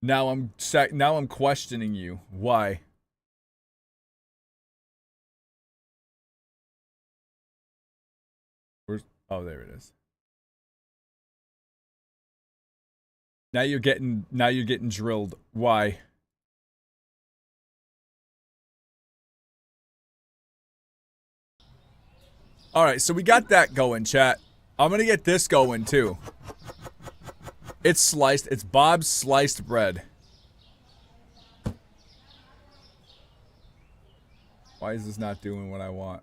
Now I'm questioning you. Why? Where's, oh, there it is. Now you're getting drilled. Why? All right, so we got that going, chat. I'm gonna get this going too. It's sliced. It's Bob's sliced bread. Why is this not doing what I want?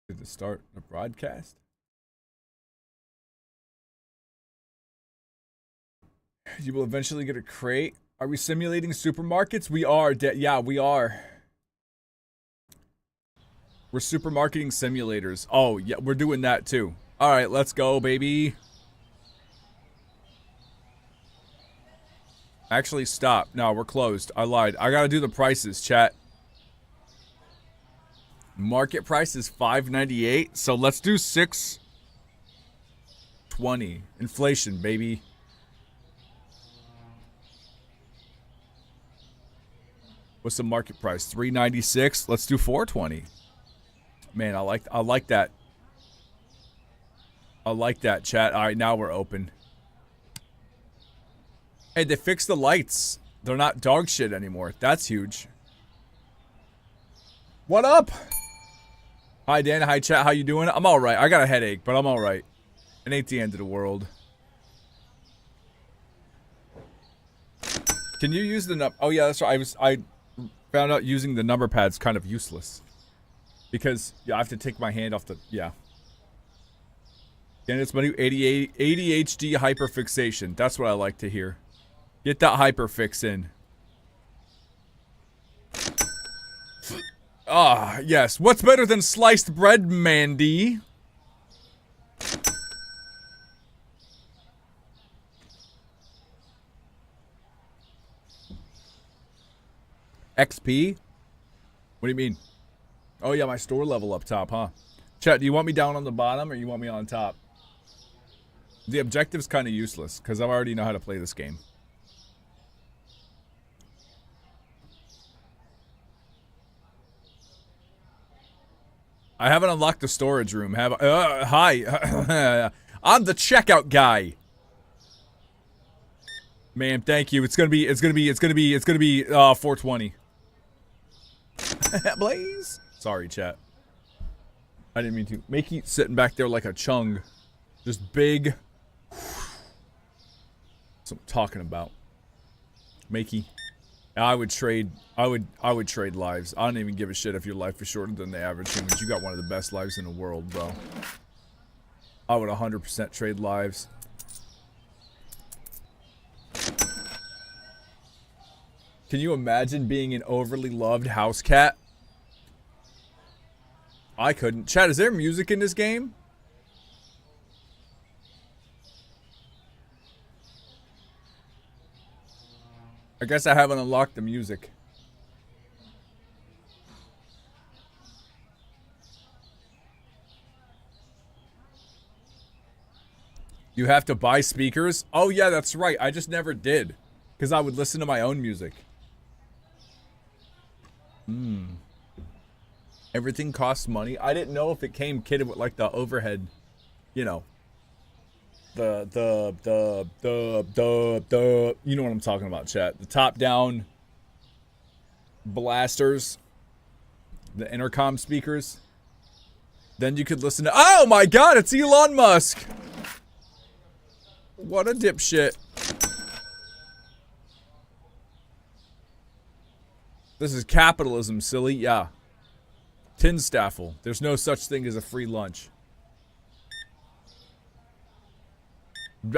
Did it start the broadcast? You will eventually get a crate. Are we simulating supermarkets? We are. Yeah, we are. We're supermarketing simulators. Oh, yeah, we're doing that too. All right, let's go, baby. Actually, stop. No, we're closed. I lied. I gotta do the prices, chat. Market price is $5.98, so let's do $6.20. Inflation, baby. What's the market price? $3.96. Let's do $4.20. Man, I like that. I like that, chat. All right, now we're open. Hey, they fixed the lights. They're not dog shit anymore. That's huge. What up? Hi, Dan. Hi, chat. How you doing? I'm all right. I got a headache, but I'm all right. It ain't the end of the world. Can you use the oh yeah, that's right. I found out using the number pad's kind of useless because I have to take my hand off the And it's my new ADHD hyperfixation. That's what I like to hear. Get that hyperfix in. Ah, yes. What's better than sliced bread, Mandy? XP? What do you mean? Oh yeah, my store level up top, huh? Chat, do you want me down on the bottom or you want me on top? The objective's kind of useless because I already know how to play this game. I haven't unlocked the storage room. Hi. I'm the checkout guy. Man, thank you. It's gonna be 420. Blaze. Sorry, chat. I didn't mean to. Makey sitting back there like a chung. Just big. That's what I'm talking about. Makey. I would trade lives. I don't even give a shit if your life is shorter than the average humans. You got one of the best lives in the world, bro. I would 100% trade lives. Can you imagine being an overly loved house cat? I couldn't. Chat, is there music in this game? I guess I haven't unlocked the music. You have to buy speakers? Oh yeah, that's right. I just never did. Because I would listen to my own music. Everything costs money. I didn't know if it came kitted with like the overhead, you know. You know what I'm talking about, chat. The top-down blasters. The intercom speakers. Then you could listen to... Oh my god, it's Elon Musk! What a dipshit. This is capitalism, silly. Yeah. Tinstaffel. There's no such thing as a free lunch.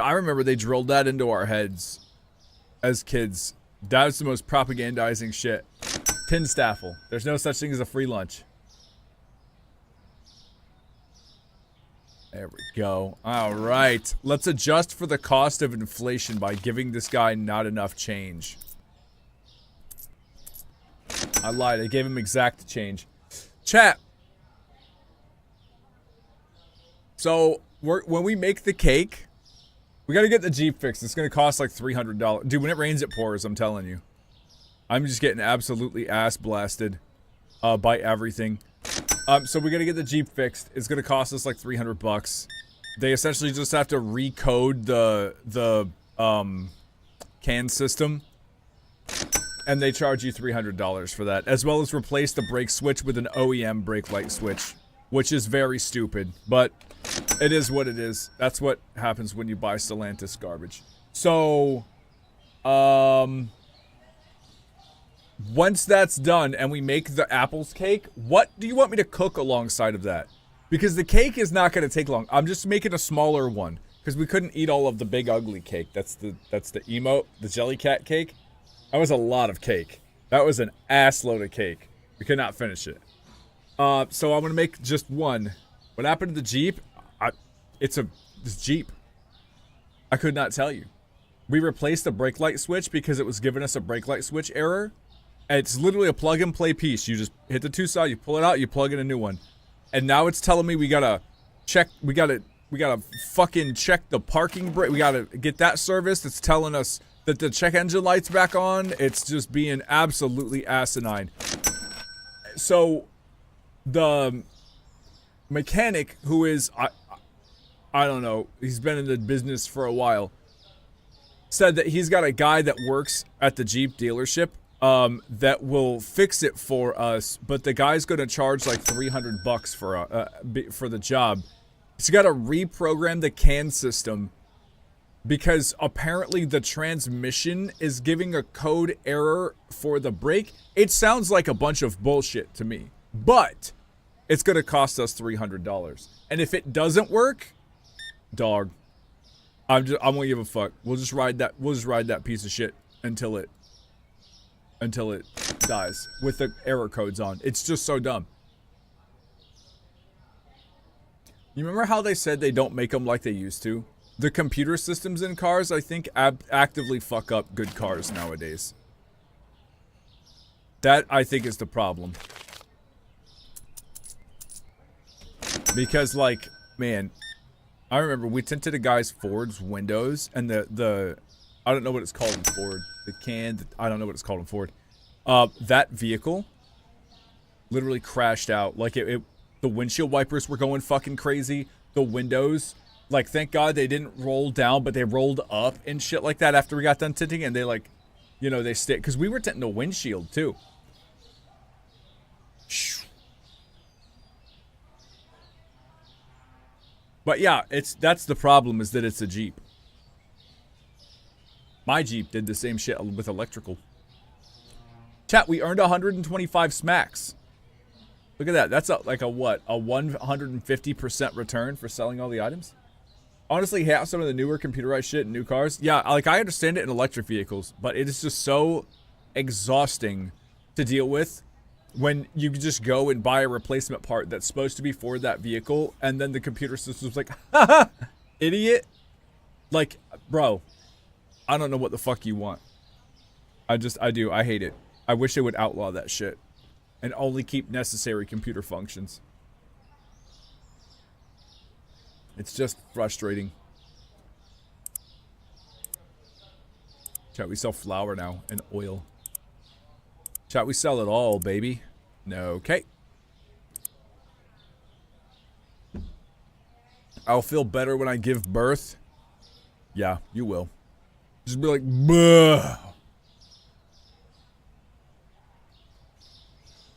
I remember they drilled that into our heads as kids. That's the most propagandizing shit. Tinstaffel. There's no such thing as a free lunch. There we go. All right. Let's adjust for the cost of inflation by giving this guy not enough change. I lied. I gave him exact change. Chat. So, when we make the cake, we gotta get the Jeep fixed. It's gonna cost like $300. Dude, when it rains, it pours, I'm telling you. I'm just getting absolutely ass blasted by everything. So we gotta get the Jeep fixed. It's gonna cost us like $300. They essentially just have to recode the CAN system. And they charge you $300 for that, as well as replace the brake switch with an OEM brake light switch, which is very stupid, but it is what it is. That's what happens when you buy Stellantis garbage. So, once that's done and we make the apples cake, what do you want me to cook alongside of that? Because the cake is not going to take long. I'm just making a smaller one because we couldn't eat all of the big ugly cake. That's the emote, the jelly cat cake. That was a lot of cake. That was an ass load of cake. We could not finish it. So I'm gonna make just one. What happened to the Jeep? This Jeep. I could not tell you. We replaced the brake light switch because it was giving us a brake light switch error. And it's literally a plug and play piece. You just hit the two side, you pull it out, you plug in a new one. And now it's telling me we gotta check. We gotta fucking check the parking brake. We gotta get that serviced. It's telling us that the check engine light's back on. It's just being absolutely asinine. So, the mechanic, who is, I don't know, he's been in the business for a while, said that he's got a guy that works at the Jeep dealership that will fix it for us, but the guy's gonna charge like $300 for the job. He's gotta reprogram the CAN system because apparently the transmission is giving a code error for the brake. It sounds like a bunch of bullshit to me, but it's gonna cost us $300. And if it doesn't work, dog, I'm gonna give a fuck. We'll just ride that piece of shit until it dies with the error codes on. It's just so dumb. You remember how they said they don't make them like they used to? The computer systems in cars, I think, actively fuck up good cars nowadays. That, I think, is the problem. Because, like, man, I remember we tinted a guy's Ford's windows, and the I don't know what it's called in Ford. I don't know what it's called in Ford. That vehicle literally crashed out. Like, the windshield wipers were going fucking crazy. The windows, like, thank God they didn't roll down, but they rolled up and shit like that after we got done tinting, and they, like, you know, they stayed, because we were tinting the windshield, too. But yeah, that's the problem, is that it's a Jeep. My Jeep did the same shit with electrical. Chat, we earned 125 smacks. Look at that. That's like a what? A 150% return for selling all the items? Honestly, have some of the newer computerized shit in new cars. Yeah, like, I understand it in electric vehicles, but it is just so exhausting to deal with when you just go and buy a replacement part that's supposed to be for that vehicle, and then the computer system's like, haha, idiot. Like, bro, I don't know what the fuck you want. I do. I hate it. I wish they would outlaw that shit and only keep necessary computer functions. It's just frustrating. Chat, we sell flour now and oil. Chat, we sell it all, baby. No, okay. I'll feel better when I give birth. Yeah, you will. Just be like, buh.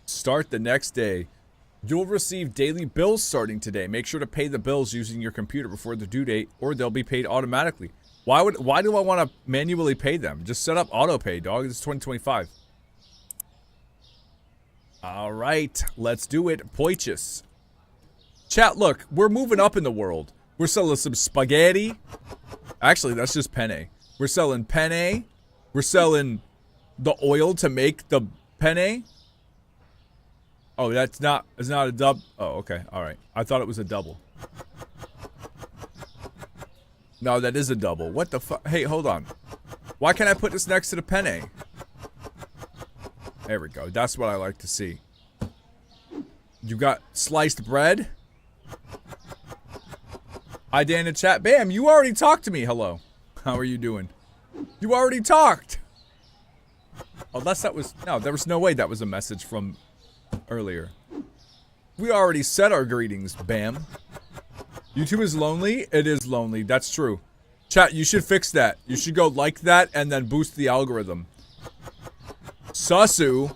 Start the next day. You'll receive daily bills starting today. Make sure to pay the bills using your computer before the due date, or they'll be paid automatically. Why do I want to manually pay them? Just set up auto pay, dog. It's 2025. All right, let's do it. Poichus. Chat, look, we're moving up in the world. We're selling some spaghetti. Actually, that's just penne. We're selling penne. We're selling the oil to make the penne. Oh, it's not a dub. Oh, okay. All right. I thought it was a double. No, that is a double. What the fuck? Hey, hold on. Why can't I put this next to the penne? There we go. That's what I like to see. You got sliced bread. Hi, Dan in chat. Bam, you already talked to me. Hello. How are you doing? You already talked. Unless that was... No, there was no way that was a message from earlier. We already said our greetings, Bam. YouTube is lonely? It is lonely. That's true. Chat, you should fix that. You should go like that and then boost the algorithm. Susu.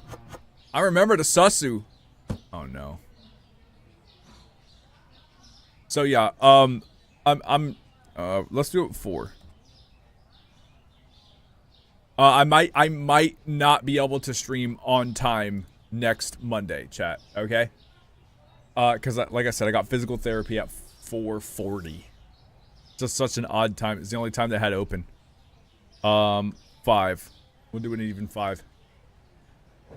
I remember the Susu. Oh, no. So, yeah, let's do it 4. I might not be able to stream on time next Monday, chat, okay? Because, like I said, I got physical therapy at 4:40. Just such an odd time. It's the only time they had open. 5. We'll do an even 5.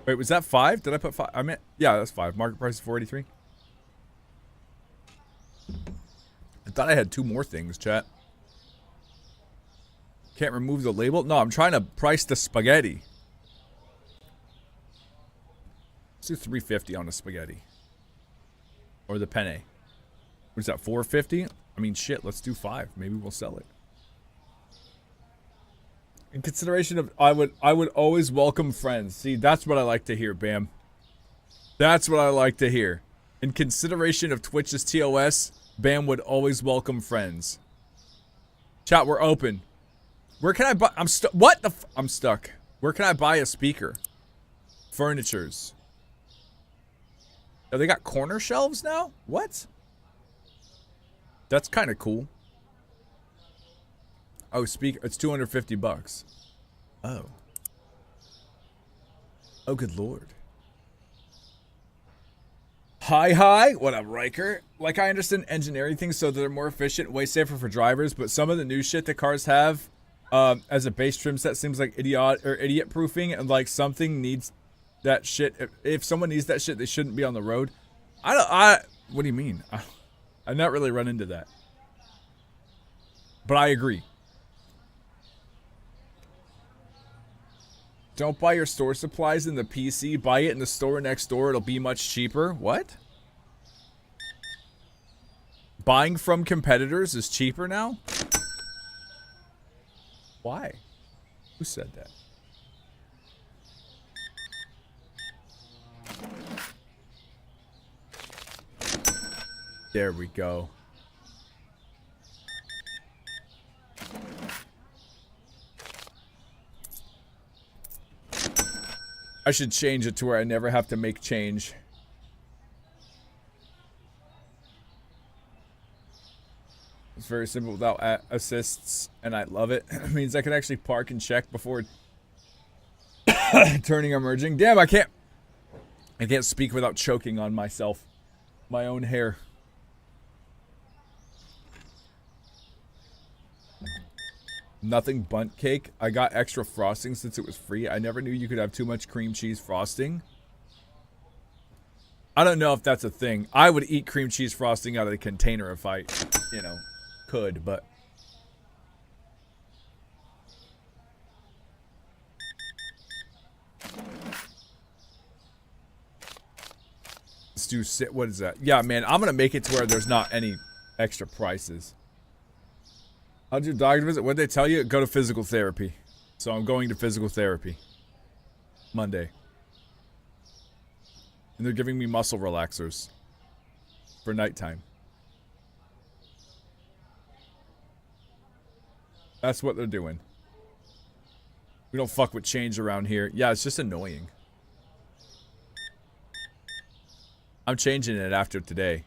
Wait, was that 5? Did I put 5? I meant, yeah, that's 5. Market price is 483. I thought I had 2 more things, chat. Can't remove the label? No, I'm trying to price the spaghetti. Let's do 350 on the spaghetti. Or the penne. What is that, 450? I mean, shit, let's do 5. Maybe we'll sell it. In consideration of, I would always welcome friends. See, that's what I like to hear, Bam. That's what I like to hear. In consideration of Twitch's TOS, Bam would always welcome friends. Chat, we're open. Where can I buy? I'm stuck. What the? I'm stuck. Where can I buy a speaker? Furnitures. Oh, they got corner shelves now? What? That's kind of cool. Oh, speaker. It's $250. Oh. Oh, good lord. Hi. What up, Riker? Like, I understand engineering things so that they're more efficient, way safer for drivers, but some of the new shit that cars have as a base trim set seems like idiot proofing, and like something needs that shit. If someone needs that shit, they shouldn't be on the road. What do you mean? I've not really run into that. But I agree. Don't buy your store supplies in the PC. Buy it in the store next door. It'll be much cheaper. What? Buying from competitors is cheaper now? Why? Who said that? There we go. I should change it to where I never have to make change. It's very simple without assists, and I love it. It means I can actually park and check before turning or merging. Damn, I can't speak without choking on myself. My own hair. Nothing bunt cake. I got extra frosting since it was free. I never knew you could have too much cream cheese frosting. I don't know if that's a thing. I would eat cream cheese frosting out of the container if I, you know, could, but... Let's do what is that? Yeah, man, I'm gonna make it to where there's not any extra prices. How'd your doctor visit? What'd they tell you? Go to physical therapy. So I'm going to physical therapy. Monday. And they're giving me muscle relaxers. For nighttime. That's what they're doing. We don't fuck with change around here. Yeah, it's just annoying. I'm changing it after today.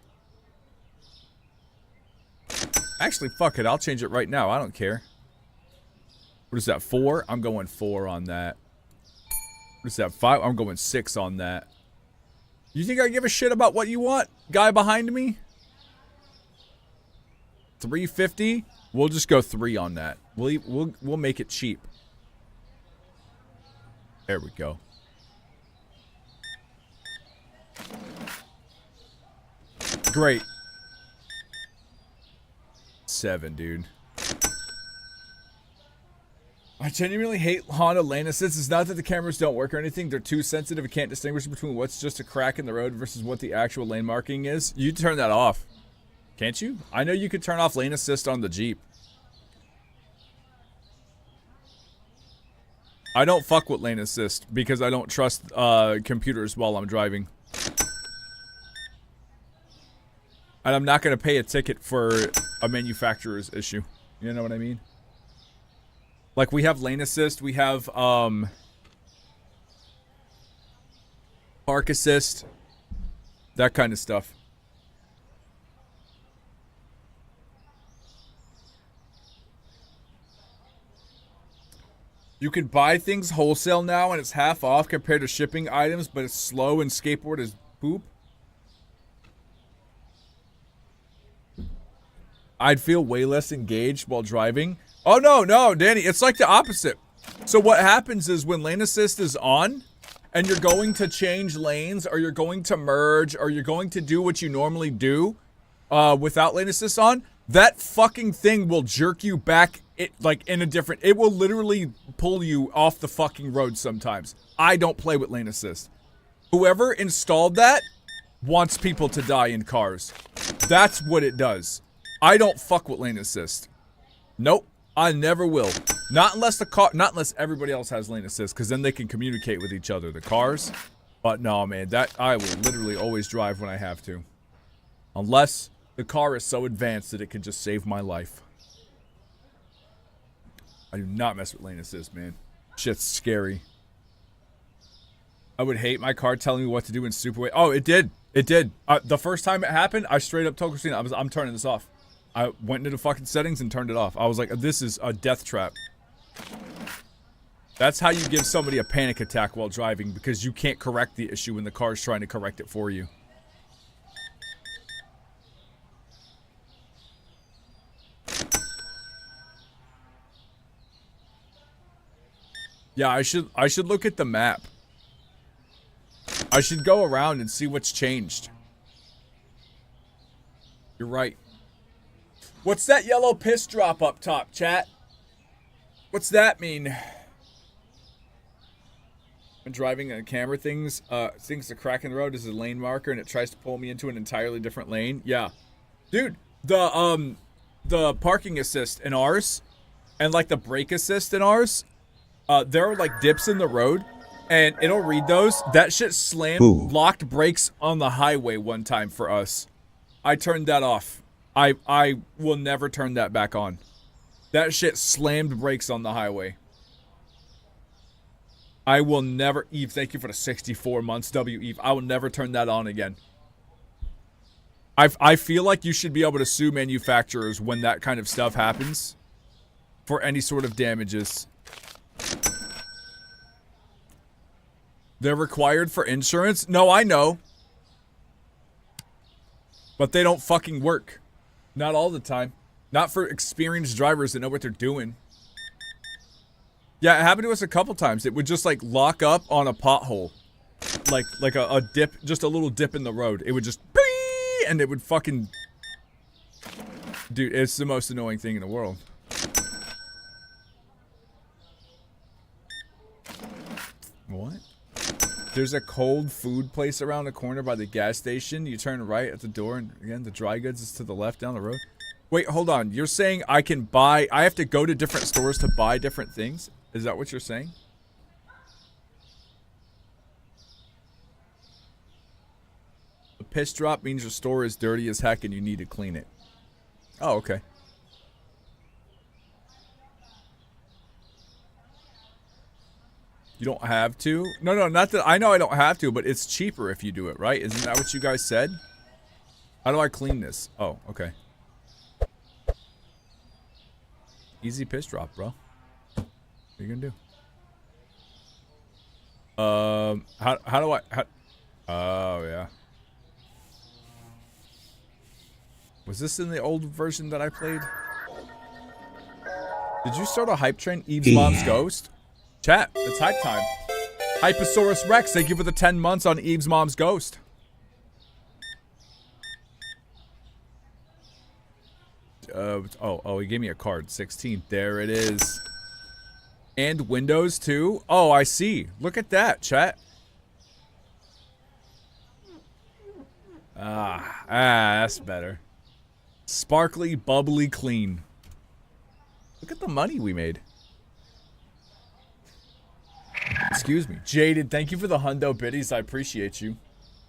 Actually, fuck it. I'll change it right now. I don't care. What is that, 4? I'm going 4 on that. What is that, 5? I'm going 6 on that. You think I give a shit about what you want? Guy behind me? 350? We'll just go 3 on that. We'll make it cheap. There we go. Great. 7, dude. I genuinely hate Honda lane assist. It's not that the cameras don't work or anything. They're too sensitive. It can't distinguish between what's just a crack in the road versus what the actual lane marking is. You turn that off. Can't you? I know you could turn off lane assist on the Jeep. I don't fuck with lane assist because I don't trust computers while I'm driving. And I'm not going to pay a ticket for a manufacturer's issue. You know what I mean? Like, we have lane assist, we have park assist, that kind of stuff. You can buy things wholesale now and it's half off compared to shipping items, but it's slow and skateboard is poop. I'd feel way less engaged while driving. Oh, no, Danny, it's like the opposite. So what happens is when lane assist is on and you're going to change lanes or you're going to merge or you're going to do what you normally do without lane assist on, that fucking thing will jerk you back in a different... It will literally pull you off the fucking road sometimes. I don't play with lane assist. Whoever installed that wants people to die in cars. That's what it does. I don't fuck with lane assist. Nope, I never will. Not unless everybody else has lane assist, because then they can communicate with each other, the cars. But no, man, that I will literally always drive when I have to. Unless the car is so advanced that it can just save my life. I do not mess with lane assist, man. Shit's scary. I would hate my car telling me what to do in super way. Oh, it did. It did. The first time it happened, I straight up told Christina, I'm turning this off. I went into the fucking settings and turned it off. I was like, this is a death trap. That's how you give somebody a panic attack while driving, because you can't correct the issue when the car is trying to correct it for you. Yeah, I should look at the map. I should go around and see what's changed. You're right. What's that yellow piss drop up top, chat? What's that mean? When driving a camera thinks the crack in the road is a lane marker and it tries to pull me into an entirely different lane. Yeah. Dude, the parking assist in ours and like the brake assist in ours, there are like dips in the road and it'll read those. That shit slammed locked brakes on the highway one time for us. I turned that off. I will never turn that back on. That shit slammed brakes on the highway. I will never... Eve, thank you for the 64 months, Eve. I will never turn that on again. I feel like you should be able to sue manufacturers when that kind of stuff happens for any sort of damages. They're required for insurance? No, I know. But they don't fucking work. Not all the time. Not for experienced drivers that know what they're doing. Yeah, it happened to us a couple times. It would just like lock up on a pothole. Like a dip, just a little dip in the road. It would just and it would fucking... Dude, it's the most annoying thing in the world. What? There's a cold food place around the corner by the gas station. You turn right at the door, and again, the dry goods is to the left down the road. Wait, hold on. You're saying I can buy... I have to go to different stores to buy different things? Is that what you're saying? The piss drop means your store is dirty as heck and you need to clean it. Oh, okay. You don't have to? No, not that... I know I don't have to, but it's cheaper if you do it, right? Isn't that what you guys said? How do I clean this? Oh, okay. Easy piss drop, bro. What are you gonna do? How do I... oh, yeah. Was this in the old version that I played? Did you start a hype train? Eve's mom's ghost? Chat, it's hype time. Hyposaurus Rex, thank you for the 10 months on Eve's mom's ghost. Oh, he gave me a card. 16. There it is. And Windows too. Oh, I see. Look at that, chat. That's better. Sparkly, bubbly, clean. Look at the money we made. Excuse me. Jaded, thank you for the hundo biddies. I appreciate you.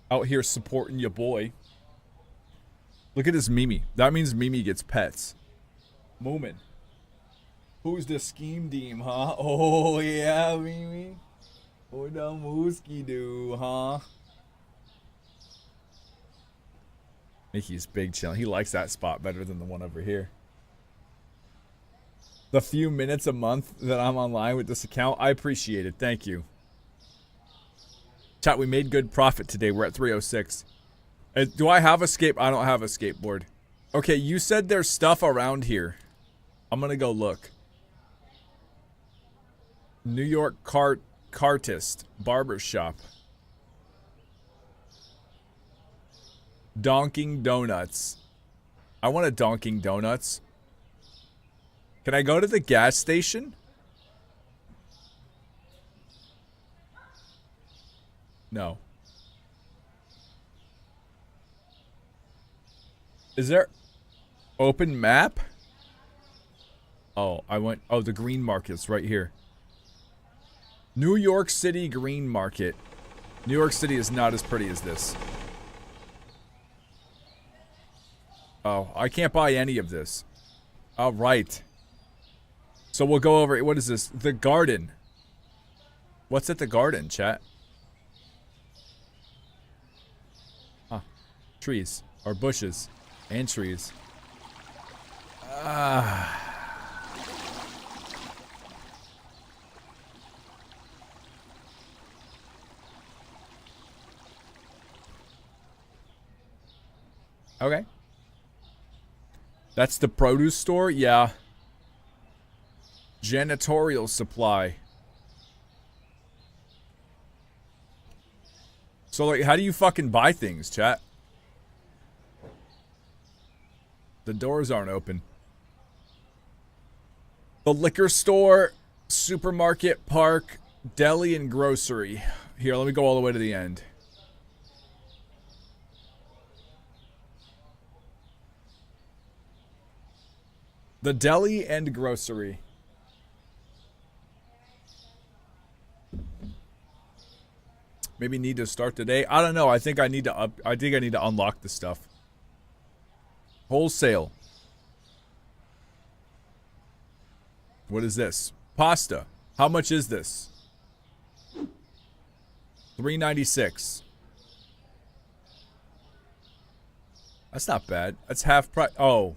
Out here supporting your boy. Look at this Mimi. That means Mimi gets pets. Moomin. Who's the scheme deem, huh? Oh, yeah, Mimi. Oh, the mooski do, huh? Mickey's big chill. He likes that spot better than the one over here. The few minutes a month that I'm online with this account, I appreciate it. Thank you. Chat, we made good profit today. We're at 306. Do I have a skate? I don't have a skateboard. Okay, you said there's stuff around here. I'm gonna go look. New York Cartist Barber Shop. Donking Donuts. I want a Donking Donuts. Can I go to the gas station? No. Is there open map? Oh, oh, the green market's right here. New York City Green Market. New York City is not as pretty as this. Oh, I can't buy any of this. All right. So we'll go over, what is this? The garden. What's at the garden, chat? Huh. Trees. Or bushes. And trees. Okay. That's the produce store? Yeah. Janitorial supply. So, like, how do you fucking buy things, chat? The doors aren't open. The liquor store, supermarket, park, deli, and grocery. Here, let me go all the way to the end. The deli and grocery. Maybe need to start today. I don't know. I think I need to unlock the stuff. Wholesale. What is this? Pasta. How much is this? $3.96. That's not bad. That's half price. Oh.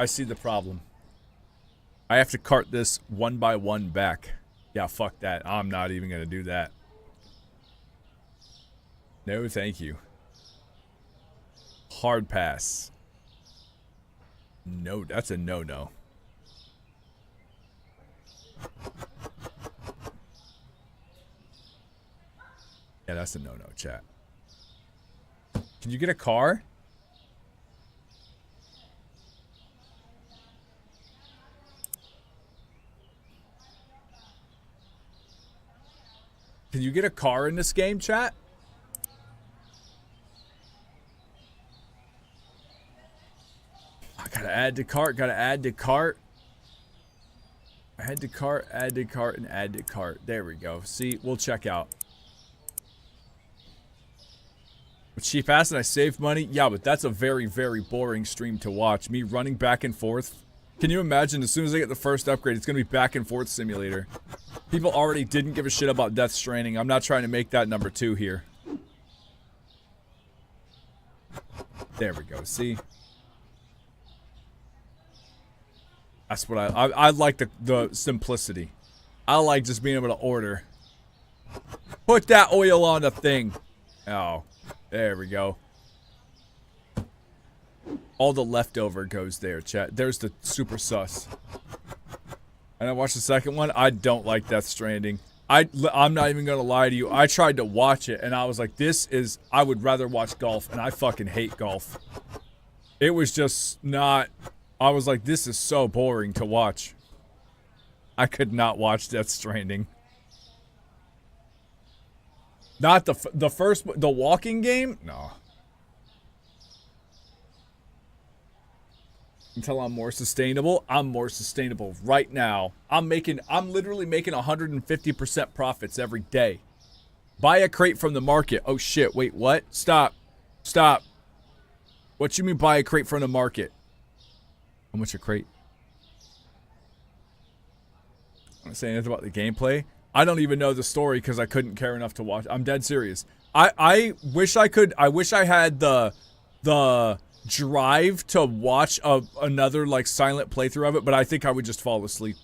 I see the problem. I have to cart this one by one back. Yeah, fuck that. I'm not even gonna do that. No, thank you. Hard pass. No, that's a no-no. Yeah, that's a no-no, chat. Can you get a car? Can you get a car in this game, chat? I gotta add to cart, gotta add to cart. Add to cart, add to cart, and add to cart. There we go. See, we'll check out. With cheap ass and I saved money? Yeah, but that's a very, very boring stream to watch. Me running back and forth. Can you imagine, as soon as I get the first upgrade, it's gonna be back and forth simulator. People already didn't give a shit about Death Stranding. I'm not trying to make that number 2 here. There we go, see? That's what I like the simplicity. I like just being able to order. Put that oil on the thing. Oh, there we go. All the leftover goes there, chat. There's the super sus. And I watched the second one. I don't like Death Stranding. I'm not even gonna lie to you. I tried to watch it and I was like, I would rather watch golf, and I fucking hate golf. It was just not, I was like, this is so boring to watch. I could not watch Death Stranding. Not the walking game? No. Until I'm more sustainable. I'm more sustainable right now. I'm literally making 150% profits every day. Buy a crate from the market. Oh shit, wait, what? Stop. Stop. What you mean buy a crate from the market? How much a crate? I'm not saying anything about the gameplay. I don't even know the story because I couldn't care enough to watch. I'm dead serious. I wish I could. I wish I had the drive to watch another like silent playthrough of it, but I think I would just fall asleep.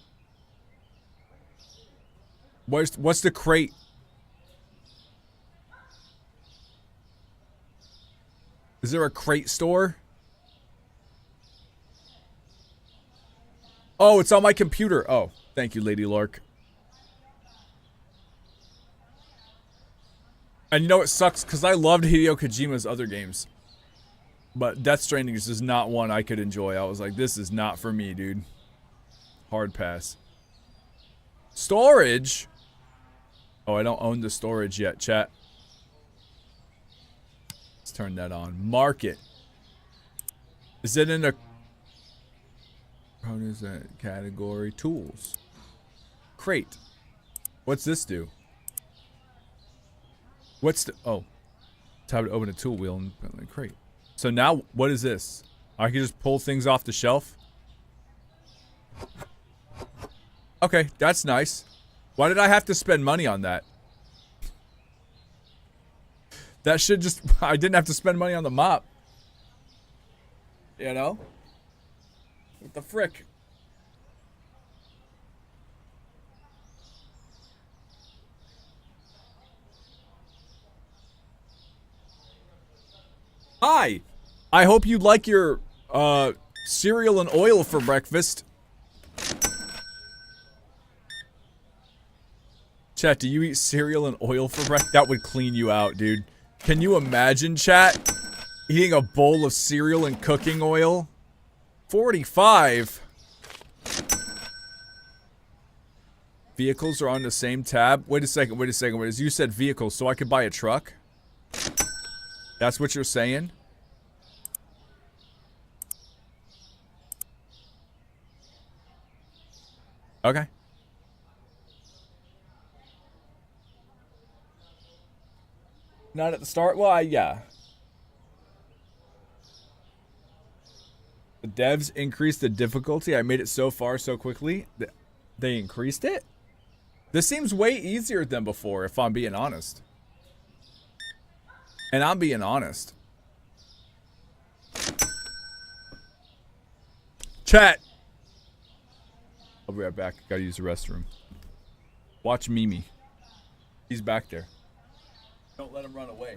What's the crate? Is there a crate store? Oh, it's on my computer. Oh, thank you, Lady Lark. And you know it sucks because I loved Hideo Kojima's other games. But Death Stranding is just not one I could enjoy. I was like, this is not for me, dude. Hard pass. Storage? Oh, I don't own the storage yet, chat. Let's turn that on. Market. Is it in a... What is that category? Tools. Crate. What's this do? What's the... Oh. Time to open a tool wheel and put it in a crate. So now, what is this? I can just pull things off the shelf? Okay, that's nice. Why did I have to spend money on that? That should just... I didn't have to spend money on the mop. You know? What the frick? Hi! I hope you like your, cereal and oil for breakfast. Chat, do you eat cereal and oil for breakfast? That would clean you out, dude. Can you imagine, chat? Eating a bowl of cereal and cooking oil? 45? Vehicles are on the same tab? Wait a second. You said vehicles, so I could buy a truck? That's what you're saying? Okay. Not at the start? Well, yeah. The devs increased the difficulty. I made it so far so quickly. They increased it? This seems way easier than before, if I'm being honest. And I'm being honest. Chat! I'll be right back. Gotta use the restroom. Watch Mimi. He's back there. Don't let him run away.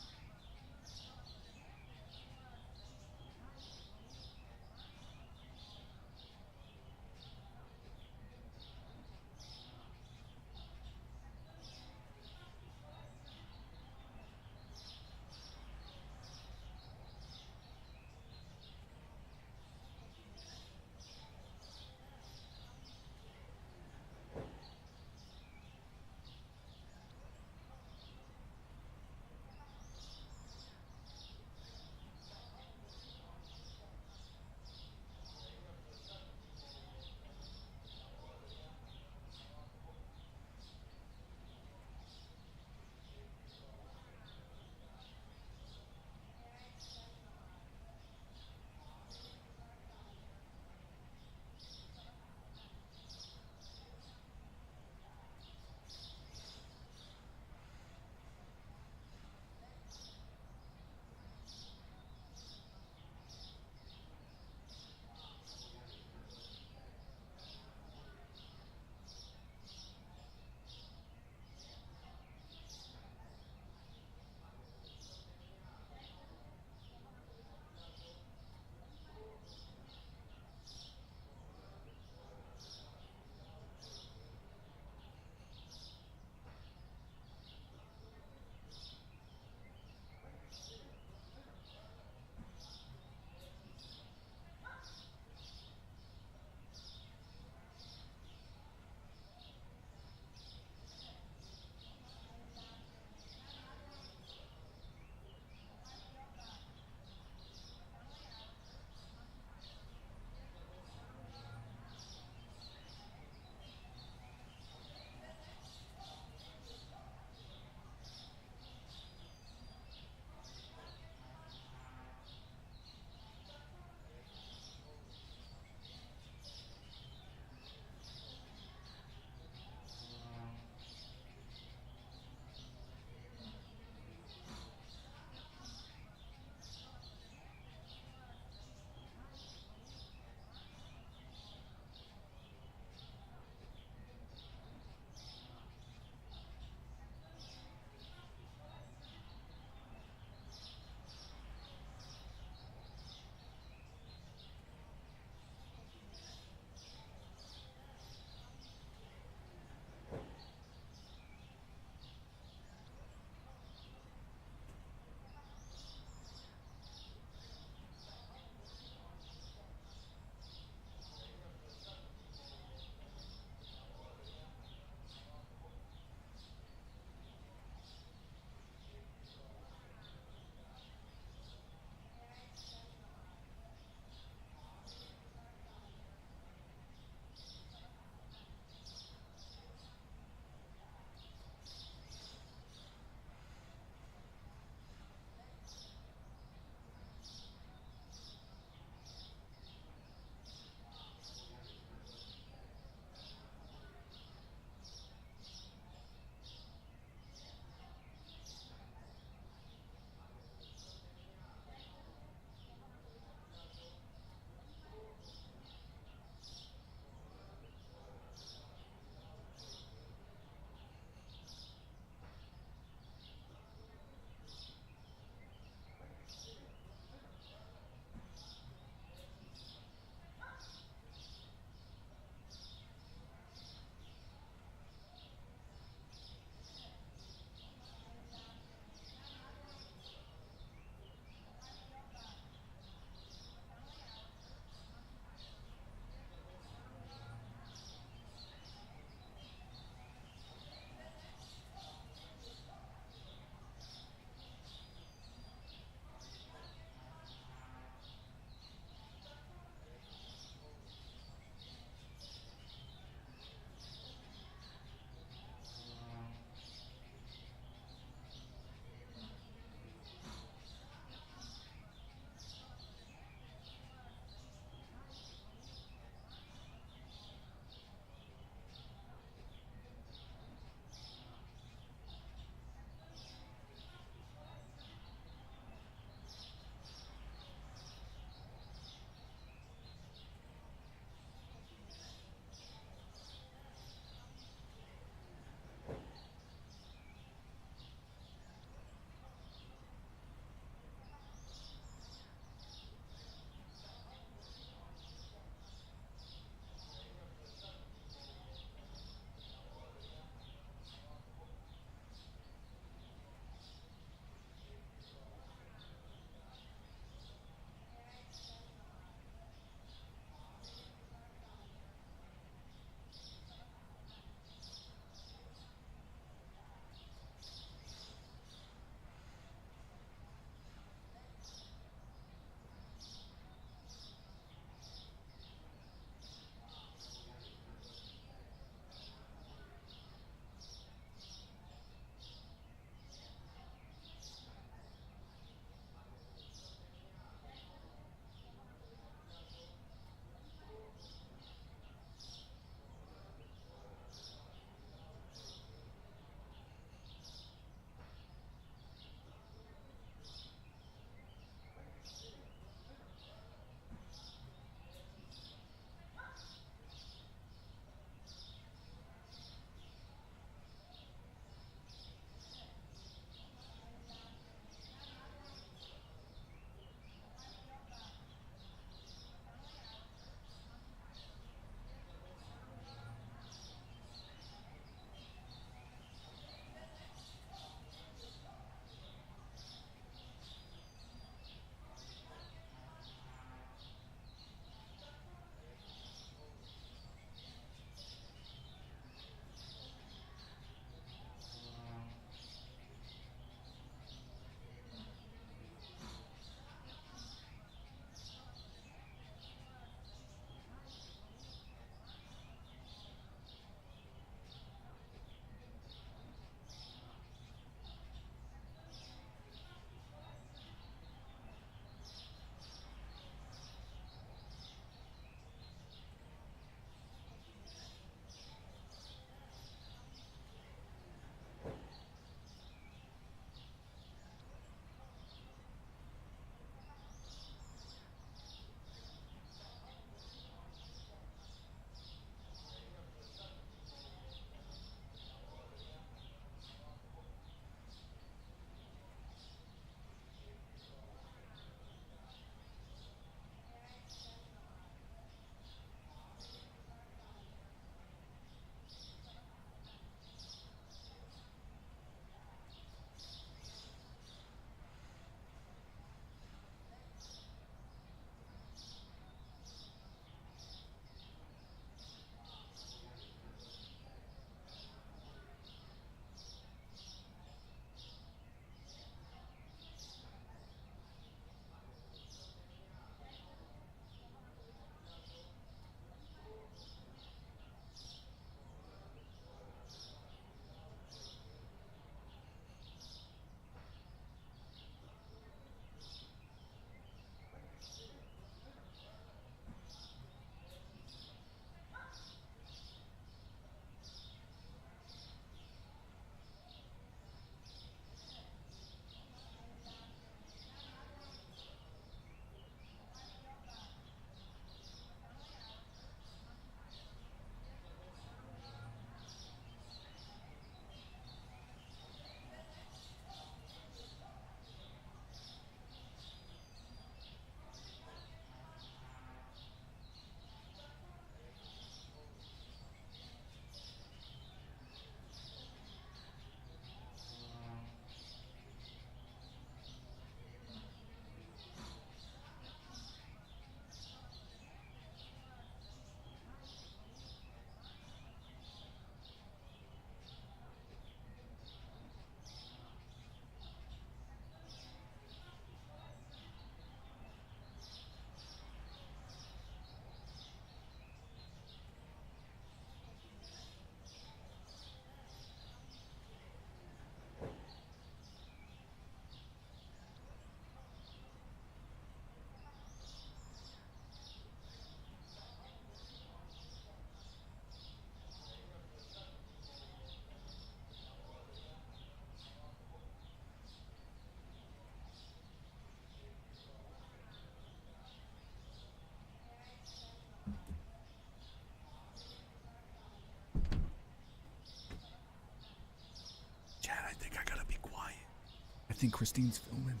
think Christine's filming?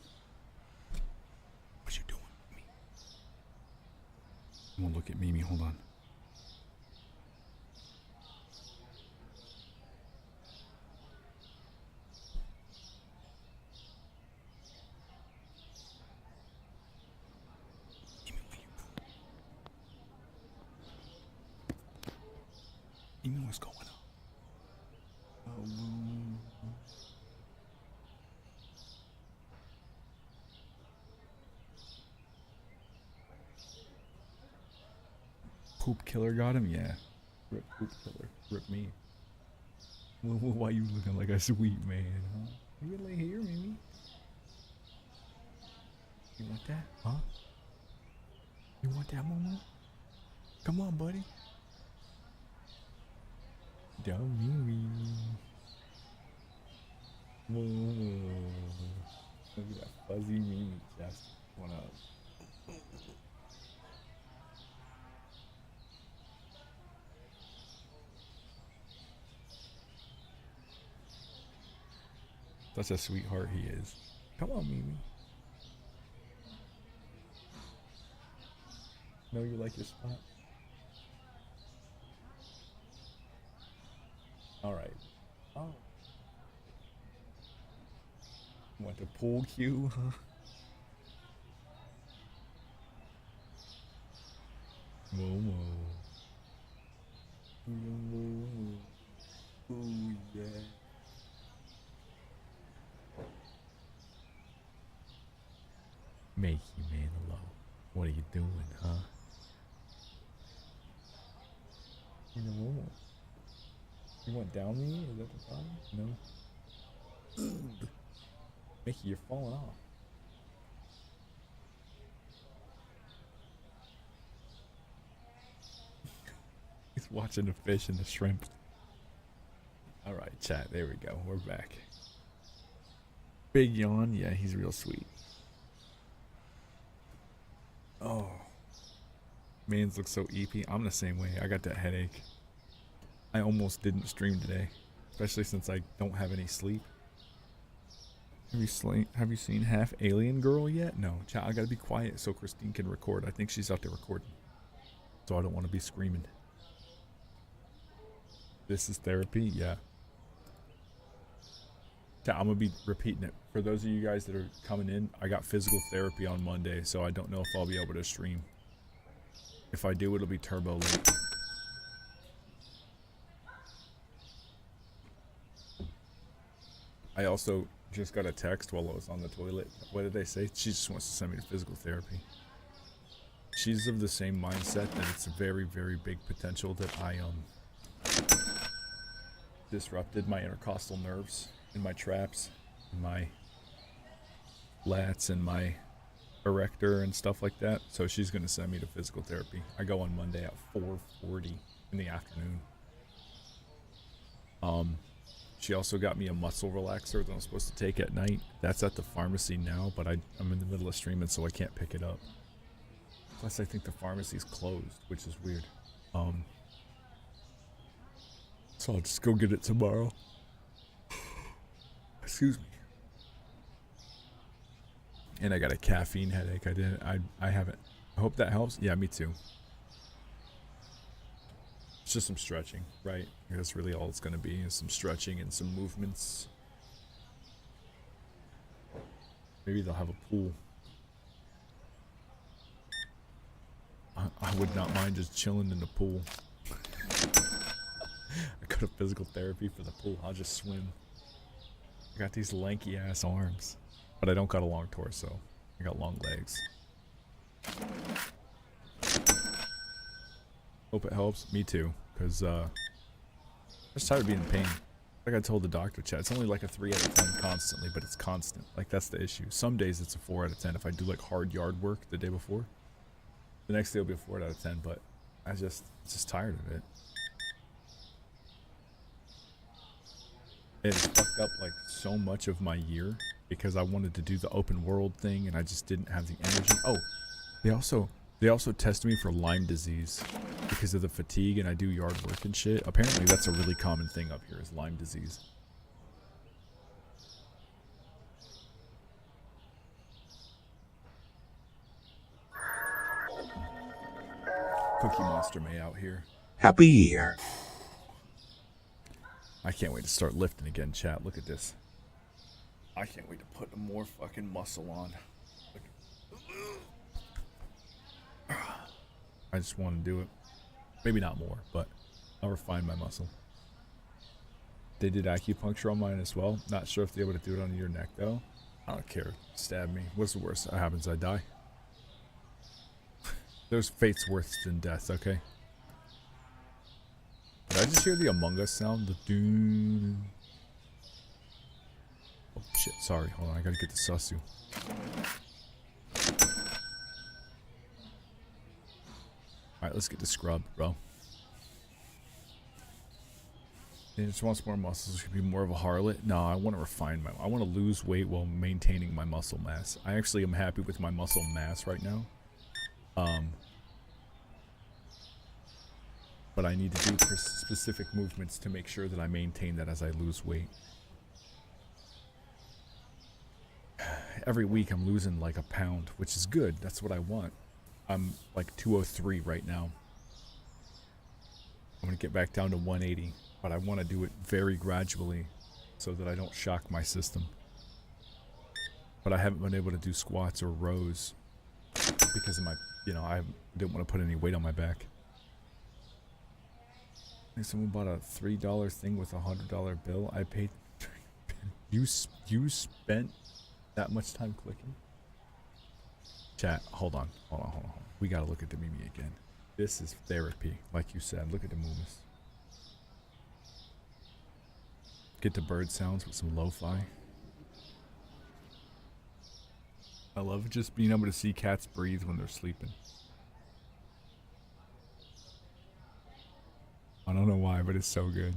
What you doing with me? I'm gonna look at Mimi. Hold on. Mimi, what's going on? Poop killer got him? Yeah. Rip poop killer. Rip me. Why you looking like a sweet man, huh? You lay here, Mimi. You want that? Huh? You want that, Momo? Come on, buddy. Dumb Mimi. Whoa. Look at that fuzzy Mimi chest. One up. Such a sweetheart he is. Come on, Mimi. Know you like your spot? Alright. Oh. Want to pool cue, huh? Momo. Momo. Ooh, yeah. Make you man alone. What are you doing, huh? You know, you want down me? Is that the problem? No. Mickey, you're falling off. He's watching the fish and the shrimp. Alright, chat. There we go. We're back. Big yawn. Yeah, he's real sweet. Oh. Mans look so eepy. I'm the same way. I got that headache. I almost didn't stream today. Especially since I don't have any sleep. Have you seen Half Alien Girl yet? No. Chat, I gotta be quiet so Christine can record. I think she's out there recording. So I don't want to be screaming. This is therapy? Yeah. Chat, I'm gonna be repeating it. For those of you guys that are coming in, I got physical therapy on Monday, so I don't know if I'll be able to stream. If I do, it'll be turbo late. I also just got a text while I was on the toilet. What did they say? She just wants to send me to physical therapy. She's of the same mindset that it's a very, very big potential that I disrupted my intercostal nerves and my traps and my lats and my erector and stuff like that. So she's going to send me to physical therapy. I go on Monday at 4:40 in the afternoon. She also got me a muscle relaxer that I'm supposed to take at night. That's at the pharmacy now, but I'm in the middle of streaming, so I can't pick it up. Plus, I think the pharmacy's closed, which is weird. So I'll just go get it tomorrow. Excuse me. And I got a caffeine headache. I haven't. I hope that helps. Yeah, me too. It's just some stretching, right? That's really all it's going to be, is some stretching and some movements. Maybe they'll have a pool. I would not mind just chilling in the pool. I go to physical therapy for the pool. I'll just swim. I got these lanky ass arms, but I don't got a long torso. I got long legs. Hope it helps. Me too, because I'm just tired of being in pain. Like I told the doctor, chat, it's only like a 3 out of 10 constantly, but it's constant. Like, that's the issue. Some days it's a 4 out of 10 if I do like hard yard work the day before. The next day will be a 4 out of 10, but I'm just tired of it. It fucked up like so much of my year because I wanted to do the open world thing and I just didn't have the energy. Oh, they also tested me for Lyme disease because of the fatigue, and I do yard work and shit. Apparently that's a really common thing up here, is Lyme disease. Cookie Monster May out here. Happy Year. I can't wait to start lifting again, chat. Look at this. I can't wait to put more fucking muscle on. I just want to do it. Maybe not more, but I'll refine my muscle. They did acupuncture on mine as well. Not sure if they're able to do it on your neck, though. I don't care. Stab me. What's the worst that happens? I die. There's fates worse than death, okay? Did I just hear the Among Us sound? The doo. Oh shit, sorry. Hold on, I gotta get the Susu. Alright, let's get the scrub, bro. He just wants more muscles. Should be more of a harlot. No, I want to refine my. I want to lose weight while maintaining my muscle mass. I actually am happy with my muscle mass right now. But I need to do specific movements to make sure that I maintain that as I lose weight. Every week I'm losing like a pound, which is good. That's what I want. I'm like 203 right now. I'm going to get back down to 180. But I want to do it very gradually so that I don't shock my system. But I haven't been able to do squats or rows because of my, I didn't want to put any weight on my back. I think someone bought a $3 thing with a $100 bill. I paid. You spent that much time clicking? Chat, hold on. We got to look at the Mimi again. This is therapy, like you said. Look at the movements. Get the bird sounds with some lo-fi. I love just being able to see cats breathe when they're sleeping. I don't know why, but it's so good.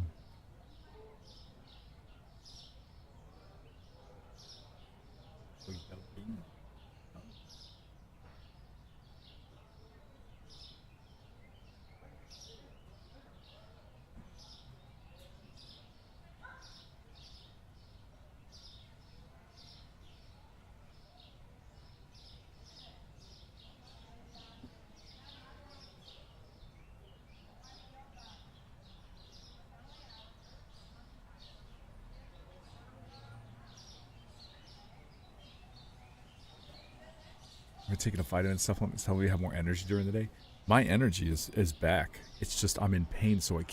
We're taking a vitamin supplement to help me have more energy during the day. My energy is back. It's just I'm in pain, so I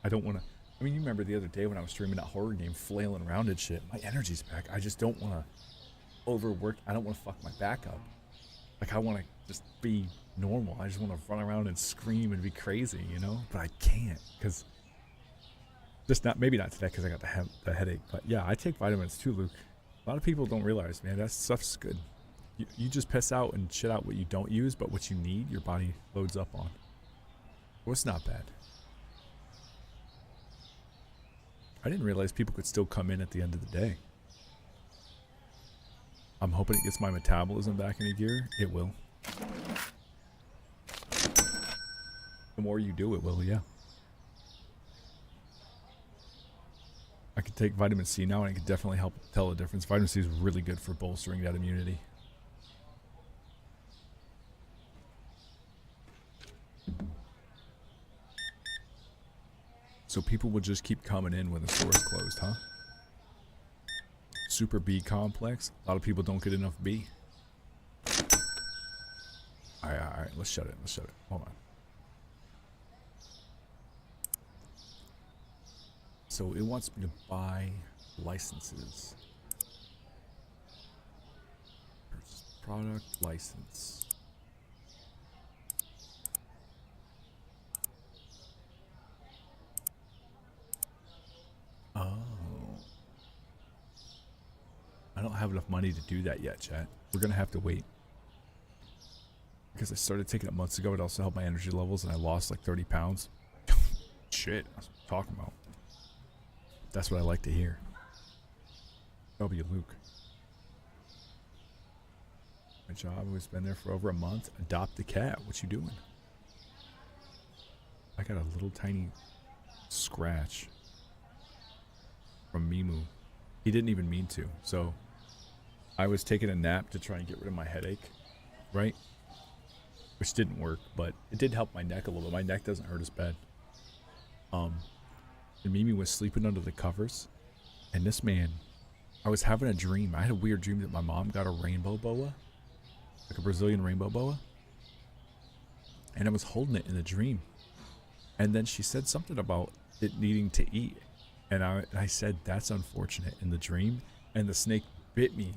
don't want to. I mean, you remember the other day when I was streaming that horror game, flailing around and shit. My energy's back. I just don't want to overwork. I don't want to fuck my back up. Like, I want to just be normal. I just want to run around and scream and be crazy, But I can't because maybe not today because I got the headache. But yeah, I take vitamins too, Luke. A lot of people don't realize, man, that stuff's good. You just piss out and shit out what you don't use, but what you need, your body loads up on. Well, it's not bad. I didn't realize people could still come in at the end of the day. I'm hoping it gets my metabolism back into gear. It will. The more you do, it will, yeah. I could take vitamin C now, and it could definitely help tell the difference. Vitamin C is really good for bolstering that immunity. So people will just keep coming in when the store's closed, huh? Super B complex. A lot of people don't get enough B. Alright, let's shut it. Hold on. So it wants me to buy licenses. Purchase product license. Oh. I don't have enough money to do that yet, chat. We're going to have to wait. Because I started taking it months ago. It also helped my energy levels, and I lost like 30 pounds. Shit, that's what I'm talking about. That's what I like to hear. W. Luke. My job has been there for over a month. Adopt a cat. What you doing? I got a little tiny scratch from Mimu. He didn't even mean to. So I was taking a nap to try and get rid of my headache, right? which didn't work, but it did help my neck a little bit. My neck doesn't hurt as bad. And Mimi was sleeping under the covers, and this man, I was having a dream. I had a weird dream that my mom got a rainbow boa, like a Brazilian rainbow boa, and I was holding it in the dream. And then she said something about it needing to eat, and I said, that's unfortunate, in the dream, and the snake bit me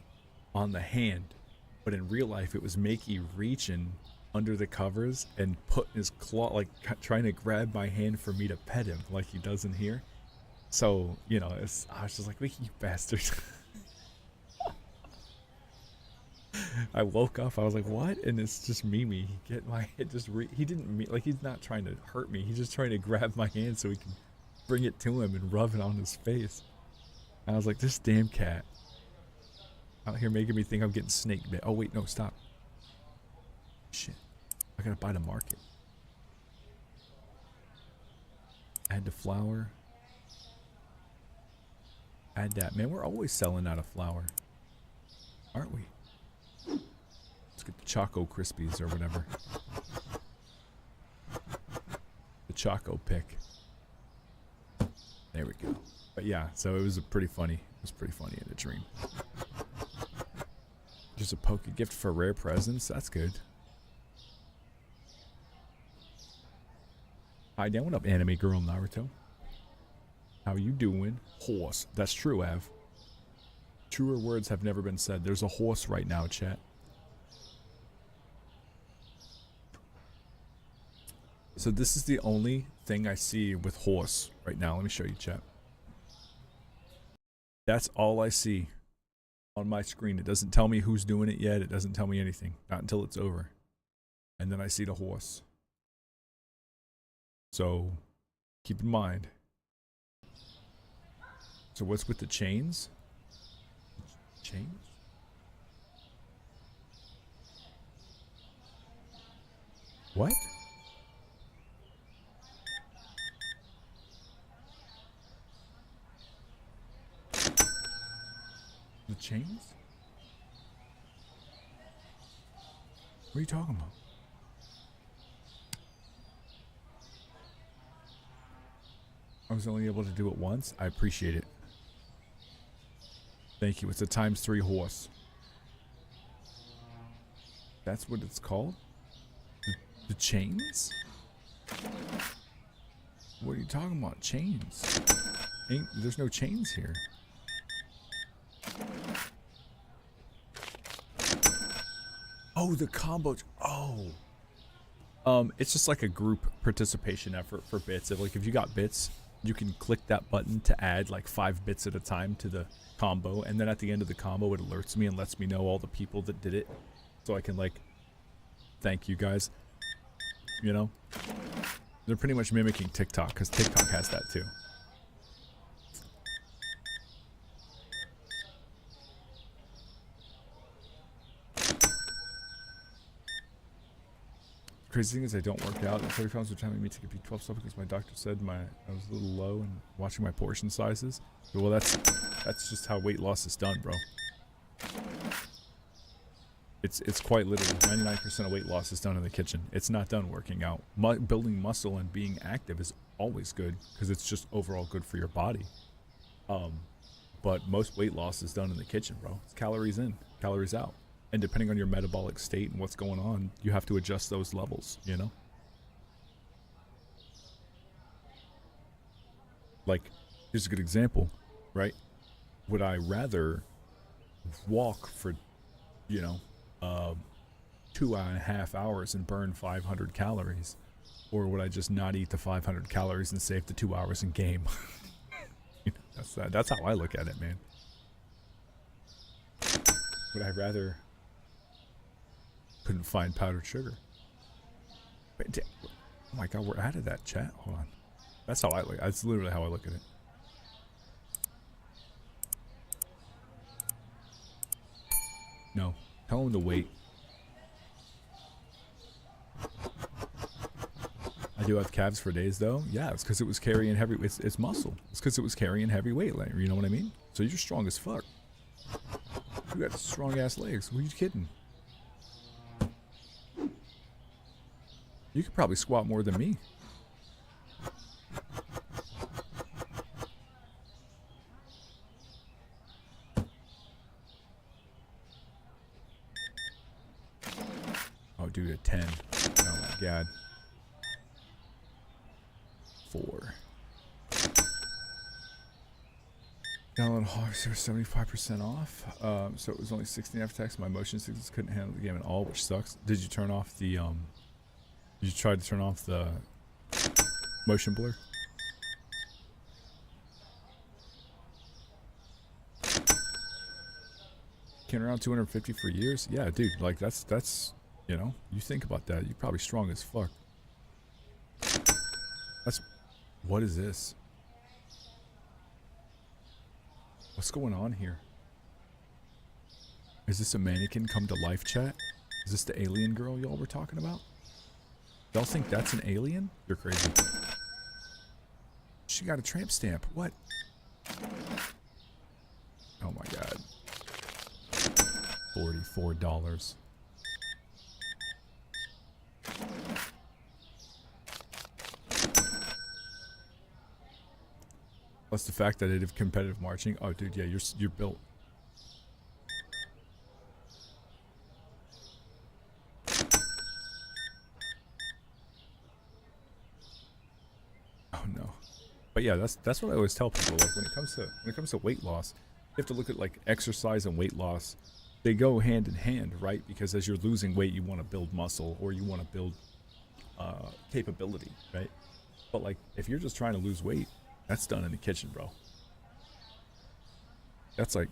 on the hand. But in real life, it was Makey reaching under the covers and putting his claw, like trying to grab my hand for me to pet him, like he does in here. So, you know, I was just like, Makey, you bastard. I woke up, I was like, what? And it's just Mimi. He get my head just he didn't mean, like, he's not trying to hurt me. He's just trying to grab my hand so he can bring it to him and rub it on his face. And I was like, this damn cat out here making me think I'm getting snake bit. Oh wait, no, stop. Shit. I gotta buy the market. Add the flour. Add that. Man, we're always selling out of flour, aren't we? Let's get the Choco Krispies or whatever. The Choco pick. There we go. But yeah, so it was pretty funny. It was pretty funny in a dream. Just a poke gift for rare presents. That's good. Hi, Dan. What up, anime girl Naruto? How you doing? Horse. That's true, Av. Truer words have never been said. There's a horse right now, chat. So this is the only thing I see with horse right now. Let me show you, chat. That's all I see on my screen. It doesn't tell me who's doing it yet. It doesn't tell me anything. Not until it's over. And then I see the horse. So keep in mind. So what's with the chains? Chains? What? The chains? What are you talking about? I was only able to do it once. I appreciate it. Thank you. It's a ×3 horse. That's what it's called? The chains? What are you talking about? Chains? There's no chains here. Oh, the combo. Oh. It's just like a group participation effort for bits. If you got bits, you can click that button to add like 5 bits at a time to the combo, and then at the end of the combo it alerts me and lets me know all the people that did it, so I can like thank you guys. You know, they're pretty much mimicking TikTok, because TikTok has that too. Crazy thing is I don't work out. The 30 pounds are telling me to get B12 stuff because my doctor said I was a little low and watching my portion sizes. Well, that's just how weight loss is done, bro. It's quite literally 99% of weight loss is done in the kitchen. It's not done working out. Building muscle and being active is always good because it's just overall good for your body. But most weight loss is done in the kitchen, bro. It's calories in, calories out. And depending on your metabolic state and what's going on, you have to adjust those levels, you know? Like, here's a good example, right? Would I rather walk for, 2.5 hours and burn 500 calories? Or would I just not eat the 500 calories and save the 2 hours in game? That's how I look at it, man. Would I rather... Couldn't find powdered sugar. Wait, oh my god, we're out of that, chat. Hold on. That's how I look. That's literally how I look at it. No. Tell him to wait. I do have calves for days though. Yeah, it's because it was carrying heavy. It's muscle. It's because it was carrying heavy weight. Like, you know what I mean? So you're strong as fuck. You got strong ass legs. What are you kidding? You could probably squat more than me. Oh, dude, a 10. Oh my god. 4. Download Hawks are 75% off. So it was only 16 after tax. My motion sickness couldn't handle the game at all, which sucks. Did you turn off the Did you try to turn off the motion blur? Came around 250 for years. Yeah, dude. Like that's you know, you think about that. You're probably strong as fuck. What is this? What's going on here? Is this a mannequin come to life chat? Is this the alien girl y'all were talking about? Y'all think that's an alien? You're crazy. She got a tramp stamp. What? Oh my god. $44. Plus the fact that I did competitive marching. Oh, dude, yeah, you're built. Oh no. But yeah, that's what I always tell people. Like when it comes to weight loss, you have to look at like exercise and weight loss. They go hand in hand, right? Because as you're losing weight, you want to build muscle or you want to build capability, right? But like if you're just trying to lose weight, that's done in the kitchen, bro. That's like,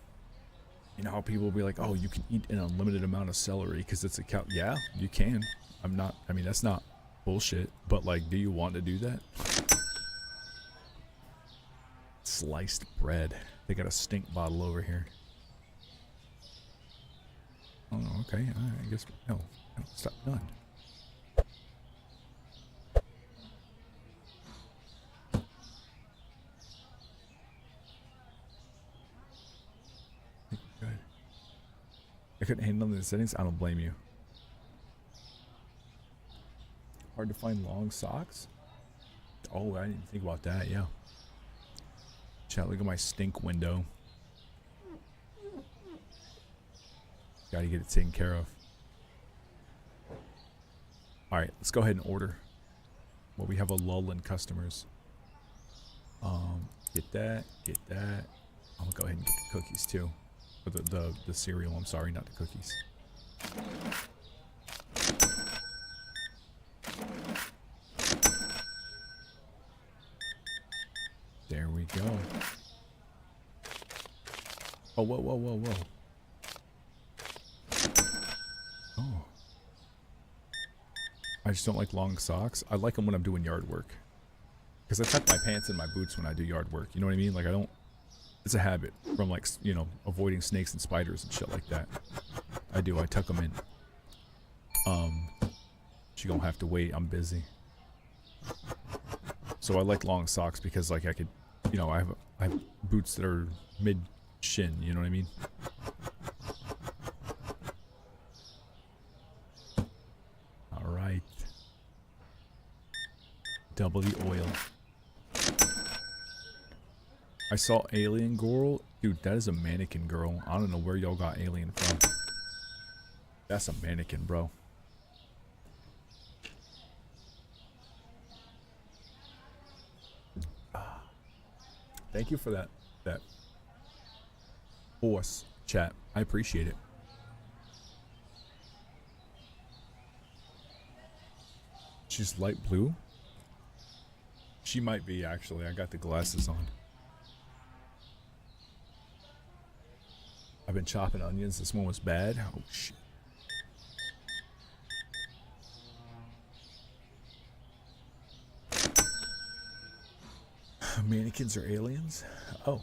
you know how people will be like, oh, you can eat an unlimited amount of celery because it's a cow. Yeah, you can. I mean, that's not bullshit. But like, do you want to do that? Sliced bread. They got a stink bottle over here. Oh, okay. I guess, no, stop, none. I couldn't handle the settings. I don't blame you. Hard to find long socks? Oh, I didn't think about that. Yeah. Chat, look at my stink window. Gotta get it taken care of. Alright, let's go ahead and order. Well, we have a lull in customers. Get that. I'm gonna go ahead and get the cookies too. Or the cereal, I'm sorry, not the cookies. There we go. Oh, whoa. Oh. I just don't like long socks. I like them when I'm doing yard work. Because I tuck my pants in my boots when I do yard work. You know what I mean? Like I don't... It's a habit from like, you know, avoiding snakes and spiders and shit like that. I tuck them in. She gonna have to wait. I'm busy. So I like long socks because like I could, you know, I have boots that are mid shin. You know what I mean? All right. Double the oil. I saw Alien Girl. Dude, that is a mannequin girl. I don't know where y'all got Alien from. That's a mannequin, bro. Thank you for that horse chat. I appreciate it. She's light blue? She might be, actually. I got the glasses on. I've been chopping onions. This one was bad. Oh, shit. Mannequins are aliens? Oh.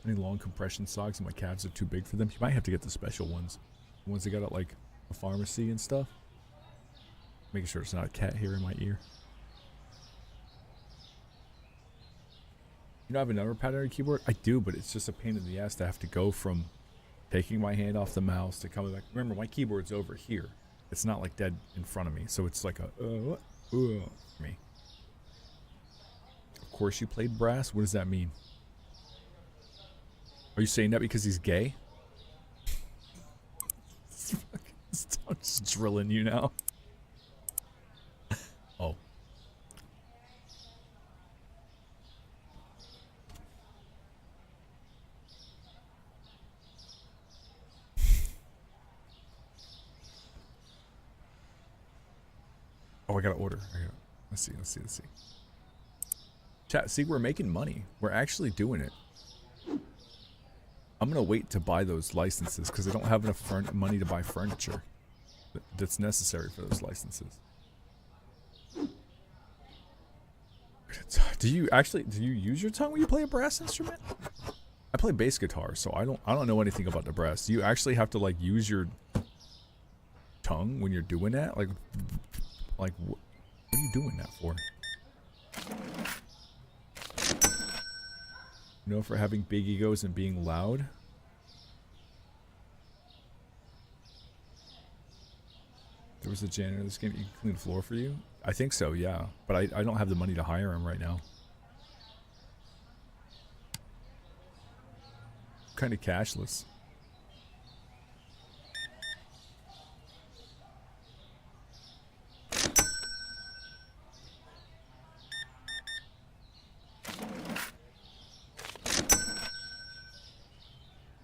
Any long compression socks and my calves are too big for them? You might have to get the special ones. The ones they got at like a pharmacy and stuff. Making sure it's not a cat hair in my ear. You know, I have another pattern on your keyboard? I do, but it's just a pain in the ass to have to go from Taking my hand off the mouse to come back. Remember, my keyboard's over here. It's not like dead in front of me, so it's like a me. Of course you played brass? What does that mean? Are you saying that because he's gay? I'm just drilling you now. Oh. Oh, I gotta order. Let's see. Chat, see, we're making money. We're actually doing it. I'm gonna wait to buy those licenses because I don't have enough money to buy furniture that's necessary for those licenses. Do you use your tongue when you play a brass instrument? I play bass guitar, so I don't know anything about the brass. Do you actually have to like use your tongue when you're doing that? Like what are you doing that for? You know, for having big egos and being loud. There was a janitor in this game. You can clean the floor for you? I think so, yeah. But I don't have the money to hire him right now. Kind of cashless.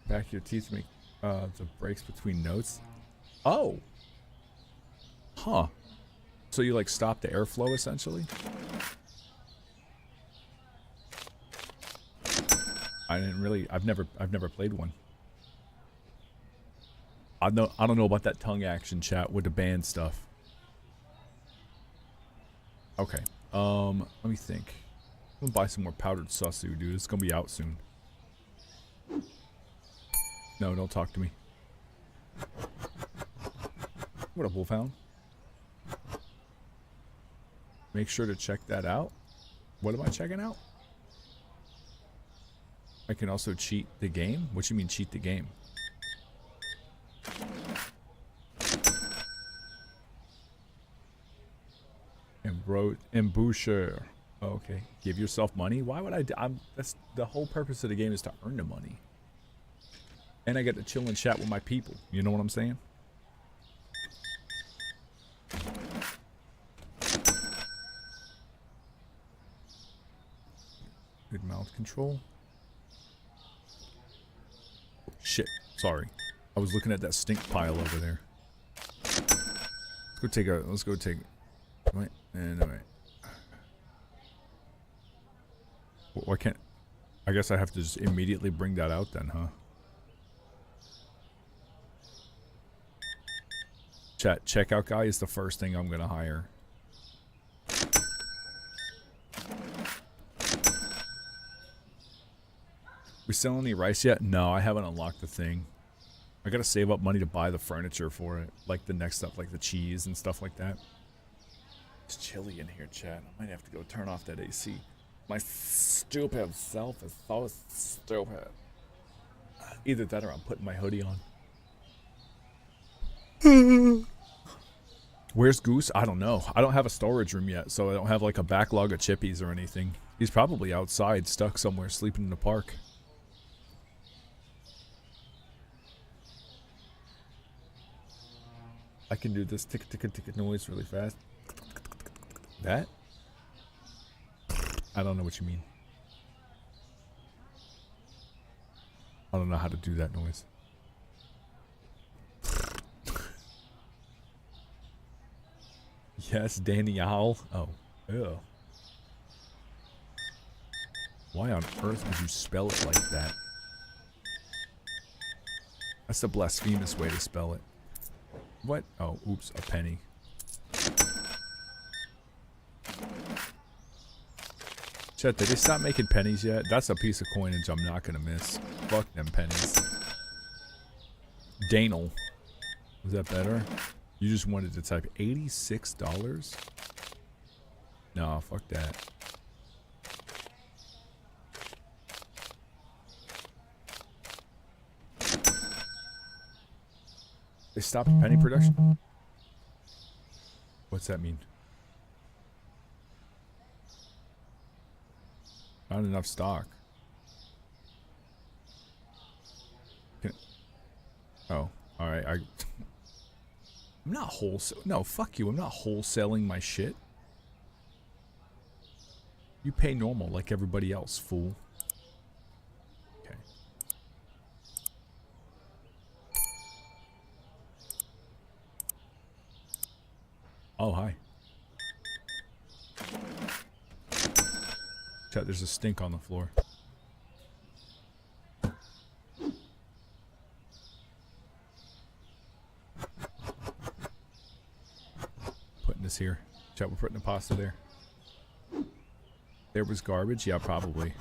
Back your teeth make the breaks between notes. Oh. Huh. So you like stop the airflow essentially? I've never played one. I don't know about that tongue action, chat, with the band stuff. Okay. Let me think. I'm gonna buy some more powdered susu, dude. It's gonna be out soon. No, don't talk to me. What up, Wolfhound? Make sure to check that out. What am I checking out? I can also cheat the game? What do you mean cheat the game? Embouchure. Oh, okay. Give yourself money? Why would I? That's the whole purpose of the game, is to earn the money. And I get to chill and chat with my people. You know what I'm saying? Good mouth control. Oh, shit. Sorry. I was looking at that stink pile over there. Let's go take. Wait. And wait. Why can't? I guess I have to just immediately bring that out then, huh? Chat, checkout guy is the first thing I'm gonna hire. We sell any rice yet? No, I haven't unlocked the thing. I gotta save up money to buy the furniture for it. Like the next stuff, like the cheese and stuff like that. It's chilly in here, chat. I might have to go turn off that AC. My stupid self is so stupid. Either that or I'm putting my hoodie on. Where's Goose? I don't know. I don't have a storage room yet, so I don't have like a backlog of chippies or anything. He's probably outside, stuck somewhere, sleeping in the park. I can do this tick tick tick noise really fast. That? I don't know what you mean. I don't know how to do that noise. Yes, Danielle. Oh, ew. Why on earth would you spell it like that? That's the blasphemous way to spell it. What? Oh, oops, a penny. Chat, did they stop making pennies yet? That's a piece of coinage I'm not gonna miss. Fuck them pennies. Danel. Was that better? You just wanted to type $86? No, fuck that. They stopped penny production? What's that mean? Not enough stock. Oh, alright. I'm not wholesale. No, fuck you. I'm not wholesaling my shit. You pay normal like everybody else, fool. Okay. Oh, hi. Chat, there's a stink on the floor. Putting this here. Chat, we're putting the pasta there. There was garbage? Yeah, probably.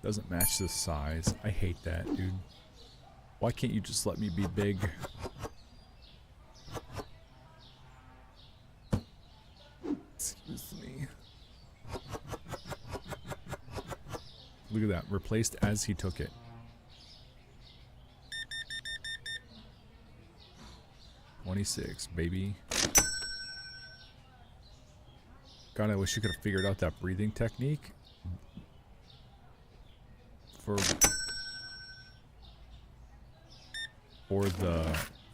Doesn't match the size. I hate that, dude. Why can't you just let me be big? Excuse me. Look at that. Replaced as he took it. 26, baby. God, I wish you could have figured out that breathing technique. For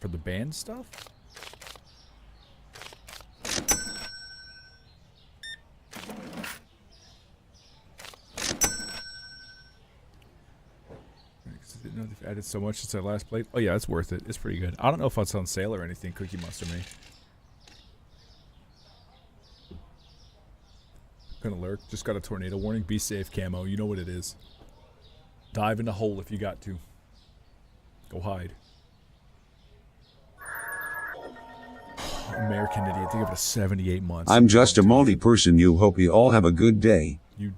the band stuff? I didn't know they've added so much since I last played. Oh yeah, it's worth it. It's pretty good. I don't know if it's on sale or anything. Cookie Monster me. Gonna lurk. Just got a tornado warning. Be safe, camo. You know what it is. Dive in a hole if you got to. Go hide. American idiot. They give it a 78 months. I'm just a moldy person. You hope you all have a good day. You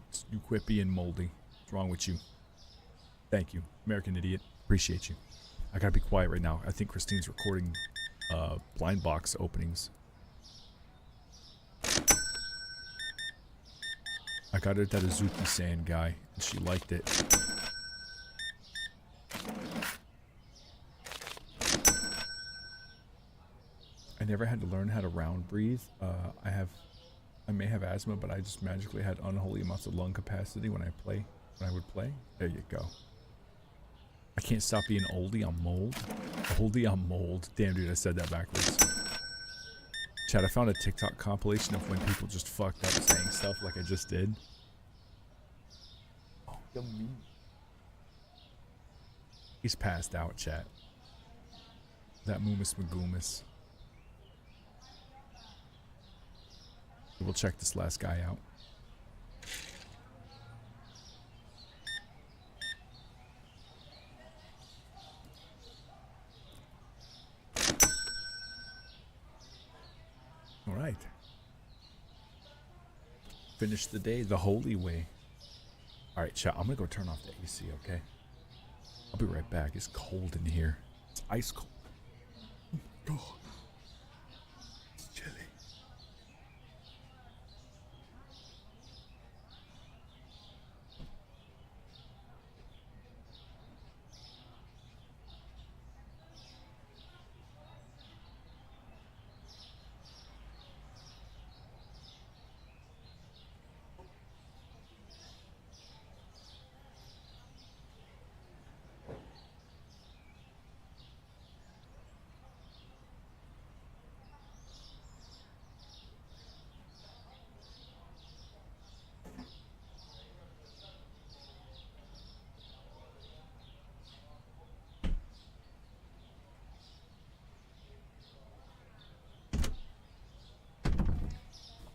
quippy and moldy. What's wrong with you? Thank you. American idiot. Appreciate you. I gotta be quiet right now. I think Christine's recording blind box openings. I got it at that Azuki-san guy, and she liked it. I never had to learn how to round breathe. I may have asthma, but I just magically had unholy amounts of lung capacity when I would play. There you go. I can't stop being oldie on mold. Oldie on mold. Damn, dude, I said that backwards. Chad, I found a TikTok compilation of when people just fucked up saying stuff like I just did. Oh, yummy. He's passed out, chat. That Moomus Magoomus. We'll check this last guy out. All right. Finish the day the holy way. All right, chat. I'm gonna go turn off the AC. Okay. I'll be right back. It's cold in here. It's ice cold. Oh my God. It's chilly.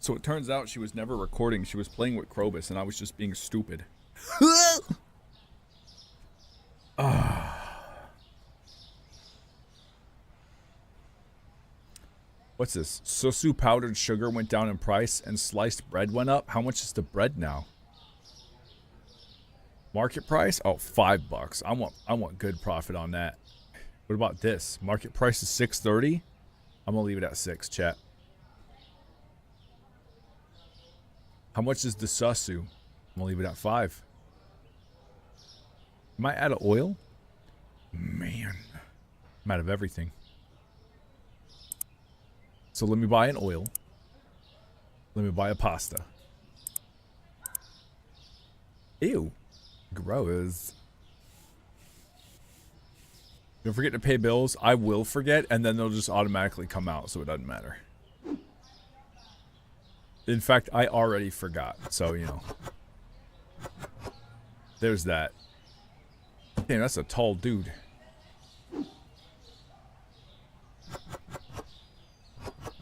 So it turns out she was never recording. She was playing with Krobus, and I was just being stupid. What's this? Susu powdered sugar went down in price, and sliced bread went up. How much is the bread now? Market price? Oh, $5. I want good profit on that. What about this? Market price is $6.30. I'm gonna leave it at 6. Chat. How much is the Susu? I'm gonna leave it at 5. Am I out of oil? Man. I'm out of everything. So let me buy an oil. Let me buy a pasta. Ew. Gross. Don't forget to pay bills. I will forget, and then they'll just automatically come out, so it doesn't matter. In fact, I already forgot, so, you know. There's that. Damn, that's a tall dude.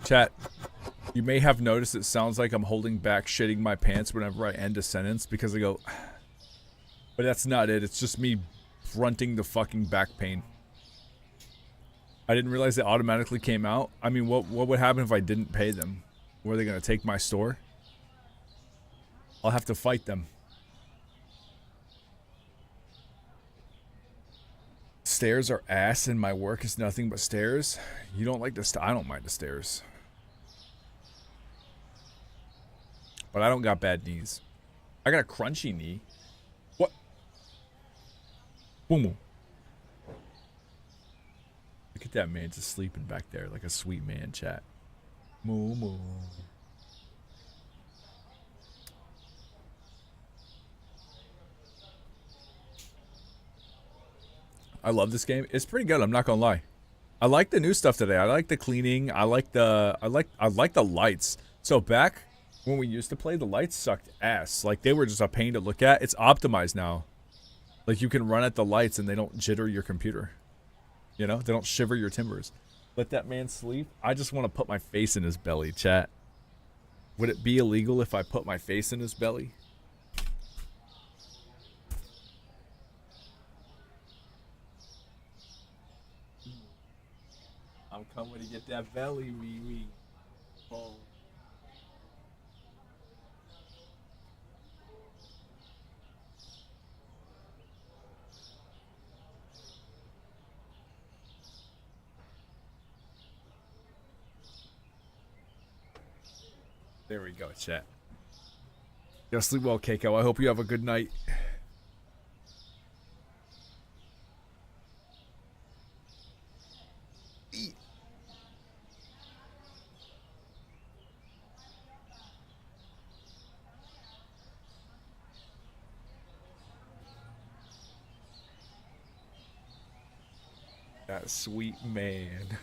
Chat, you may have noticed it sounds like I'm holding back shitting my pants whenever I end a sentence because I go... But that's not it. It's just me fronting the fucking back pain. I didn't realize it automatically came out. I mean, what would happen if I didn't pay them? Were they going to take my store? I'll have to fight them. Stairs are ass and my work is nothing but stairs. You don't like the I don't mind the stairs. But I don't got bad knees. I got a crunchy knee. What? Boom. Look at that man just sleeping back there like a sweet man, chat. Moo moo. I love this game. It's pretty good, I'm not gonna lie. I like the new stuff today. I like the cleaning. I like the lights. So back when we used to play, the lights sucked ass. Like they were just a pain to look at. It's optimized now. Like you can run at the lights and they don't jitter your computer. You know, they don't shiver your timbers. Let that man sleep. I just want to put my face in his belly, chat. Would it be illegal if I put my face in his belly? I'm coming to get that belly, wee wee. Oh. There we go, chat. Yo, sleep well, Keiko. I hope you have a good night. That sweet man.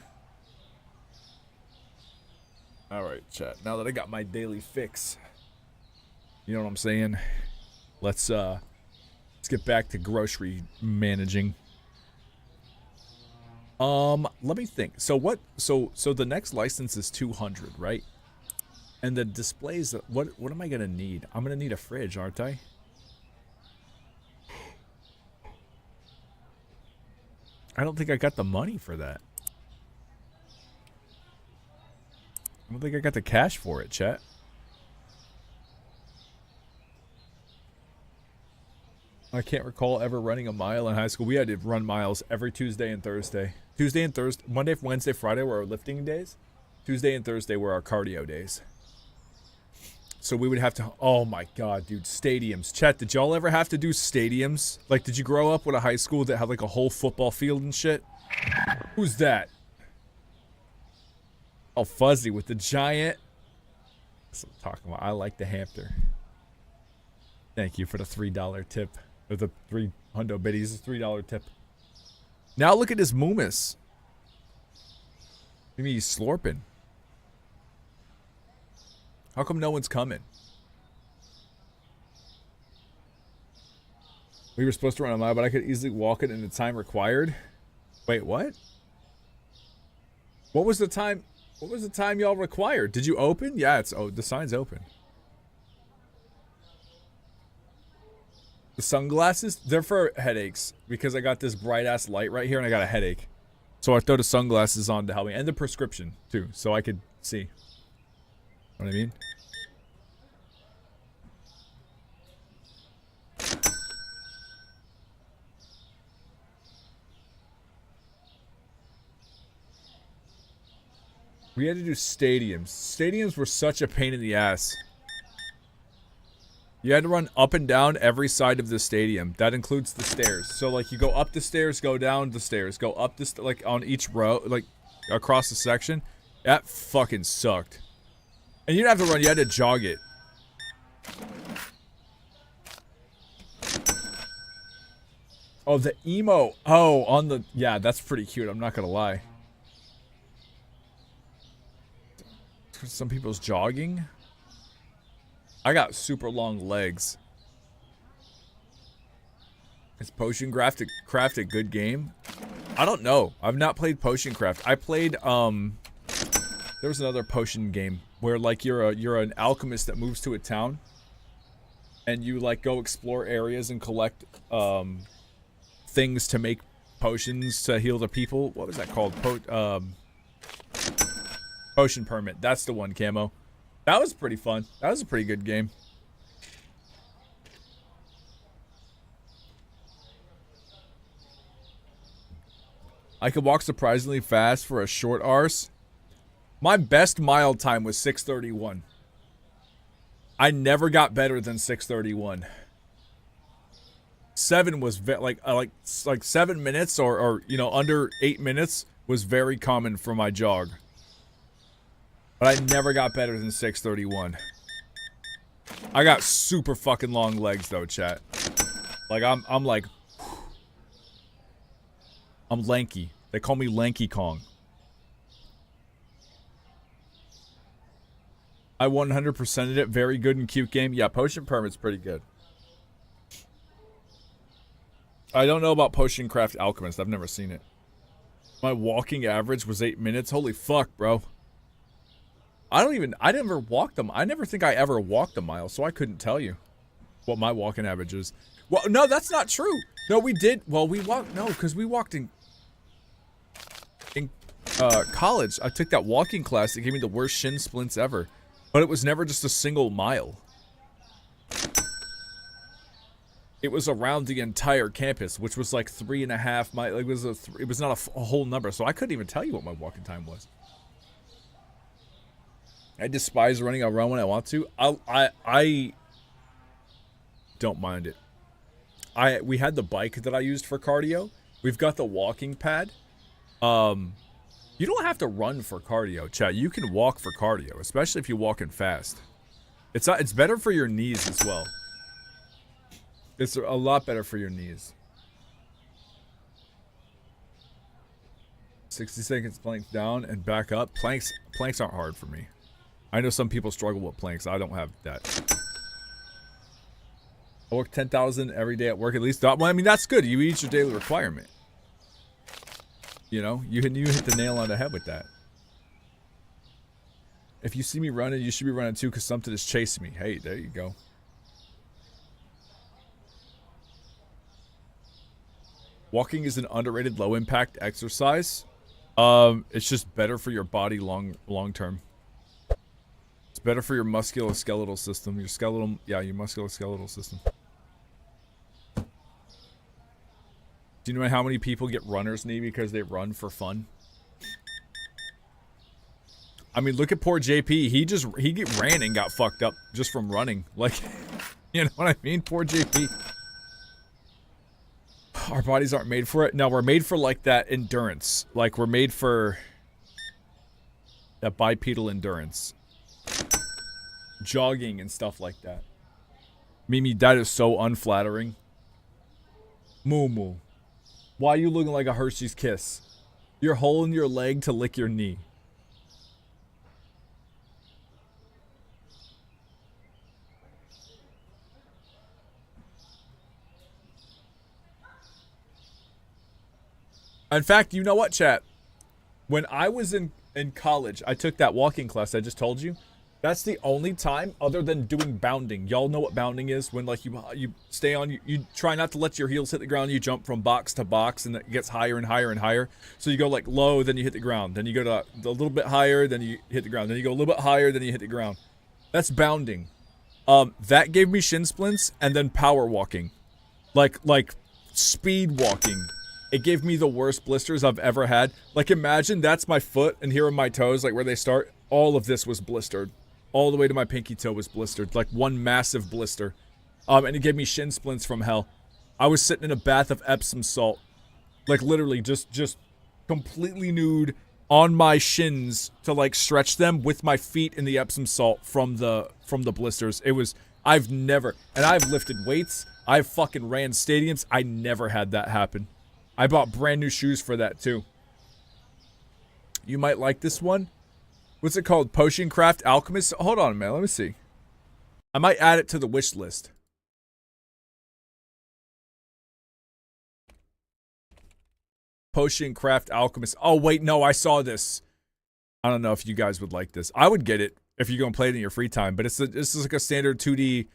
Alright, chat. Now that I got my daily fix, you know what I'm saying? Let's get back to grocery managing. Let me think. So what so the next license is 200, right? And the displays, what am I gonna need? I'm gonna need a fridge, aren't I? I don't think I got the money for that. I don't think I got the cash for it, chat. I can't recall ever running a mile in high school. We had to run miles every Tuesday and Thursday. Tuesday and Thursday, Monday, Wednesday, Friday were our lifting days. Tuesday and Thursday were our cardio days. So we would have to, oh my god, dude, stadiums. Chat, did y'all ever have to do stadiums? Like, did you grow up with a high school that had like a whole football field and shit? Who's that? Oh, Fuzzy with the giant. That's what I'm talking about. I like the hamster. Thank you for the $3 tip. Or the 3 hundo biddies, $3 tip. Now look at this Moomus. Maybe he's slurping. How come no one's coming? We were supposed to run a mile, but I could easily walk it in the time required. Wait, what? What was the time? What was the time y'all required? Did you open? Yeah, it's the sign's open. The sunglasses, they're for headaches because I got this bright ass light right here and I got a headache. So I throw the sunglasses on to help me, and the prescription too, so I could see. Know what I mean? We had to do stadiums. Stadiums were such a pain in the ass. You had to run up and down every side of the stadium. That includes the stairs. So like you go up the stairs, go down the stairs, go up the like on each row, like across the section. That fucking sucked. And you didn't have to run, you had to jog it. Oh, the emo. Oh, on the... Yeah, that's pretty cute. I'm not gonna lie. Some people's jogging. I got super long legs. Is Potion Craft a good game? I don't know. I've not played Potion Craft. I played, there was another potion game where, like, you're an alchemist that moves to a town. And you, like, go explore areas and collect, things to make potions to heal the people. What was that called? Potion Permit. That's the one, Camo. That was pretty fun. That was a pretty good game. I could walk surprisingly fast for a short arse. My best mile time was 6:31. I never got better than 6:31. 7 was like 7 minutes or you know under 8 minutes was very common for my jog. But I never got better than 6:31. I got super fucking long legs though, chat. Like I'm like I'm lanky. They call me Lanky Kong. I 100%ed it. Very good and cute game. Yeah, Potion Permit's pretty good. I don't know about Potion Craft Alchemist. I've never seen it. My walking average was 8 minutes. Holy fuck, bro. I never walked them. I never think I ever walked a mile, so I couldn't tell you what my walking average is. Well, no, that's not true. No, we did. Well, we walked. No, because we walked in college. I took that walking class that gave me the worst shin splints ever. But it was never just a single mile. It was around the entire campus, which was like 3.5 miles. Like it was not a whole number, so I couldn't even tell you what my walking time was. I despise running around when I want to. I don't mind it. We had the bike that I used for cardio. We've got the walking pad. You don't have to run for cardio, chat. You can walk for cardio, especially if you're walking fast. It's better for your knees as well. It's a lot better for your knees. 60 seconds plank down and back up. Planks aren't hard for me. I know some people struggle with planks. I don't have that. I work 10,000 every day at work at least. Well, I mean, that's good. You reach your daily requirement. You know, you hit the nail on the head with that. If you see me running, you should be running too because something is chasing me. Hey, there you go. Walking is an underrated low-impact exercise. It's just better for your body long term. It's better for your musculoskeletal system. Your musculoskeletal system. Do you know how many people get runner's knee because they run for fun? I mean, look at poor JP. He ran and got fucked up just from running. Like, you know what I mean? Poor JP. Our bodies aren't made for it. No, we're made for like that endurance. Like we're made for that bipedal endurance. Jogging and stuff like that. Mimi, that is so unflattering. Moo moo. Why are you looking like a Hershey's Kiss? You're holding your leg to lick your knee. In fact, you know what, chat? When I was in college, I took that walking class I just told you. That's the only time other than doing bounding. Y'all know what bounding is? When like you stay on, you try not to let your heels hit the ground. You jump from box to box and it gets higher and higher and higher. So you go like low, then you hit the ground. Then you go to a little bit higher, then you hit the ground. Then you go a little bit higher, then you hit the ground. That's bounding. That gave me shin splints, and then power walking. Like speed walking. It gave me the worst blisters I've ever had. Like imagine that's my foot and here are my toes, like where they start. All of this was blistered. All the way to my pinky toe was blistered. Like one massive blister. And it gave me shin splints from hell. I was sitting in a bath of Epsom salt. Like, literally, just completely nude on my shins to, like, stretch them with my feet in the Epsom salt from the blisters. It was... I've never... And I've lifted weights. I've fucking ran stadiums. I never had that happen. I bought brand new shoes for that, too. You might like this one. What's it called? Potion Craft Alchemist? Hold on, man. Let me see. I might add it to the wish list. Potion Craft Alchemist. Oh, wait. No, I saw this. I don't know if you guys would like this. I would get it if you're going to play it in your free time. But it's like a standard 2D...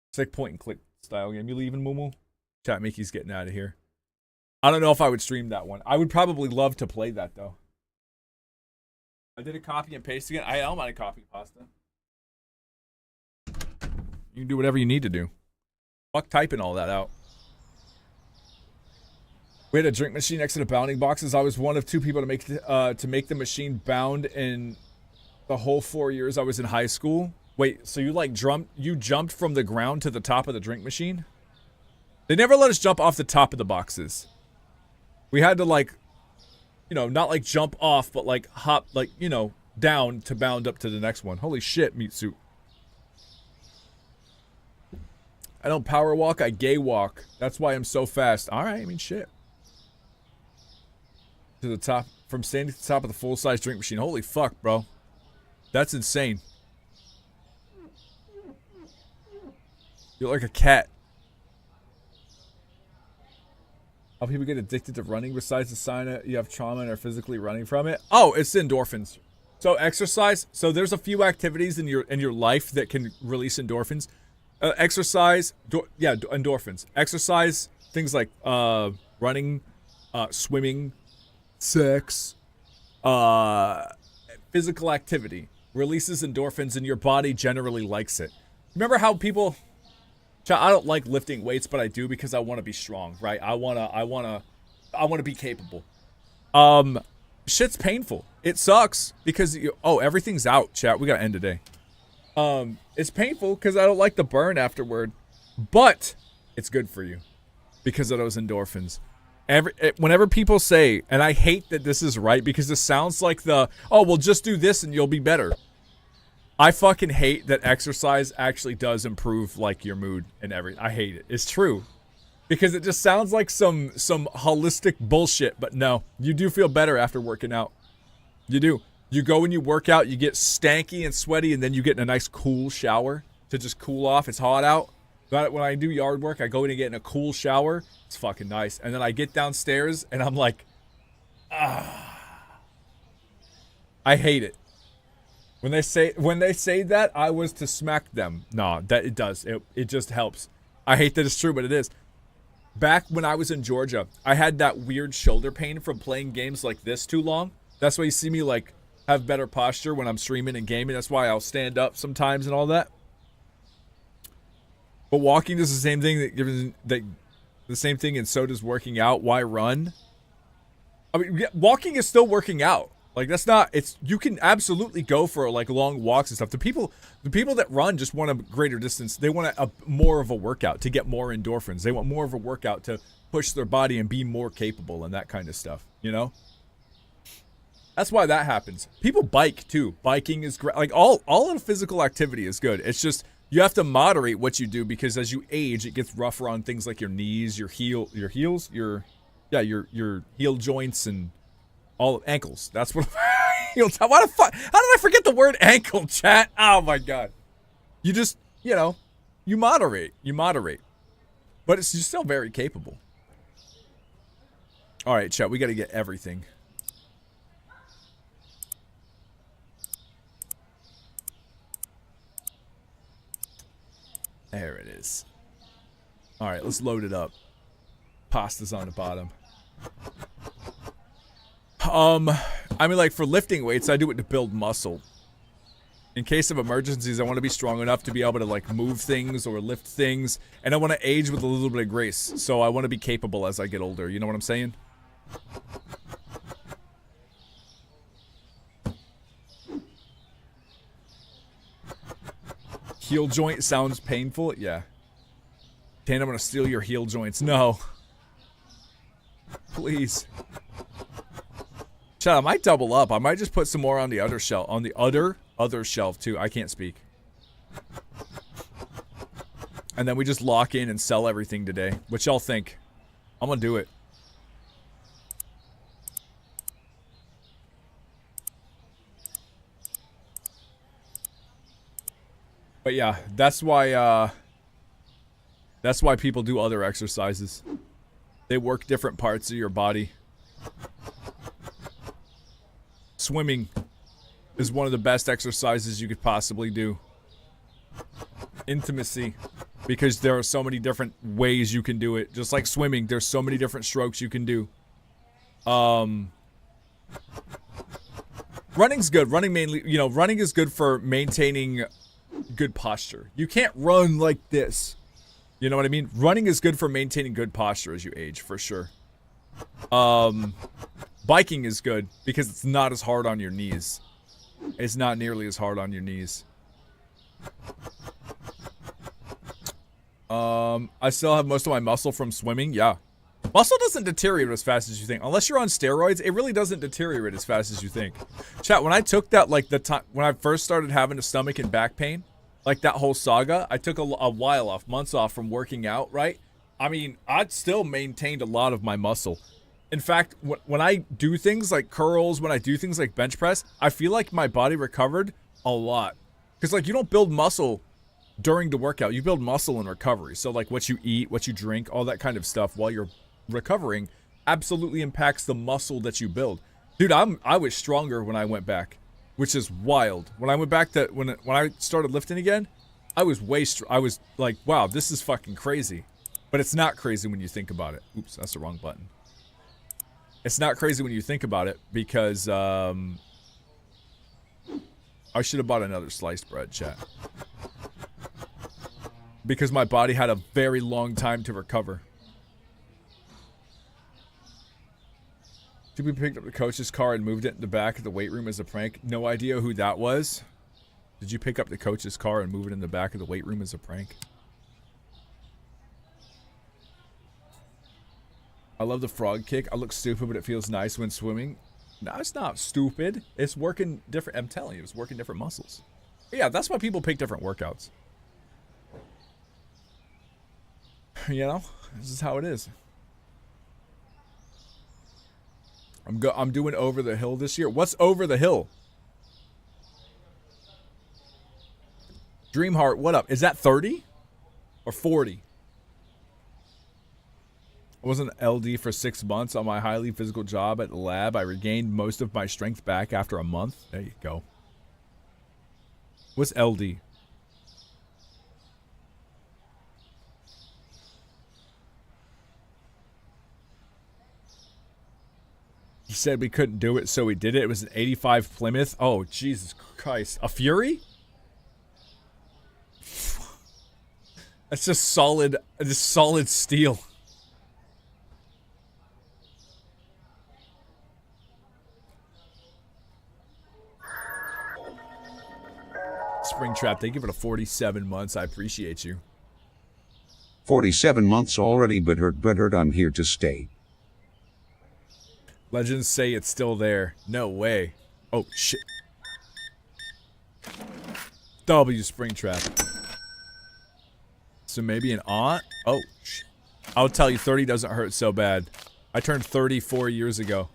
It's like point and click style game. You leaving, Moo? Chat Mickey's getting out of here. I don't know if I would stream that one. I would probably love to play that, though. I did a copy and paste again. I don't mind a copy pasta. You can do whatever you need to do. Fuck typing all that out. We had a drink machine next to the bounding boxes. I was one of 2 people to make the machine bound in the whole 4 years I was in high school. Wait, so you jumped from the ground to the top of the drink machine? They never let us jump off the top of the boxes. We had to, like, you know, not like jump off, but like hop, like, you know, down to bound up to the next one. Holy shit, meat suit. I don't power walk, I gay walk. That's why I'm so fast. Alright, I mean, shit. To the top, from standing to the top of the full-size drink machine. Holy fuck, bro. That's insane. You're like a cat. How people get addicted to running besides the sign that you have trauma and are physically running from it? Oh, it's endorphins. So exercise. So there's a few activities in your life that can release endorphins. Exercise. Endorphins. Exercise. Things like running, swimming, sex, physical activity releases endorphins, and your body generally likes it. Remember how people... I don't like lifting weights, but I do because I want to be strong, right? I want to be capable. Shit's painful. It sucks because everything's out, chat. We got to end today. It's painful because I don't like the burn afterward, but it's good for you because of those endorphins. Whenever people say, and I hate that this is right because it sounds like well, just do this and you'll be better. I fucking hate that exercise actually does improve, like, your mood and everything. I hate it. It's true. Because it just sounds like some holistic bullshit. But no, you do feel better after working out. You do. You go and you work out, you get stanky and sweaty, and then you get in a nice cool shower to just cool off. It's hot out. But when I do yard work, I go in and get in a cool shower. It's fucking nice. And then I get downstairs, and I'm like, I hate it. When they say that, I was to smack them. No, that it does. It just helps. I hate that it's true, but it is. Back when I was in Georgia, I had that weird shoulder pain from playing games like this too long. That's why you see me, like, have better posture when I'm streaming and gaming. That's why I'll stand up sometimes and all that. But walking is the same thing the same thing, and so does working out. Why run? I mean, walking is still working out. Like, that's not, you can absolutely go for, like, long walks and stuff. The people that run just want a greater distance. They want more of a workout to get more endorphins. They want more of a workout to push their body and be more capable and that kind of stuff, you know? That's why that happens. People bike, too. Biking is great. Like, all of the physical activity is good. It's just, you have to moderate what you do because as you age, it gets rougher on things like your knees, your heel joints, and all ankles. That's what. Why the fuck? How did I forget the word ankle, chat? Oh my god. You just, you moderate. But you're still very capable. All right, chat. We got to get everything. There it is. All right, let's load it up. Pasta's on the bottom. I mean, like, for lifting weights, I do it to build muscle. In case of emergencies, I want to be strong enough to be able to, like, move things or lift things. And I want to age with a little bit of grace. So I want to be capable as I get older. You know what I'm saying? Heel joint sounds painful. Yeah. Dan, I'm gonna steal your heel joints. No. Please. Chat, I might double up. I might just put some more on the other shelf. On the other shelf too. I can't speak. And then we just lock in and sell everything today. What y'all think? I'm gonna do it. But yeah, that's why people do other exercises. They work different parts of your body. Swimming is one of the best exercises you could possibly do. Intimacy. Because there are so many different ways you can do it. Just like swimming, there's so many different strokes you can do. Running's good. Running mainly, you know, running is good for maintaining good posture. You can't run like this. You know what I mean? Running is good for maintaining good posture as you age, for sure. Biking is good because it's not as hard on your knees. It's not nearly as hard on your knees. I still have most of my muscle from swimming. Yeah. Muscle doesn't deteriorate as fast as you think. Unless you're on steroids, it really doesn't deteriorate as fast as you think. Chat, when I took that, like, the time, when I first started having a stomach and back pain, like that whole saga, I took a while off, months off from working out, right? I mean, I'd still maintained a lot of my muscle. In fact, when I do things like curls, when I do things like bench press, I feel like my body recovered a lot. Because, like, you don't build muscle during the workout. You build muscle in recovery. So, like, what you eat, what you drink, all that kind of stuff while you're recovering absolutely impacts the muscle that you build. Dude, I was stronger when I went back, which is wild. When I went back to when I started lifting again, I was I was like, wow, this is fucking crazy. But it's not crazy when you think about it. Oops, that's the wrong button. It's not crazy when you think about it because I should have bought another sliced bread, chat. Because my body had a very long time to recover. Did we pick up the coach's car and moved it in the back of the weight room as a prank? No idea who that was. Did you pick up the coach's car and move it in the back of the weight room as a prank? I love the frog kick. I look stupid, but it feels nice when swimming. No, it's not stupid. It's working different. I'm telling you, it's working different muscles. But yeah, that's why people pick different workouts. You know, this is how it is. I'm doing over the hill this year. What's over the hill? Dreamheart, what up? Is that 30 or 40? I was an LD for 6 months on my highly physical job at the lab. I regained most of my strength back after a month. There you go. What's LD? He said we couldn't do it, so we did it. It was an 85 Plymouth. Oh, Jesus Christ. A Fury? That's just solid steel. Springtrap, they give it a 47 months. I appreciate you. 47 months already, but hurt, I'm here to stay. Legends say it's still there. No way. Oh, shit. W Springtrap. So maybe an aunt? Oh, shit. I'll tell you, 30 doesn't hurt so bad. I turned 30 4 years ago.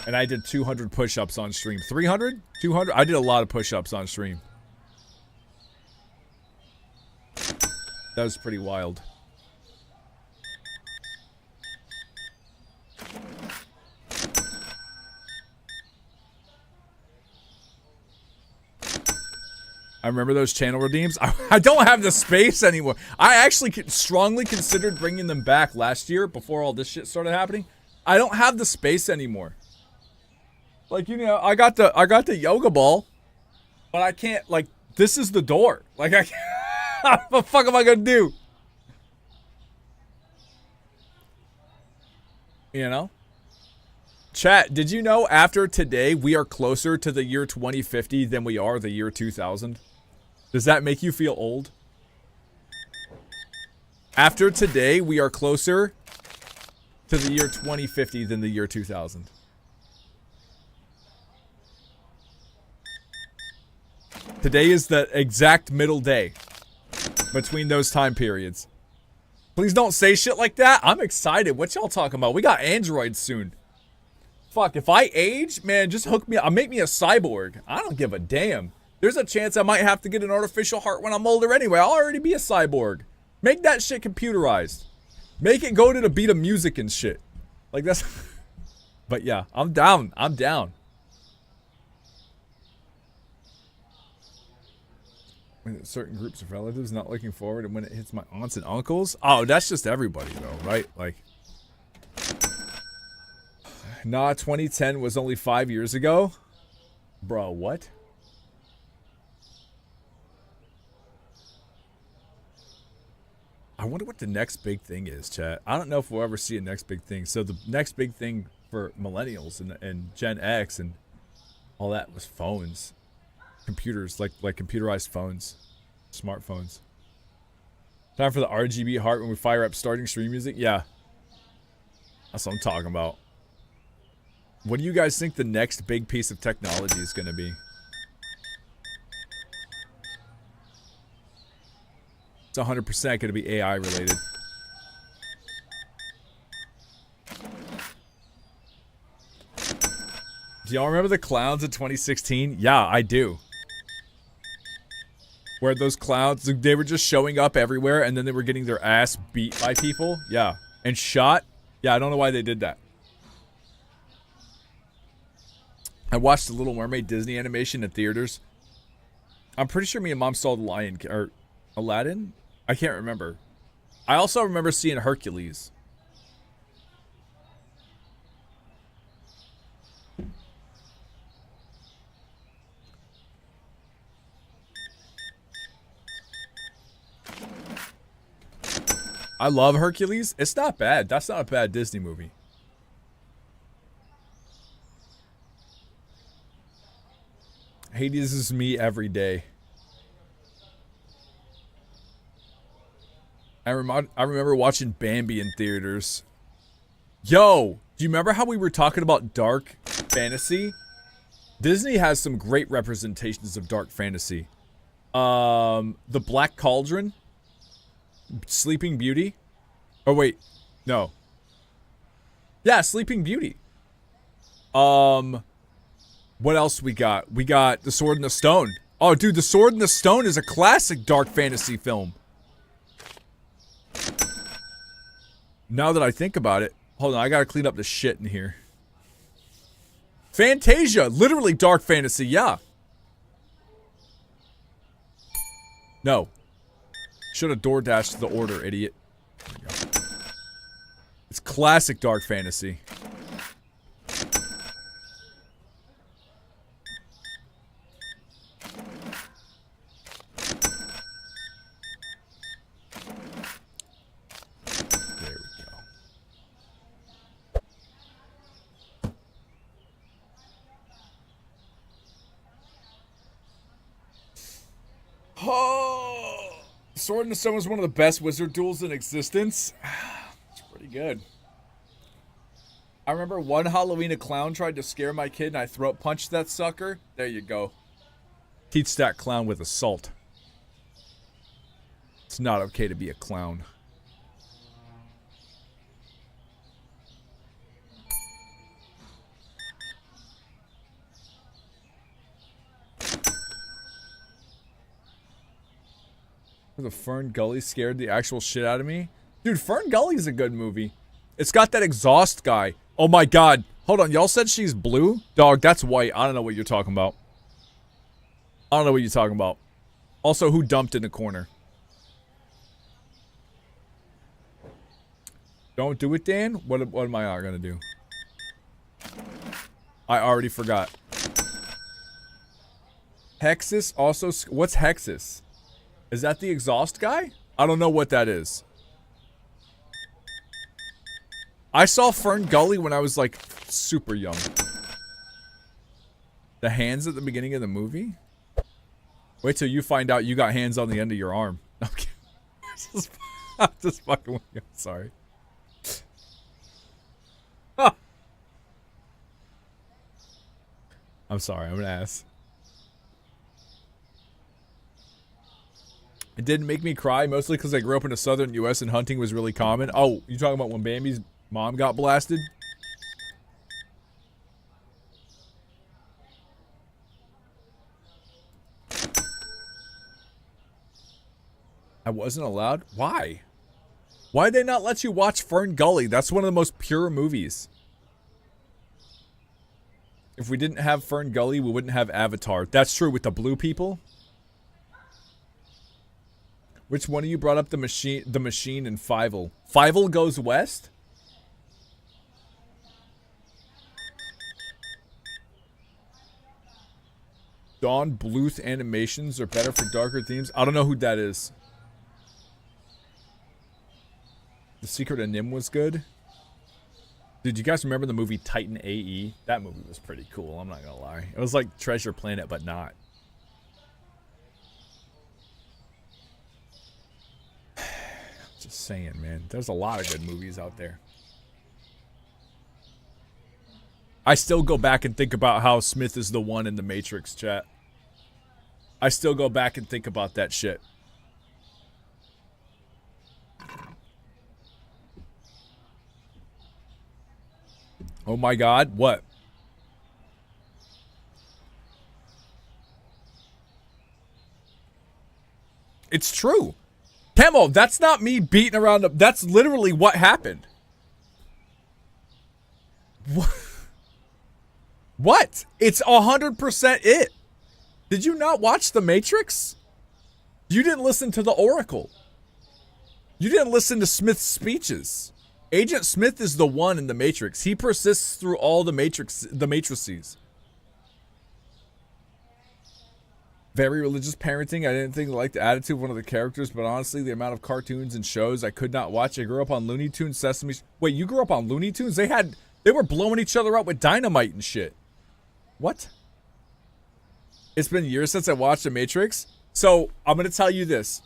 And I did 200 push-ups on stream. 300? 200? I did a lot of push-ups on stream. That was pretty wild. I remember those channel redeems. I don't have the space anymore. I actually strongly considered bringing them back last year before all this shit started happening. I don't have the space anymore. Like, you know, I got the yoga ball, but I can't, like, this is the door. Like, I can't, what the fuck am I gonna do? You know? Chat, did you know after today we are closer to the year 2050 than we are the year 2000? Does that make you feel old? After today, we are closer to the year 2050 than the year 2000. Today is the exact middle day between those time periods. Please don't say shit like that. I'm excited. What y'all talking about? We got androids soon. Fuck, if I age, man, just hook me up. Make me a cyborg. I don't give a damn. There's a chance I might have to get an artificial heart when I'm older anyway. I'll already be a cyborg. Make that shit computerized. Make it go to the beat of music and shit. Like that's... But yeah, I'm down. I'm down. When certain groups of relatives not looking forward, and when it hits my aunts and uncles. Oh, that's just everybody though, right? Like... Nah, 2010 was only 5 years ago. Bro, what? I wonder what the next big thing is, chat. I don't know if we'll ever see a next big thing. So the next big thing for millennials and Gen X and all that was phones. Computers, like computerized phones. Smartphones. Time for the RGB heart when we fire up starting stream music? Yeah. That's what I'm talking about. What do you guys think the next big piece of technology is going to be? It's 100% going to be AI related. Do y'all remember the clowns in 2016? Yeah, I do. Where those clowns, they were just showing up everywhere and then they were getting their ass beat by people? Yeah. And shot? Yeah, I don't know why they did that. I watched the Little Mermaid Disney animation in theaters. I'm pretty sure me and Mom saw the Lion King, or Aladdin? I can't remember. I also remember seeing Hercules. I love Hercules. It's not bad. That's not a bad Disney movie. Hades is me every day. I remember watching Bambi in theaters. Yo, do you remember how we were talking about dark fantasy? Disney has some great representations of dark fantasy. The Black Cauldron, Sleeping Beauty. Oh wait, no. Yeah, Sleeping Beauty. What else we got? We got The Sword and the Stone. Oh, dude, The Sword and the Stone is a classic dark fantasy film. Now that I think about it. Hold on, I gotta clean up the shit in here. Fantasia, literally dark fantasy, yeah. No. Should have door dashed the order, idiot. There we go. It's classic dark fantasy. Oh, Sword in the Stone was one of the best wizard duels in existence. It's pretty good. I remember one Halloween a clown tried to scare my kid and I throat punched that sucker. There you go. Teach that clown with assault. It's not okay to be a clown. The Fern Gully scared the actual shit out of me. Dude, Fern Gully's a good movie. It's got that exhaust guy. Oh my god. Hold on, y'all said she's blue? Dog, that's white. I don't know what you're talking about. I don't know what you're talking about. Also, who dumped in the corner? Don't do it, Dan? What am I gonna do? I already forgot. Hexus also... What's Hexus? Is that the exhaust guy? I don't know what that is. I saw Fern Gully when I was like super young. The hands at the beginning of the movie? Wait till you find out you got hands on the end of your arm. Okay. I'm just fucking with you. I'm sorry. I'm sorry. I'm an ass. It didn't make me cry, mostly because I grew up in the southern U.S. and hunting was really common. Oh, you talking about when Bambi's mom got blasted? I wasn't allowed? Why? Why'd they not let you watch Fern Gully? That's one of the most pure movies. If we didn't have Fern Gully, we wouldn't have Avatar. That's true with the blue people. Which one of you brought up the machine in Fievel? Fievel Goes West? Don Bluth animations are better for darker themes. I don't know who that is. The Secret of Nim was good. Dude, you guys remember the movie Titan AE? That movie was pretty cool, I'm not gonna lie. It was like Treasure Planet, but not. Just saying, man. There's a lot of good movies out there. I still go back and think about how Smith is the one in the Matrix, chat. I still go back and think about that shit. Oh my god, what? It's true. Camo, that's not me beating around the... That's literally what happened. What? What? It's 100% it. Did you not watch The Matrix? You didn't listen to the Oracle. You didn't listen to Smith's speeches. Agent Smith is the one in The Matrix. He persists through all the matrices. Very religious parenting. I didn't think I liked the attitude of one of the characters, but honestly, the amount of cartoons and shows I could not watch. I grew up on Looney Tunes, Sesame... Wait, you grew up on Looney Tunes? They were blowing each other up with dynamite and shit. What? It's been years since I watched The Matrix. So, I'm going to tell you this.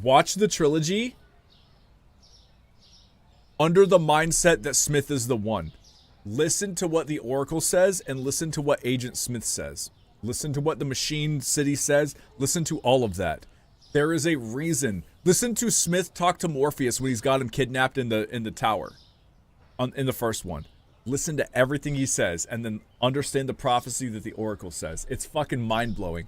Watch the trilogy under the mindset that Smith is the one. Listen to what the Oracle says and listen to what Agent Smith says. Listen to what the Machine City says. Listen to all of that. There is a reason. Listen to Smith talk to Morpheus when he's got him kidnapped in the tower. In the first one. Listen to everything he says and then understand the prophecy that the Oracle says. It's fucking mind-blowing.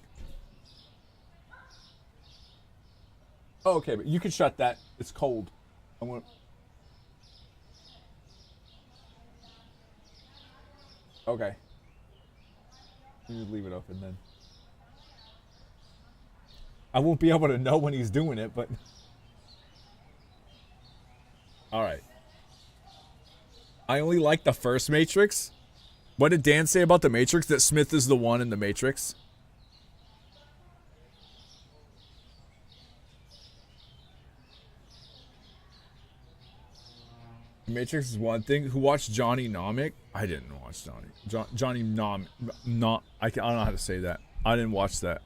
Oh, okay, but you can shut that. It's cold. I want... Okay. You just leave it open then. I won't be able to know when he's doing it, but... Alright. I only like the first Matrix. What did Dan say about the Matrix? That Smith is the one in the Matrix? Matrix is one thing. Who watched Johnny Mnemonic? I didn't watch Johnny Mnemonic. I don't know how to say that. I didn't watch that.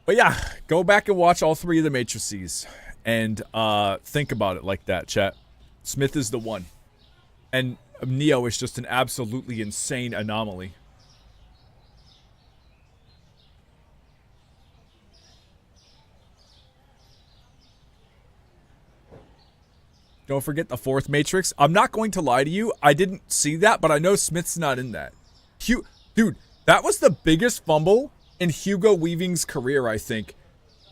But yeah, go back and watch all three of the Matrices and think about it like that, chat. Smith is the one, and Neo is just an absolutely insane anomaly. Don't forget the fourth Matrix. I'm not going to lie to you. I didn't see that, but I know Smith's not in that. Dude, that was the biggest fumble in Hugo Weaving's career, I think.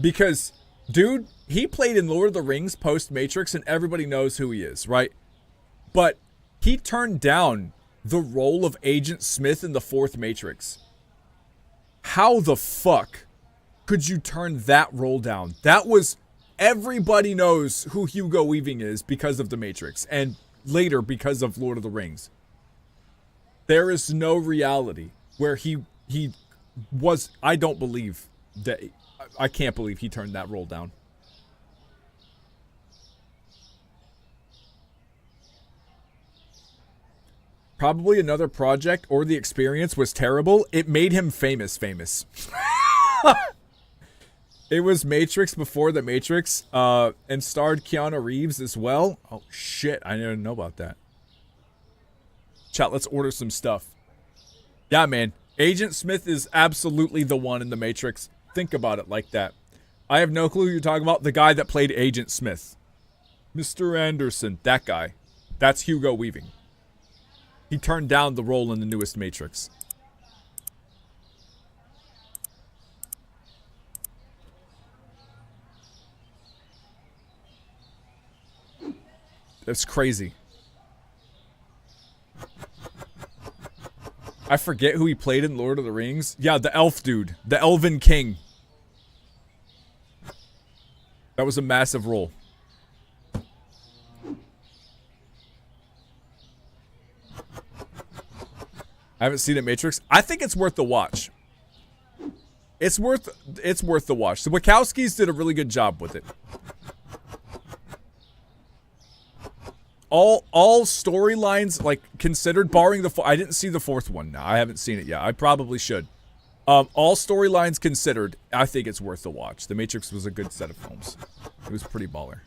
Because, dude, he played in Lord of the Rings post-Matrix, and everybody knows who he is, right? But he turned down the role of Agent Smith in the fourth Matrix. How the fuck could you turn that role down? That was... Everybody knows who Hugo Weaving is because of The Matrix, and later because of Lord of the Rings. There is no reality where he was... I don't believe that... I can't believe he turned that role down. Probably another project or the experience was terrible. It made him famous. It was Matrix before the Matrix, and starred Keanu Reeves as well. Oh shit, I didn't know about that. Chat, let's order some stuff. Yeah, man. Agent Smith is absolutely the one in the Matrix. Think about it like that. I have no clue who you're talking about. The guy that played Agent Smith. Mr. Anderson, that guy. That's Hugo Weaving. He turned down the role in the newest Matrix. That's crazy. I forget who he played in Lord of the Rings. Yeah, the elf dude. The Elven King. That was a massive role. I haven't seen it, Matrix. I think it's worth the watch. It's worth the watch. The Wachowskis did a really good job with it. All storylines like considered, barring the I didn't see the fourth one. No, I haven't seen it yet. I probably should. All storylines considered, I think it's worth the watch. The Matrix was a good set of films. It was pretty baller.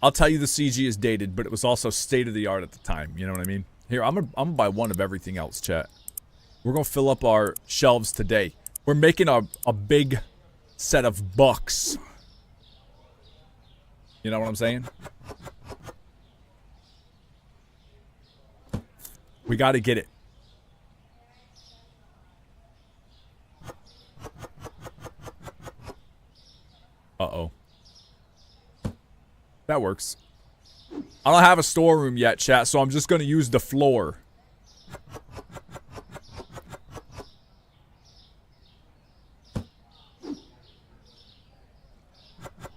I'll tell you the CG is dated, but it was also state of the art at the time. You know what I mean? Here, I'm gonna buy one of everything else, chat. We're gonna fill up our shelves today. We're making a big set of bucks. You know what I'm saying? We gotta get it. Uh-oh. That works. I don't have a storeroom yet, chat, so I'm just gonna use the floor.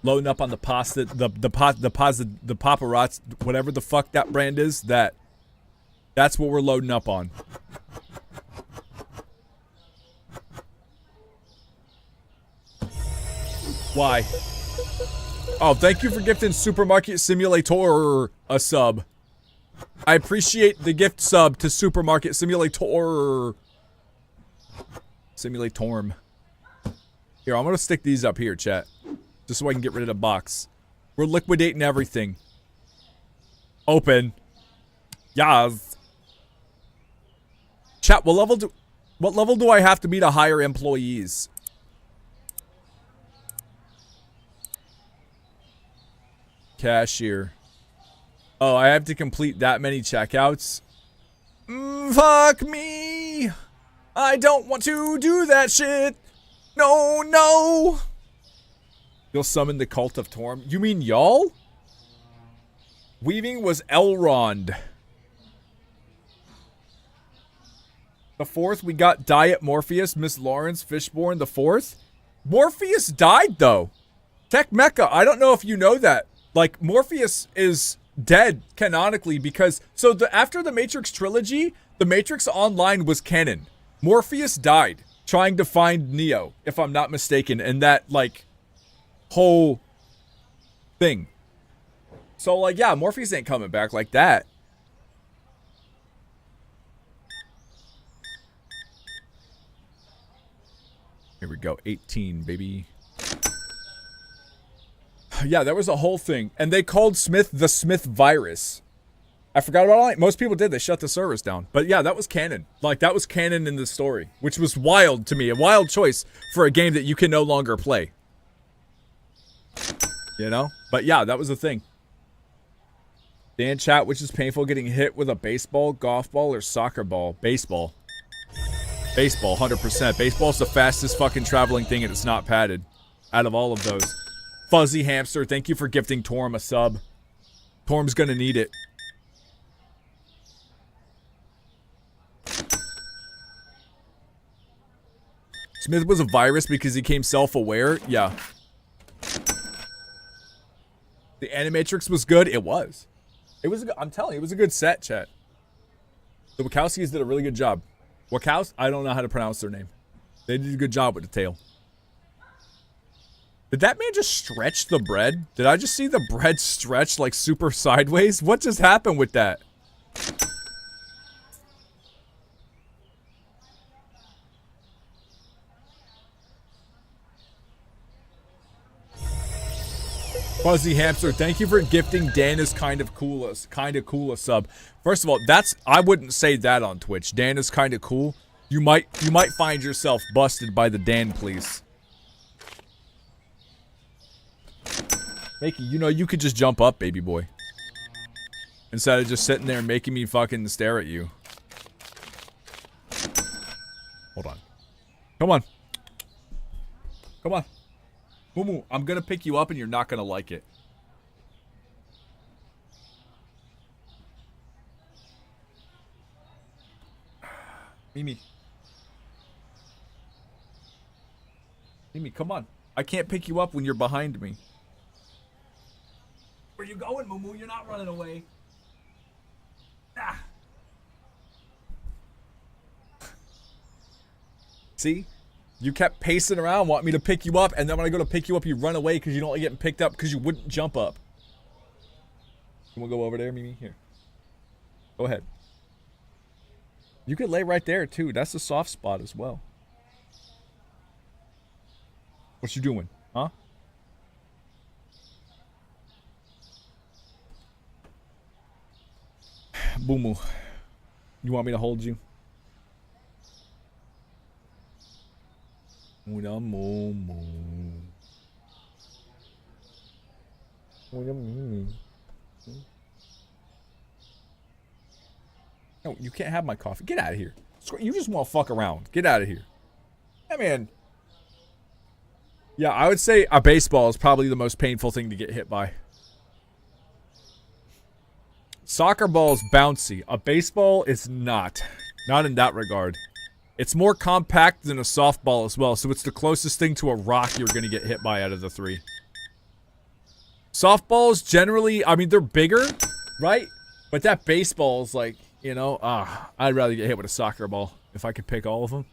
Loading up on the pasta, the paparazzi, whatever the fuck that brand is, that's what we're loading up on. Why? Oh, thank you for gifting Supermarket Simulator a sub. I appreciate the gift sub to Supermarket Simulator. Simulatorm. Here, I'm gonna stick these up here, chat. Just so I can get rid of the box. We're liquidating everything. Open. Yas. Chat, what level do I have to be to hire employees? Cashier. Oh, I have to complete that many checkouts? Fuck me. I don't want to do that shit. No, no. You'll summon the Cult of Torm. You mean y'all? Weaving was Elrond. The fourth, we got Diet Morpheus, Miss Lawrence, Fishborn. The fourth? Morpheus died, though. Tech Mecha, I don't know if you know that. Like, Morpheus is dead, canonically, because... So, after the Matrix trilogy, the Matrix Online was canon. Morpheus died, trying to find Neo, if I'm not mistaken, and that, like... whole thing. So, like, yeah, Morpheus ain't coming back like that. Here we go. 18, baby. Yeah, that was a whole thing. And they called Smith the Smith virus. I forgot about it. Most people did. They shut the servers down. But yeah, that was canon. Like, that was canon in the story. Which was wild to me. A wild choice for a game that you can no longer play. You know? But yeah, that was the thing. Dan chat, which is painful, getting hit with a baseball, golf ball, or soccer ball? Baseball. Baseball, 100%. Baseball's the fastest fucking traveling thing and it's not padded. Out of all of those. Fuzzy Hamster, thank you for gifting Torm a sub. Torm's gonna need it. Smith was a virus because he became self-aware? Yeah. The Animatrix was good? It was. It was, I'm telling you, it was a good set, chat. The Wachowskis did a really good job. I don't know how to pronounce their name. They did a good job with the tail. Did that man just stretch the bread? Did I just see the bread stretch like super sideways? What just happened with that? Fuzzy Hamster, thank you for gifting Dan is kind of cool a sub. First of all, I wouldn't say that on Twitch. Dan is kind of cool. You might find yourself busted by the Dan police. Makey, you know you could just jump up, baby boy. Instead of just sitting there and making me fucking stare at you. Hold on. Come on. Come on. Moo, I'm gonna pick you up and you're not gonna like it. Mimi. Mimi, come on. I can't pick you up when you're behind me. Where you going, Moo? You're not running away. Ah. See? You kept pacing around, wanting me to pick you up, and then when I go to pick you up, you run away because you don't like getting picked up because you wouldn't jump up. You want to go over there, Mimi? Here. Go ahead. You could lay right there, too. That's a soft spot as well. What you doing? Huh? Boomoo. You want me to hold you? Una momo. Una mimi. No, you can't have my coffee. Get out of here. You just want to fuck around. Get out of here. Hey, man. Yeah, I would say a baseball is probably the most painful thing to get hit by. Soccer ball is bouncy. A baseball is not. Not in that regard. It's more compact than a softball as well, so it's the closest thing to a rock you're going to get hit by out of the three. Softballs generally, I mean, they're bigger, right? But that baseball is like, you know, I'd rather get hit with a soccer ball if I could pick all of them.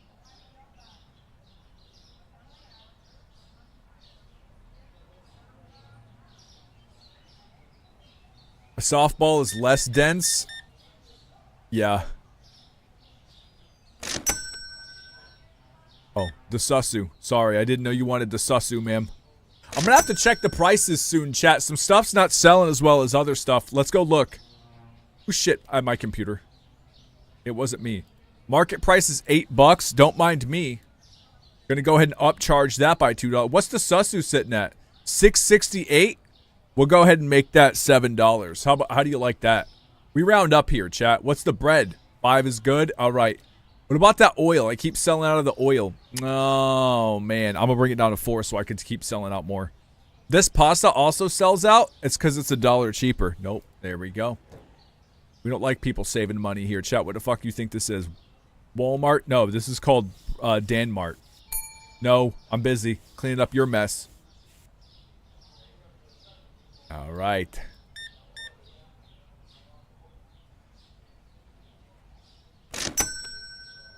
A softball is less dense. Yeah. Oh, the Susu. Sorry, I didn't know you wanted the Susu, ma'am. I'm gonna have to check the prices soon, chat. Some stuff's not selling as well as other stuff. Let's go look. Oh, shit. I have my computer. It wasn't me. Market price is $8. Don't mind me. Gonna go ahead and upcharge that by $2. What's the Susu sitting at? $6.68? We'll go ahead and make that $7. How do you like that? We round up here, chat. What's the bread? 5 is good? All right. What about that oil? I keep selling out of the oil. Oh, man. I'm going to bring it down to 4 so I can keep selling out more. This pasta also sells out. It's because it's $1 cheaper. Nope. There we go. We don't like people saving money here. Chat, what the fuck you think this is? Walmart? No, this is called Danmart. No, I'm busy cleaning up your mess. All right.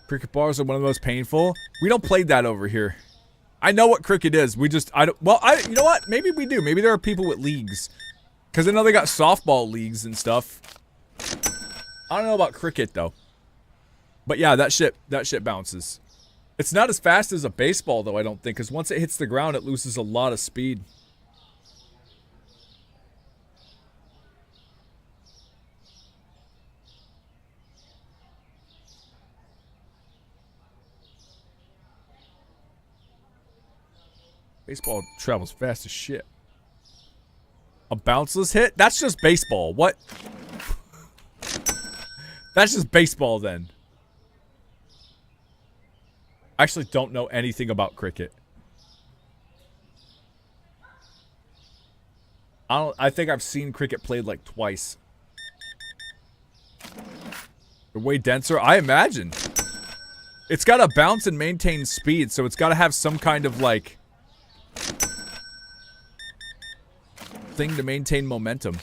Cricket bars are one of the most painful. We don't play that over here. I know what cricket is. We just, you know what? Maybe we do. Maybe there are people with leagues. Because I know they got softball leagues and stuff. I don't know about cricket, though. But yeah, that shit bounces. It's not as fast as a baseball, though, I don't think. Because once it hits the ground, it loses a lot of speed. Baseball travels fast as shit. A bounceless hit? That's just baseball. What? That's just baseball then. I actually don't know anything about cricket. I think I've seen cricket played like twice. They're way denser, I imagine. It's got to bounce and maintain speed, so it's got to have some kind of like thing to maintain momentum.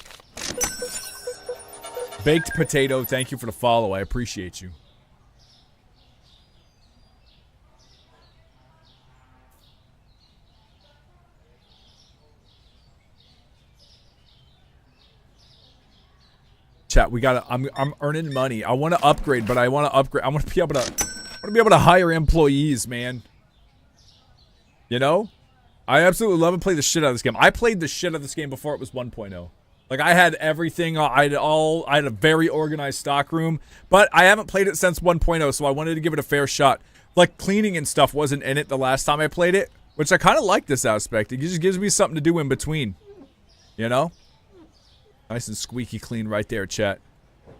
Baked Potato, thank you for the follow. I appreciate you. Chat, we gotta. I'm earning money. I want to upgrade, but I want to upgrade. I want to be able to hire employees, man. You know, I absolutely love and play the shit out of this game. I played the shit out of this game before it was 1.0. Like, I had everything. I had a very organized stock room, but I haven't played it since 1.0, so I wanted to give it a fair shot. Like, cleaning and stuff wasn't in it the last time I played it, which I kind of like this aspect. It just gives me something to do in between, you know? Nice and squeaky clean right there, chat.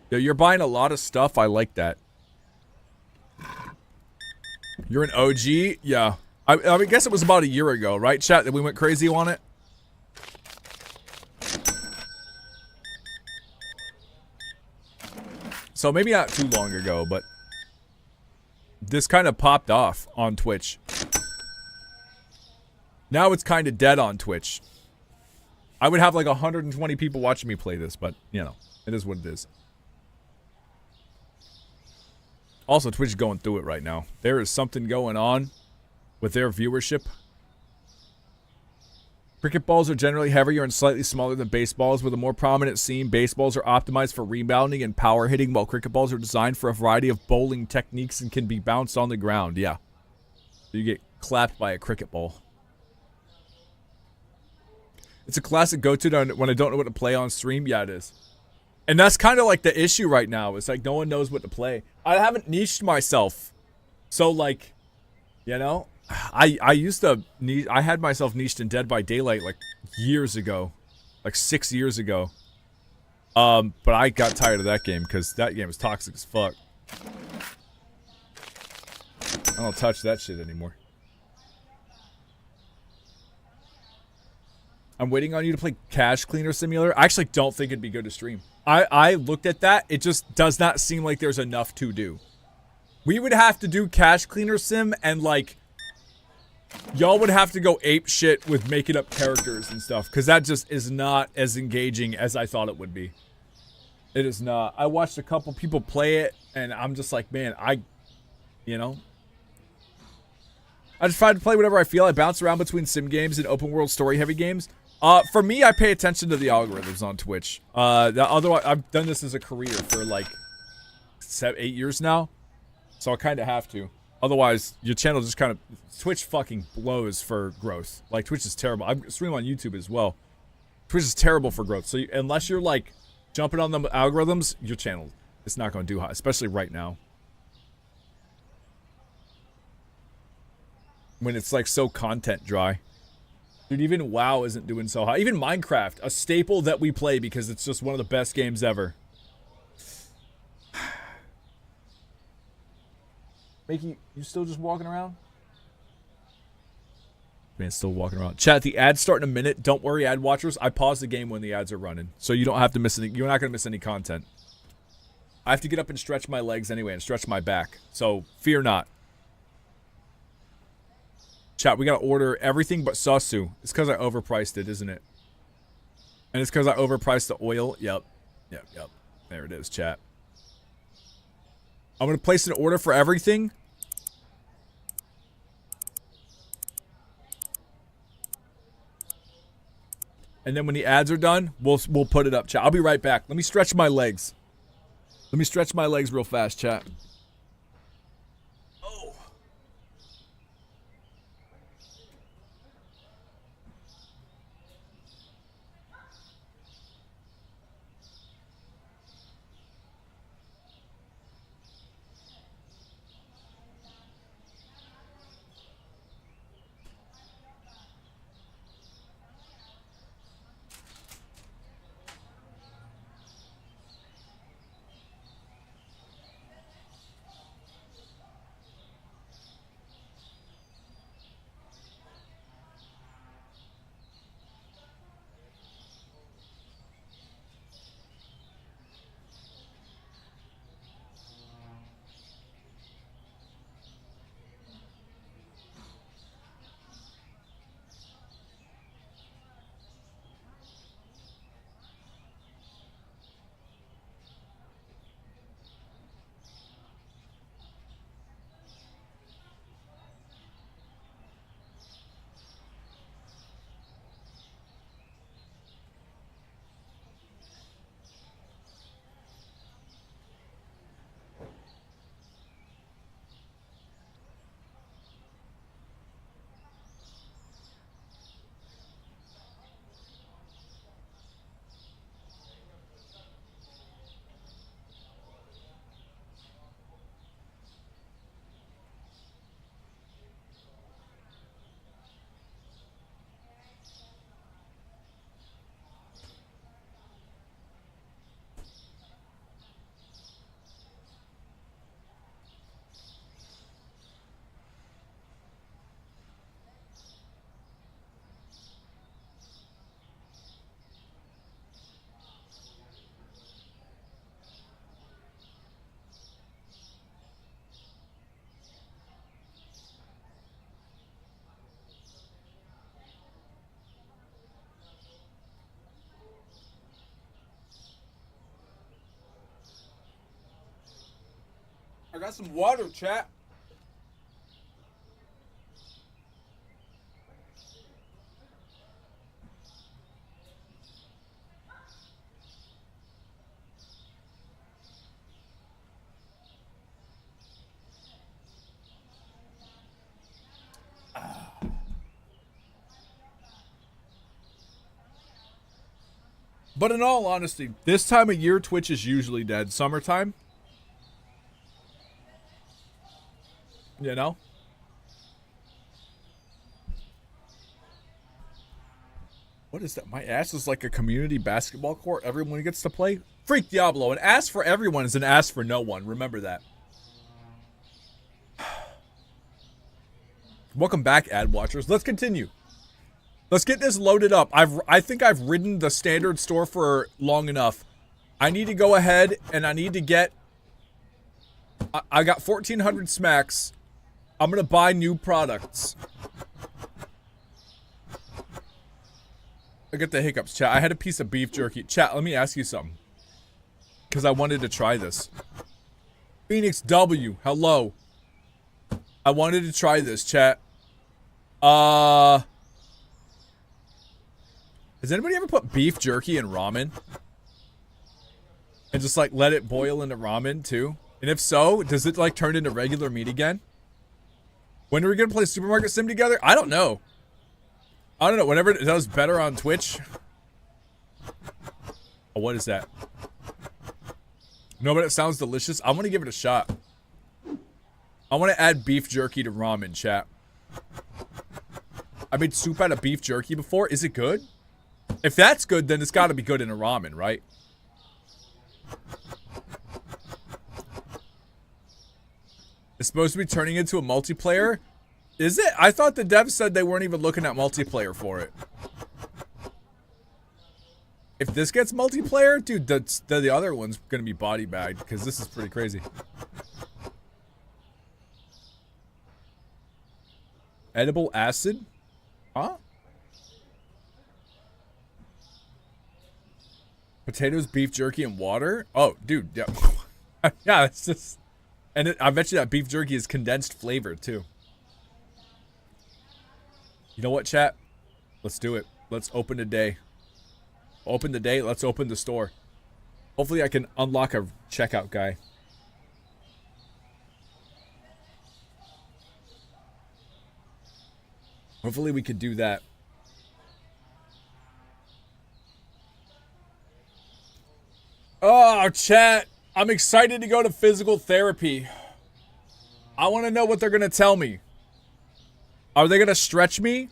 Yo, you're buying a lot of stuff. I like that. You're an OG? Yeah. I guess it was about a year ago, right, chat, that we went crazy on it? So maybe not too long ago, but this kind of popped off on Twitch. Now it's kind of dead on Twitch. I would have like 120 people watching me play this, but, you know, it is what it is. Also, Twitch is going through it right now. There is something going on with their viewership. Cricket balls are generally heavier and slightly smaller than baseballs, with a more prominent seam. Baseballs are optimized for rebounding and power hitting, while cricket balls are designed for a variety of bowling techniques and can be bounced on the ground. Yeah. So you get clapped by a cricket ball. It's a classic go-to when I don't know what to play on stream. Yeah, it is. And that's kind of like the issue right now. It's like no one knows what to play. I haven't niched myself. So, like, you know, I used to, I had myself niched in Dead by Daylight like years ago. Like 6 years ago. But I got tired of that game because that game was toxic as fuck. I don't touch that shit anymore. I'm waiting on you to play Cash Cleaner Simulator. I actually don't think it'd be good to stream. I looked at that. It just does not seem like there's enough to do. We would have to do Cash Cleaner Sim and, like, y'all would have to go ape shit with making up characters and stuff. Because that just is not as engaging as I thought it would be. It is not. I watched a couple people play it, and I'm just like, man, you know. I just try to play whatever I feel. I bounce around between sim games and open world story heavy games. For me, I pay attention to the algorithms on Twitch. Otherwise, I've done this as a career for like 8 years now. So I kind of have to. Otherwise, your channel just kind of... Twitch fucking blows for growth. Like, Twitch is terrible. I stream on YouTube as well. Twitch is terrible for growth. So unless you're, like, jumping on the algorithms, your channel is not going to do hot. Especially right now. When it's, like, so content dry. Dude, even WoW isn't doing so hot. Even Minecraft, a staple that we play because it's just one of the best games ever. Makey, you still just walking around? Man, still walking around. Chat, the ads start in a minute. Don't worry, ad watchers. I pause the game when the ads are running. So you don't have to miss any. You're not going to miss any content. I have to get up and stretch my legs anyway and stretch my back. So fear not. Chat, we got to order everything but Sasu. It's because I overpriced it, isn't it? And it's because I overpriced the oil. Yep. Yep, yep. There it is, chat. I'm going to place an order for everything. And then when the ads are done, we'll put it up, chat. I'll be right back. Let me stretch my legs. Let me stretch my legs real fast, chat. Oh. I got some water, chat. But in all honesty, this time of year, Twitch is usually dead. Summertime. You know? What is that? My ass is like a community basketball court. Everyone gets to play. Freak Diablo. An ass for everyone is an ass for no one. Remember that. Welcome back, ad watchers. Let's continue. Let's get this loaded up. I think I've ridden the standard store for long enough. I need to go ahead and I need to get... I got 1,400 smacks. I'm going to buy new products. I get the hiccups, chat. I had a piece of beef jerky. Chat, let me ask you something. Because I wanted to try this. Phoenix W, hello. I wanted to try this, chat. Has anybody ever put beef jerky in ramen? And just, like, let it boil into ramen, too? And if so, does it, like, turn into regular meat again? When are we gonna play Supermarket Sim together? I don't know. I don't know. Whenever it does better on Twitch. Oh, what is that? No, but it sounds delicious. I want to give it a shot. I want to add beef jerky to ramen, chat. I made soup out of beef jerky before. Is it good? If that's good, then it's got to be good in a ramen, right? It's supposed to be turning into a multiplayer. Is it? I thought the devs said they weren't even looking at multiplayer for it. If this gets multiplayer, dude, the other one's gonna be body bagged because this is pretty crazy. Edible acid? Huh? Potatoes, beef jerky, and water? Oh, dude, yeah. Yeah, it's just... And I bet you that beef jerky is condensed flavor, too. You know what, chat? Let's do it. Let's open the day. Open the day. Let's open the store. Hopefully I can unlock a checkout guy. Hopefully we could do that. Oh, chat. I'm excited to go to physical therapy. I want to know what they're going to tell me. Are they going to stretch me?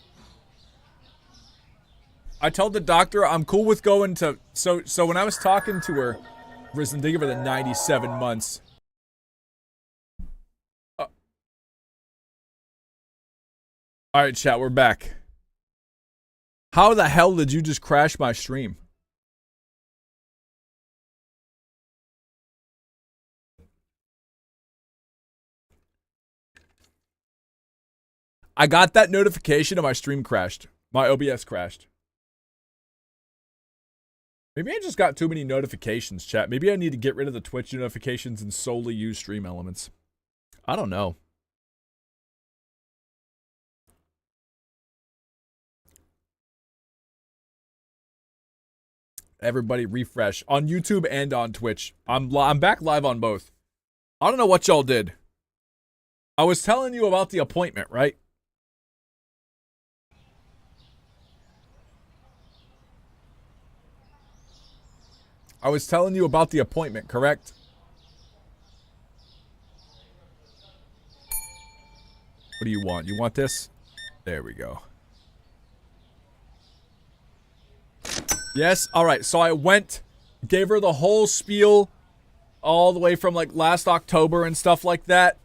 I told the doctor I'm cool with going to... So when I was talking to her... Risen, they give her the 97 months. Alright, chat, we're back. How the hell did you just crash my stream? I got that notification and my stream crashed. My OBS crashed. Maybe I just got too many notifications, chat. Maybe I need to get rid of the Twitch notifications and solely use Stream Elements. I don't know. Everybody refresh. On YouTube and on Twitch. I'm back live on both. I don't know what y'all did. I was telling you about the appointment, right? I was telling you about the appointment, correct? What do you want? You want this? There we go. Yes? Alright, so I went, gave her the whole spiel, all the way from, like, last October and stuff like that.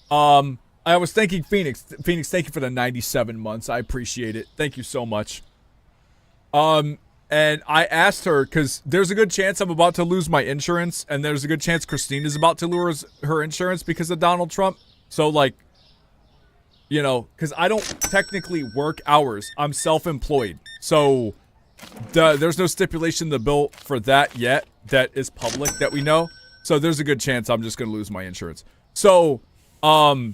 I was thanking Phoenix. Phoenix, thank you for the 97 months. I appreciate it. Thank you so much. And I asked her, because there's a good chance I'm about to lose my insurance, and there's a good chance Christina's about to lose her insurance because of Donald Trump. So, like, you know, because I don't technically work hours. I'm self-employed. So, there's no stipulation in the bill for that yet that is public that we know. So there's a good chance I'm just going to lose my insurance. So, I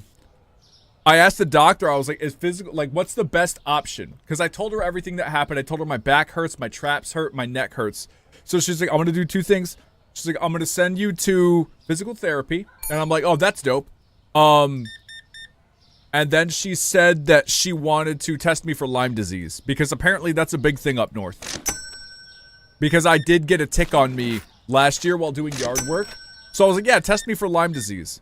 asked the doctor, I was like, is physical, like, what's the best option? Because I told her everything that happened. I told her my back hurts, my traps hurt, my neck hurts. So she's like, I'm going to do two things. She's like, I'm going to send you to physical therapy. And I'm like, oh, that's dope. And then she said that she wanted to test me for Lyme disease. Because apparently that's a big thing up north. Because I did get a tick on me last year while doing yard work. So I was like, yeah, test me for Lyme disease.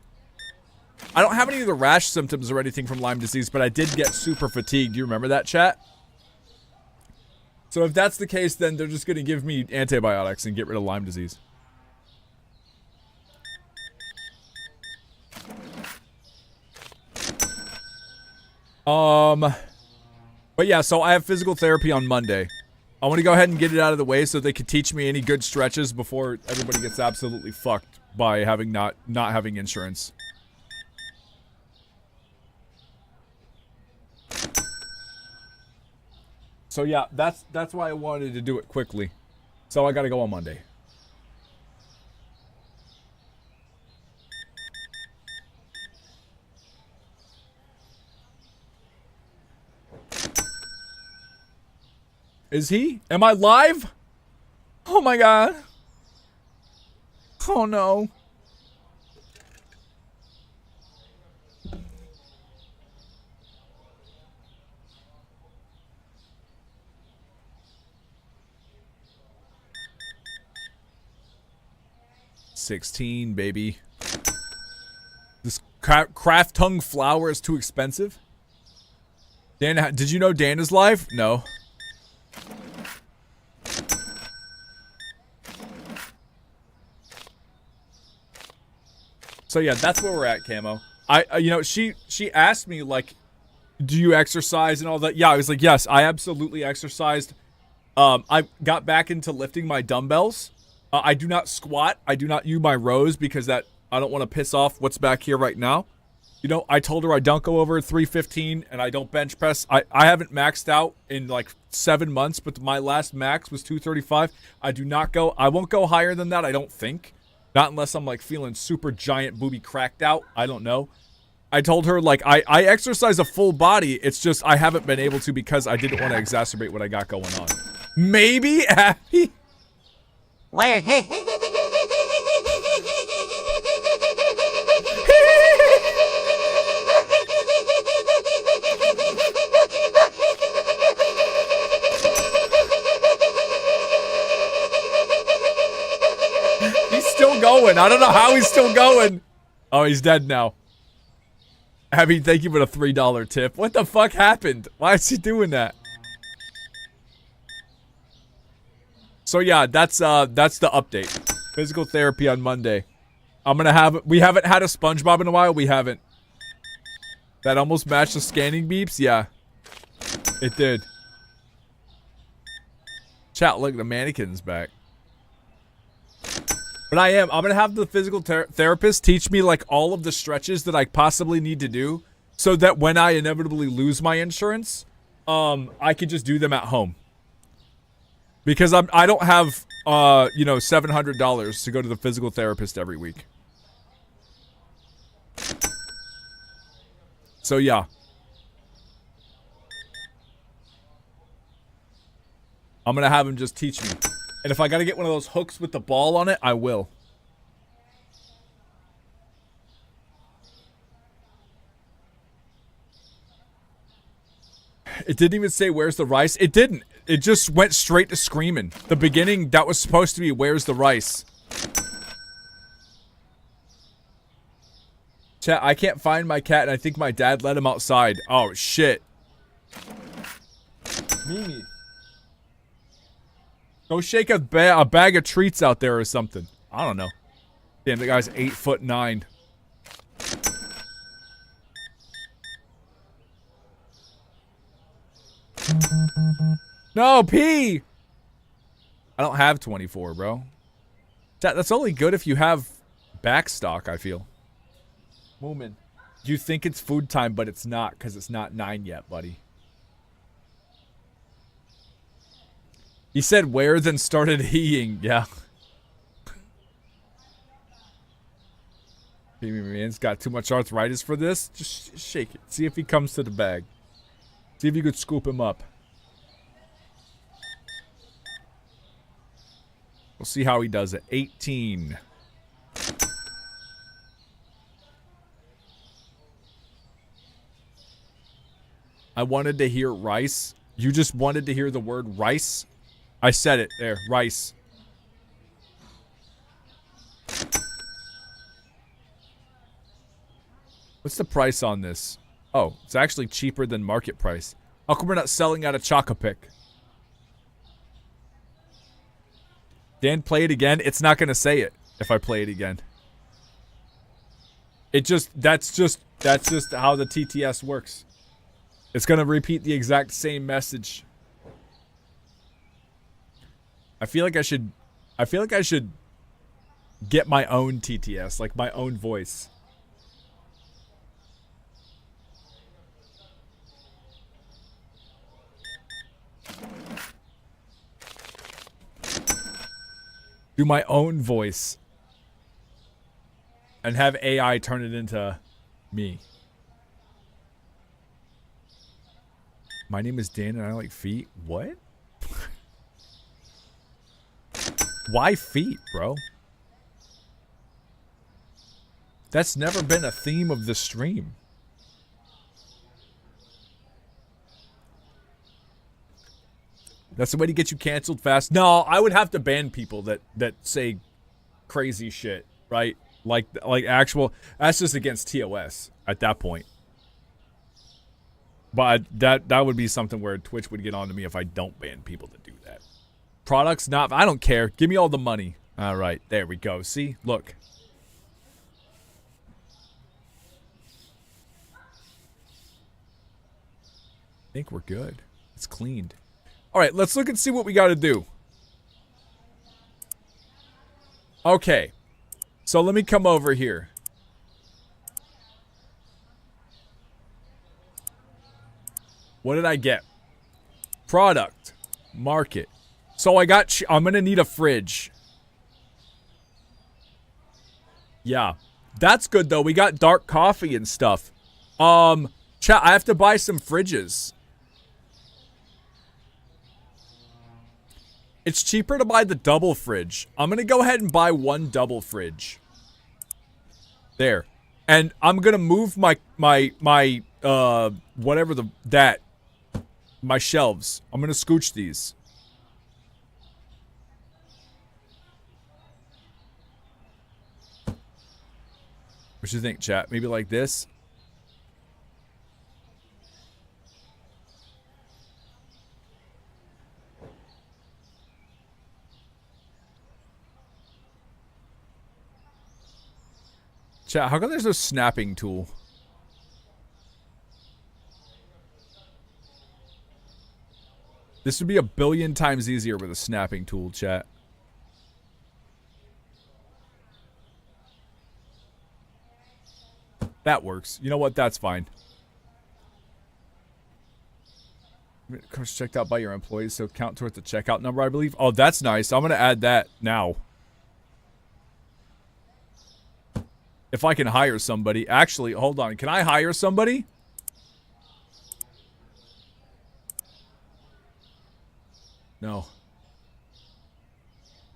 I don't have any of the rash symptoms or anything from Lyme disease, but I did get super fatigued. Do you remember that, chat? So if that's the case, then they're just going to give me antibiotics and get rid of Lyme disease. But yeah, so I have physical therapy on Monday. I want to go ahead and get it out of the way so they can teach me any good stretches before everybody gets absolutely fucked by having not having insurance. So yeah, that's why I wanted to do it quickly. So I gotta go on Monday. Is he? Am I live? Oh my god. Oh no. $16, baby. This craft tongue flour is too expensive. Dan, did you know Dan is live? No. So yeah, that's where we're at, Camo. You know, she asked me, like, do you exercise and all that? Yeah, I was like, yes, I absolutely exercised. I got back into lifting my dumbbells. I do not squat. I do not use my rows because I don't want to piss off what's back here right now. You know, I told her I don't go over 315 and I don't bench press. I haven't maxed out in like 7 months, but my last max was 235. I won't go higher than that, I don't think. Not unless I'm like feeling super giant booby cracked out. I don't know. I told her like I exercise a full body. It's just I haven't been able to because I didn't want to exacerbate what I got going on. Maybe Abby. Where? He's still going. I don't know how he's still going. Oh, he's dead now. Abby, thank you for the $3 tip. What the fuck happened? Why is he doing that? So yeah, that's the update. Physical therapy on Monday. We haven't had a SpongeBob in a while. We haven't. That almost matched the scanning beeps. Yeah, it did. Chat, look, the mannequin's back. But I'm gonna have the physical therapist teach me like all of the stretches that I possibly need to do, so that when I inevitably lose my insurance, I can just do them at home. Because I don't have you know, $700 to go to the physical therapist every week. So yeah. I'm gonna have him just teach me. And if I gotta get one of those hooks with the ball on it, I will. It didn't even say, where's the rice? It didn't. It just went straight to screaming. The beginning, that was supposed to be, where's the rice? Chat, I can't find my cat, and I think my dad let him outside. Oh, shit. Mimi. Go shake a bag of treats out there or something. I don't know. Damn, the guy's 8'9". No, P! I don't have 24, bro. That's only good if you have back stock, I feel. Moomin. You think it's food time, but it's not, because it's not 9 yet, buddy. He said where, then started heeing. Yeah. Baby man's got too much arthritis for this. Just shake it. See if he comes to the bag. See if you could scoop him up. We'll see how he does it. 18. I wanted to hear rice. You just wanted to hear the word rice? I said it there. Rice. What's the price on this? Oh, it's actually cheaper than market price. How come we're not selling out a Chocopic? Dan, play it again. It's not going to say it if I play it again. That's just how the TTS works. It's going to repeat the exact same message. I feel like I should get my own TTS, like my own voice. Do my own voice. And have AI turn it into me. My name is Dan and I like feet. What? Why feet, bro? That's never been a theme of the stream. That's the way to get you canceled fast. No, I would have to ban people that say crazy shit, right? Like actual. That's just against TOS at that point. But that would be something where Twitch would get on to me if I don't ban people that do that. Products, not. I don't care. Give me all the money. All right, there we go. See, look. I think we're good. It's cleaned. All right, let's look and see what we got to do. Okay. So let me come over here. What did I get? Product. Market. So I'm going to need a fridge. Yeah. That's good, though. We got dark coffee and stuff. Chat, I have to buy some fridges. It's cheaper to buy the double fridge. I'm going to go ahead and buy one double fridge. There. And I'm going to move my my shelves. I'm going to scooch these. What you think, chat? Maybe like this? Chat, how come there's no snapping tool? This would be 1,000,000,000 times easier with a snapping tool, chat. That works. You know what? That's fine. Comes checked out by your employees, so count towards the checkout number, I believe. Oh, that's nice. I'm going to add that now. If I can hire somebody. Actually, hold on. Can I hire somebody? No.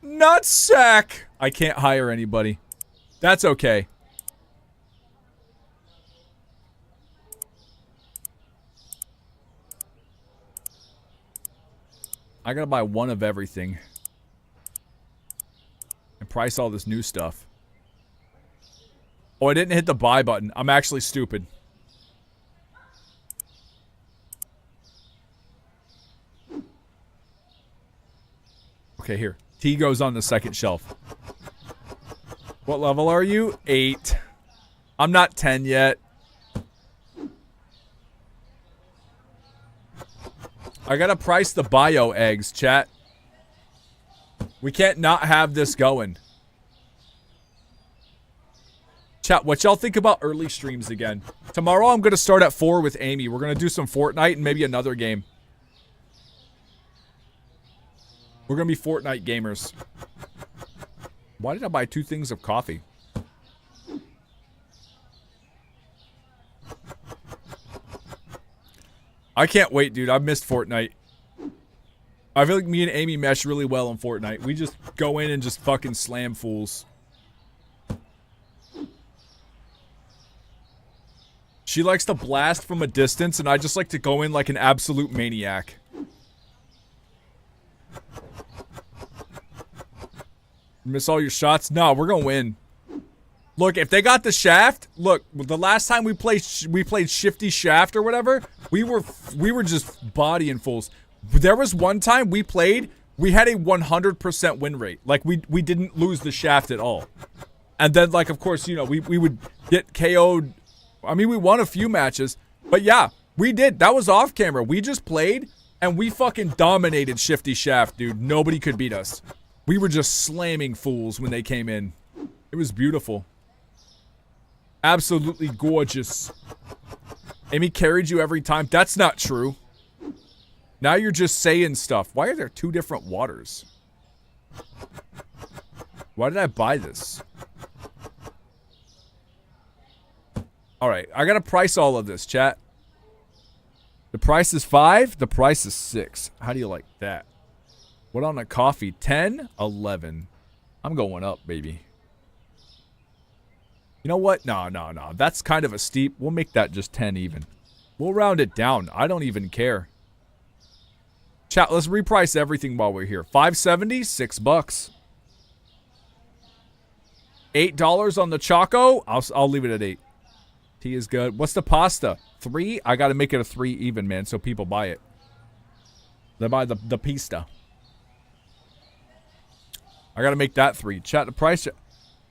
Nutsack! I can't hire anybody. That's okay. I gotta buy one of everything. And price all this new stuff. Oh, I didn't hit the buy button. I'm actually stupid. Okay, here. Tea goes on the second shelf. What level are you? 8. I'm not 10 yet. I gotta price the bio eggs, chat. We can't not have this going. Chat, what y'all think about early streams again? Tomorrow I'm gonna start at 4 with Amy. We're gonna do some Fortnite and maybe another game. We're gonna be Fortnite gamers. Why did I buy 2 things of coffee? I can't wait, dude. I've missed Fortnite. I feel like me and Amy mesh really well in Fortnite. We just go in and just fucking slam fools. She likes to blast from a distance, and I just like to go in like an absolute maniac. Miss all your shots? No, we're gonna win. Look, if they got the shaft, look, the last time we played Shifty Shaft or whatever, we were just bodying fools. There was one time we played, we had a 100% win rate. Like, we didn't lose the shaft at all. And then, like, of course, you know, we would get KO'd. I mean, we won a few matches. But yeah, we did. That was off camera. We just played, and we fucking dominated Shifty Shaft, dude. Nobody could beat us. We were just slamming fools when they came in. It was beautiful. Absolutely gorgeous. Amy carried you every time. That's not true. Now you're just saying stuff. Why are there two different waters? Why did I buy this? Alright, I gotta price all of this, chat. The price is 5, the price is 6. How do you like that? What on a coffee? 10? 11. I'm going up, baby. You know what? No. That's kind of a steep. We'll make that just 10 even. We'll round it down. I don't even care. Chat, let's reprice everything while we're here. $5.70, $6. $8 on the Choco. I'll leave it at 8. Tea is good. What's the pasta? 3? I gotta make it a 3 even, man, so people buy it. They buy the pista. I gotta make that 3. Chat, the price.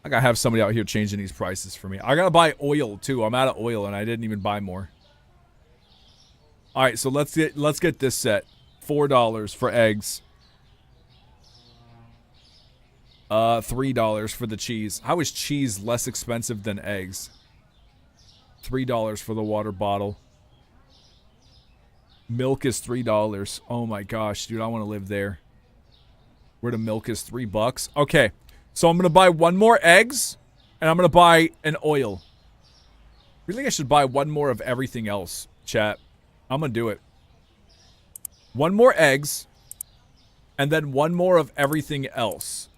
I gotta have somebody out here changing these prices for me. I gotta buy oil too. I'm out of oil and I didn't even buy more. All right, so let's get this set. $4 for eggs. $3 for the cheese. How is cheese less expensive than eggs? $3 for the water bottle. Milk is $3. Oh my gosh, dude, I want to live there. Where the milk is $3. Okay, so I'm gonna buy one more eggs, and I'm gonna buy an oil. Really, I should buy one more of everything else, chat. I'm gonna do it. One more eggs, and then one more of everything else.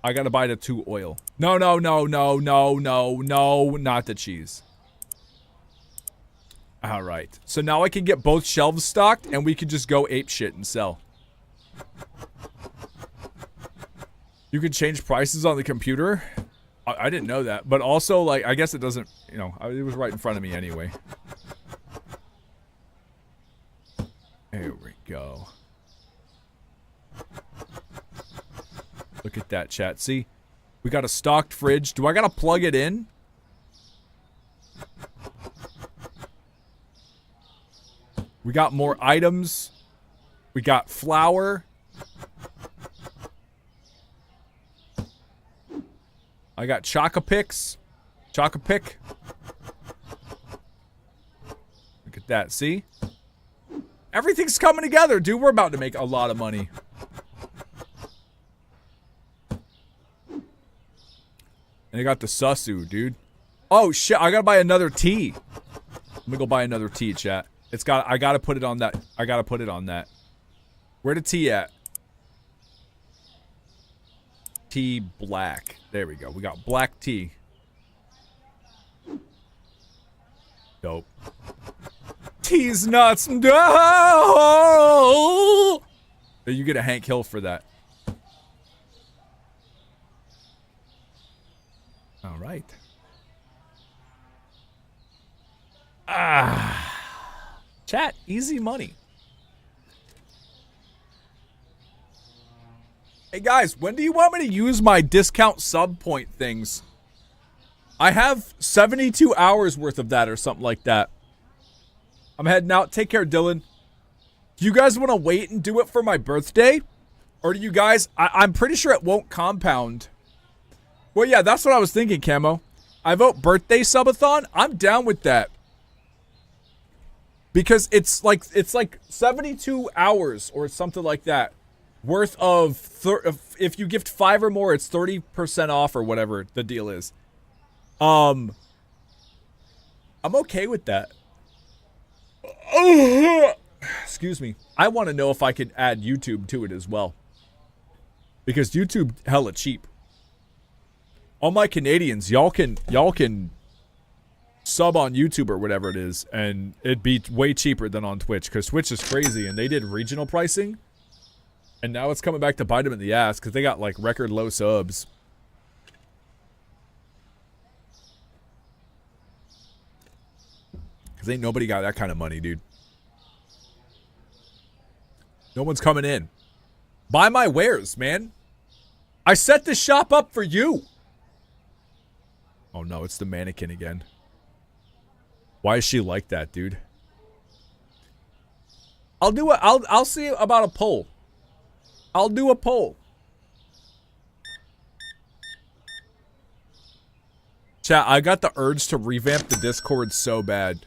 I gotta buy the 2 oil. No, not the cheese. Alright, so now I can get both shelves stocked, and we can just go ape shit and sell. You can change prices on the computer? I didn't know that, but also, like, I guess it doesn't, you know, it was right in front of me anyway. There we go. Look at that, chat. See? We got a stocked fridge. Do I gotta plug it in? We got more items. We got flour. I got Choco-Picks. Choco-Pick. Look at that, see? Everything's coming together, dude. We're about to make a lot of money. And I got the Susu, dude. Oh, shit. I gotta buy another tea. Let me go buy another tea, chat. I gotta put it on that. I gotta put it on that. Where the tea at? Tea black. There we go. We got black tea. Dope. Tea's nuts. No! You get a Hank Hill for that. All right. Chat, easy money. Hey guys, when do you want me to use my discount sub point things? I have 72 hours worth of that or something like that. I'm heading out. Take care, Dylan. Do you guys want to wait and do it for my birthday? Or do you guys... I'm pretty sure it won't compound. Well, yeah, that's what I was thinking, Camo. I vote birthday subathon. I'm down with that. Because it's like 72 hours or something like that. Worth of... if you gift 5 or more, it's 30% off or whatever the deal is. I'm okay with that. Excuse me. I want to know if I could add YouTube to it as well. Because YouTube hella cheap. All my Canadians, y'all can sub on YouTube or whatever it is, and it'd be way cheaper than on Twitch, because Twitch is crazy, and they did regional pricing, and now it's coming back to bite them in the ass, because they got, like, record low subs. Because ain't nobody got that kind of money, dude. No one's coming in. Buy my wares, man. I set this shop up for you. Oh no, it's the mannequin again. Why is she like that, dude? I'll see about a poll. I'll do a poll. Chat, I got the urge to revamp the Discord so bad.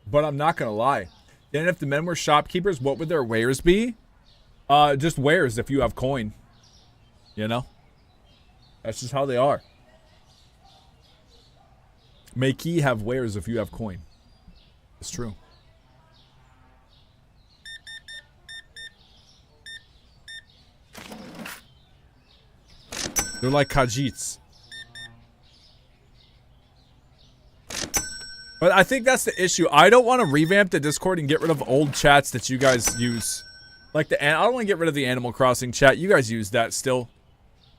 But I'm not gonna lie. Then if the men were shopkeepers, what would their wares be? Just wares if you have coin. You know? That's just how they are. Make ye have wares if you have coin. It's true. They're like Khajiits. But I think that's the issue. I don't want to revamp the Discord and get rid of old chats that you guys use. Like I don't want to get rid of the Animal Crossing chat. You guys use that still.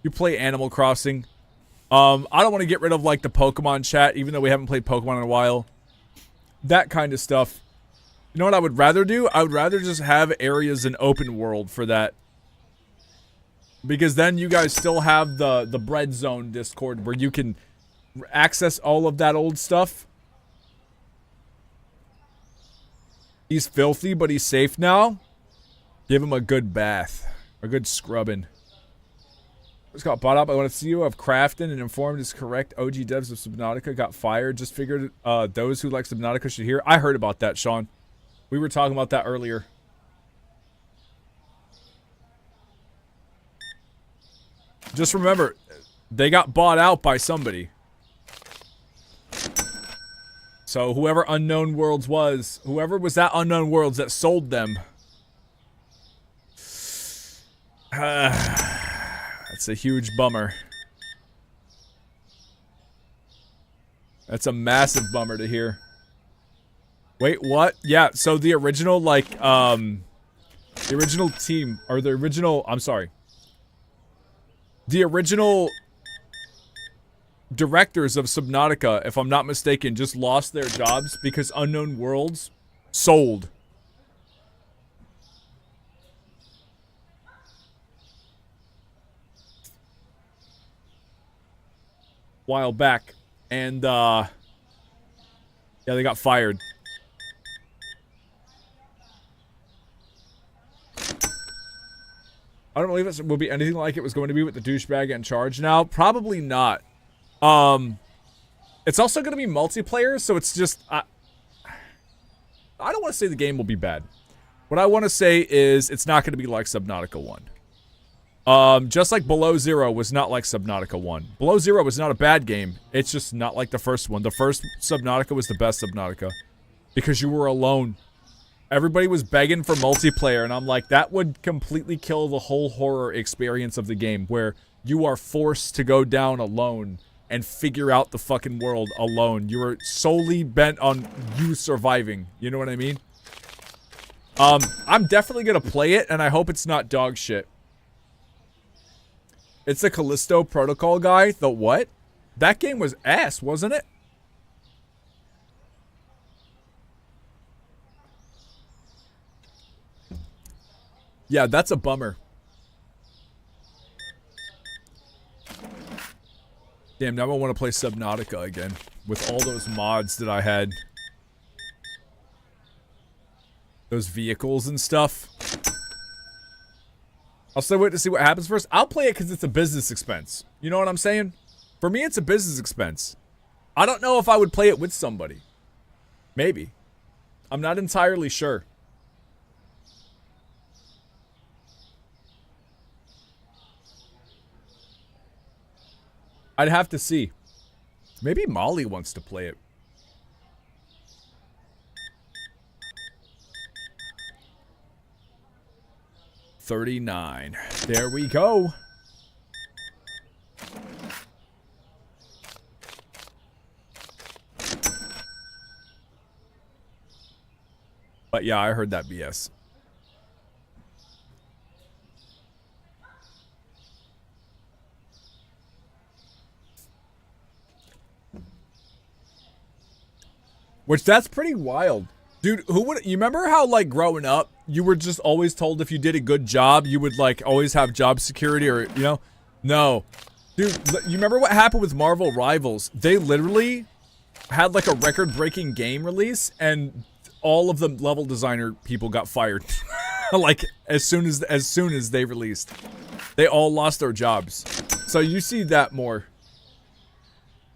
You play Animal Crossing. I don't want to get rid of like the Pokemon chat, even though we haven't played Pokemon in a while. That kind of stuff. You know what I would rather do? I would rather just have areas in open world for that. Because then you guys still have the Bread Zone Discord where you can access all of that old stuff. He's filthy, but he's safe now. Give him a good bath. A good scrubbing. Just got bought up. I want to see you of Crafton and informed is correct. OG devs of Subnautica got fired. Just figured those who like Subnautica should hear. I heard about that, Sean. We were talking about that earlier. Just remember, they got bought out by somebody. So whoever Unknown Worlds was, whoever was that Unknown Worlds that sold them. That's a huge bummer. That's a massive bummer to hear. Wait, what? Yeah, so the original, like, the original team, or the original, I'm sorry. The original directors of Subnautica, if I'm not mistaken, just lost their jobs because Unknown Worlds sold. While back. And, yeah, they got fired. I don't believe it will be anything like it was going to be with the douchebag in charge now. Probably not. It's also going to be multiplayer, so it's just... I don't want to say the game will be bad. What I want to say is it's not going to be like Subnautica 1. Just like Below Zero was not like Subnautica 1. Below Zero was not a bad game. It's just not like the first one. The first Subnautica was the best Subnautica. Because you were alone. Everybody was begging for multiplayer, and I'm like, that would completely kill the whole horror experience of the game, where you are forced to go down alone and figure out the fucking world alone. You were solely bent on you surviving. You know what I mean? I'm definitely gonna play it, and I hope it's not dog shit. It's the Callisto Protocol guy. The what? That game was ass, wasn't it? Yeah, that's a bummer. Damn, now I want to play Subnautica again. With all those mods that I had. Those vehicles and stuff. I'll still wait to see what happens first. I'll play it because it's a business expense. You know what I'm saying? For me, it's a business expense. I don't know if I would play it with somebody. Maybe. I'm not entirely sure. I'd have to see. Maybe Molly wants to play it. $39. There we go. But yeah, I heard that BS. Which, that's pretty wild. Dude, who would... You remember how, like, growing up, you were just always told if you did a good job, you would, like, always have job security or, you know? No. Dude, you remember what happened with Marvel Rivals? They literally had, like, a record-breaking game release, and all of the level designer people got fired. Like, as soon as they released. They all lost their jobs. So you see that more.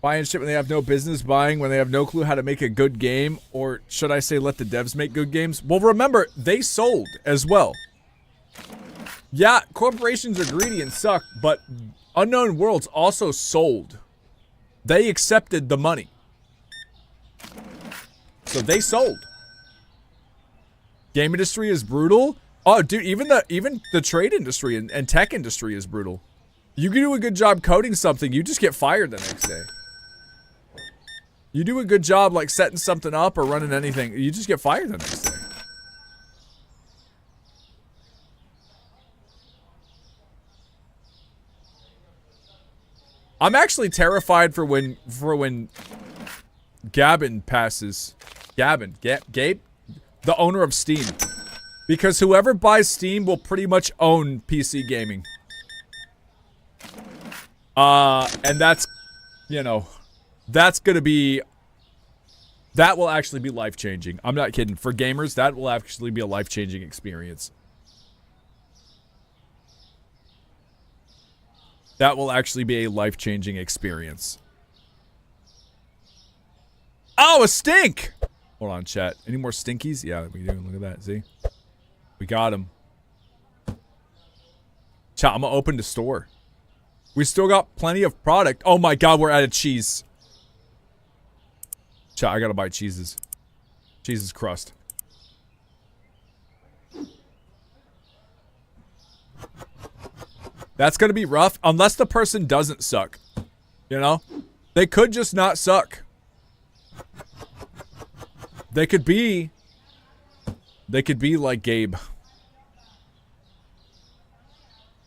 Buying shit when they have no business buying, when they have no clue how to make a good game, or should I say let the devs make good games? Well, remember, they sold as well. Yeah, corporations are greedy and suck, but Unknown Worlds also sold. They accepted the money. So they sold. Game industry is brutal. Oh, dude, even the trade industry and tech industry is brutal. You can do a good job coding something, you just get fired the next day. You do a good job, like, setting something up or running anything, you just get fired the next day. I'm actually terrified for when Gavin passes. Gabe? The owner of Steam. Because whoever buys Steam will pretty much own PC gaming. And that's, you know... That's gonna be... That will actually be life-changing. I'm not kidding. For gamers, that will actually be a life-changing experience. That will actually be a life-changing experience. Oh, a stink! Hold on, chat. Any more stinkies? Yeah, we do. Look at that. See? We got him. Chat, I'm gonna open the store. We still got plenty of product. Oh my god, we're out of cheese. Chat, I gotta buy cheeses. Cheese's crust. That's gonna be rough, unless the person doesn't suck. You know? They could just not suck. They could be like Gabe.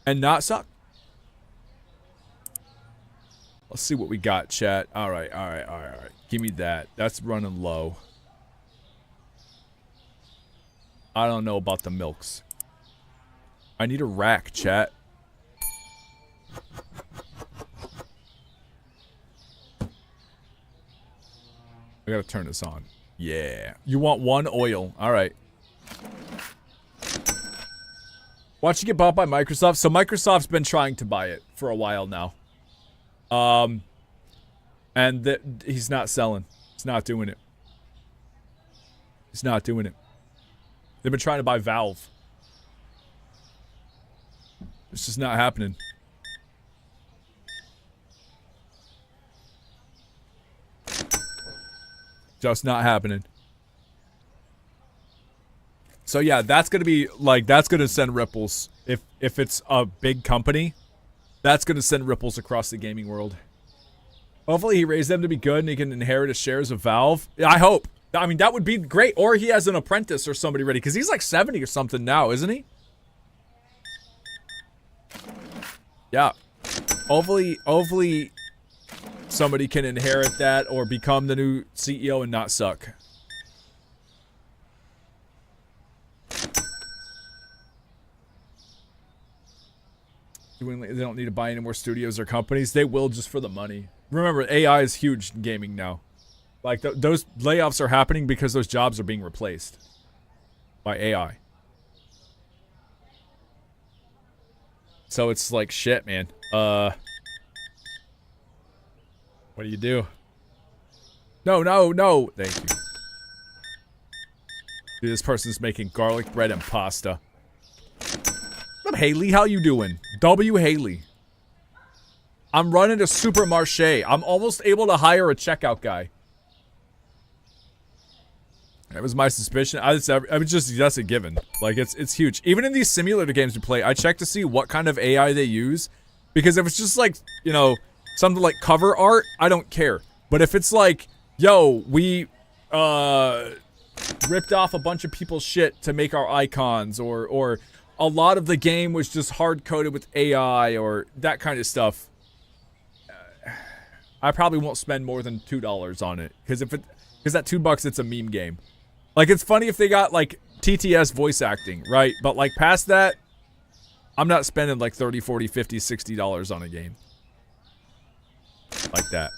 And not suck. Let's see what we got, chat. Alright. Give me that. That's running low. I don't know about the milks. I need a rack, chat. I gotta turn this on. Yeah. You want one oil. Alright. Watch you get bought by Microsoft. So Microsoft's been trying to buy it for a while now. And he's not selling. He's not doing it. He's not doing it. They've been trying to buy Valve. It's just not happening. Just not happening. So yeah, that's gonna be like, that's gonna send ripples. If it's a big company, that's gonna send ripples across the gaming world. Hopefully he raised them to be good and he can inherit his shares of Valve. I hope. I mean, that would be great. Or he has an apprentice or somebody ready. Because he's like 70 or something now, isn't he? Yeah. Hopefully somebody can inherit that or become the new CEO and not suck. They don't need to buy any more studios or companies. They will just for the money. Remember, AI is huge in gaming now. Like, those layoffs are happening because those jobs are being replaced by AI. So it's like, shit, man. What do you do? No. Thank you. Dude, this person's making garlic bread and pasta. What's up, Haley? How you doing? W. Haley. I'm running a supermarché. I'm almost able to hire a checkout guy. That was my suspicion. That's a given. Like, it's huge. Even in these simulator games we play, I check to see what kind of AI they use. Because if it's just like, you know, something like cover art, I don't care. But if it's like, yo, we ripped off a bunch of people's shit to make our icons, or a lot of the game was just hard-coded with AI, or that kind of stuff, I probably won't spend more than $2 on it. Because that $2, it's a meme game. Like, it's funny if they got, like, TTS voice acting, right? But, like, past that, I'm not spending, like, $30, $40, $50, $60 on a game. Like that.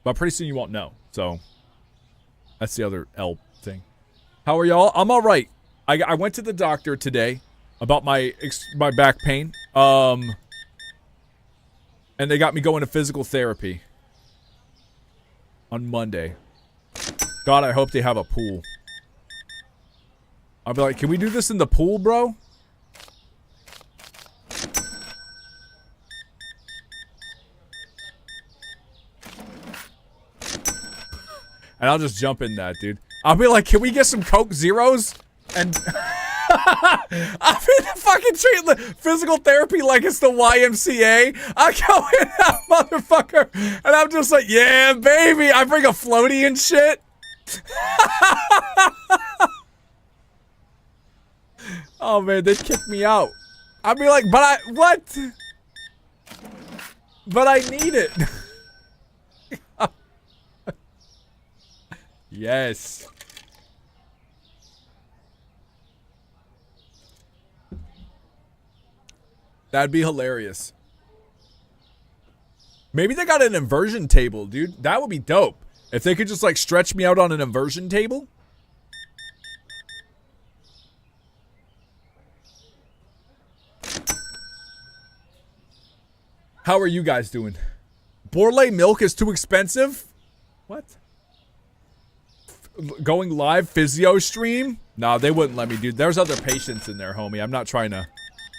But pretty soon you won't know. So, that's the other L thing. How are y'all? I'm alright. I went to the doctor today about my back pain. And they got me going to physical therapy on Monday. God, I hope they have a pool. I'll be like, can we do this in the pool, bro? And I'll just jump in that, dude. I'll be like, can we get some Coke Zeros? And I'm in the fucking treat physical therapy like it's the YMCA. I go in that motherfucker, and I'm just like, yeah, baby. I bring a floaty and shit. Oh man, they'd kick me out. I'd be like, what? But I need it. Yes. That'd be hilarious. Maybe they got an inversion table, dude. That would be dope. If they could just, like, stretch me out on an inversion table. How are you guys doing? Borley milk is too expensive? What? Going live physio stream? Nah, they wouldn't let me do. There's other patients in there, homie. I'm not trying to.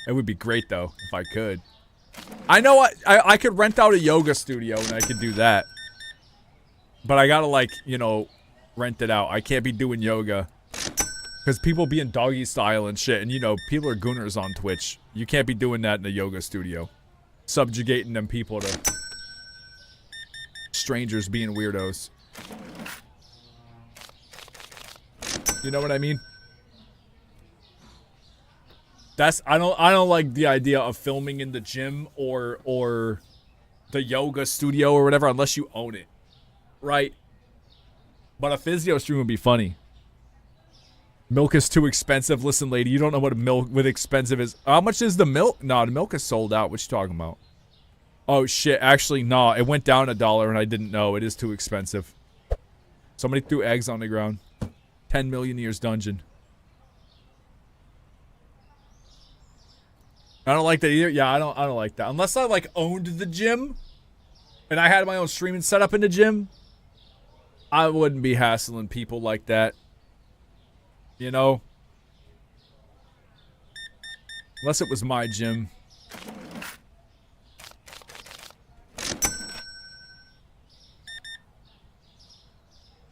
It would be great though if I could. I know I could rent out a yoga studio and I could do that. But I gotta, like, you know, rent it out. I can't be doing yoga because people be in doggy style and shit, and you know people are gooners on Twitch. You can't be doing that in a yoga studio, subjugating them people to strangers being weirdos. You know what I mean? I don't like the idea of filming in the gym or the yoga studio or whatever unless you own it. Right? But a physio stream would be funny. Milk is too expensive. Listen, lady, you don't know what milk with expensive is. How much is the milk? No, the milk is sold out. What you talking about? Oh shit, actually, no, it went down $1 and I didn't know. It is too expensive. Somebody threw eggs on the ground. 10 million years dungeon. I don't like that either. Yeah, I don't like that. Unless I, like, owned the gym and I had my own streaming setup in the gym, I wouldn't be hassling people like that. You know? Unless it was my gym.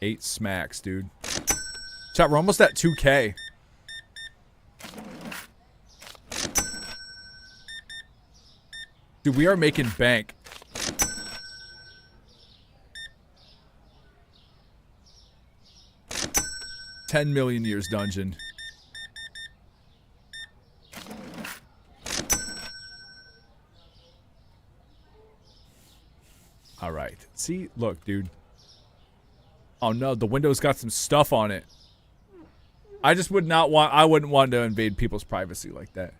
Eight smacks, dude. Chat, we're almost at 2K. Dude, we are making bank. $10 million years dungeon. All right. See, look, dude. Oh no, the window's got some stuff on it. I just would not want. I wouldn't want to invade people's privacy like that.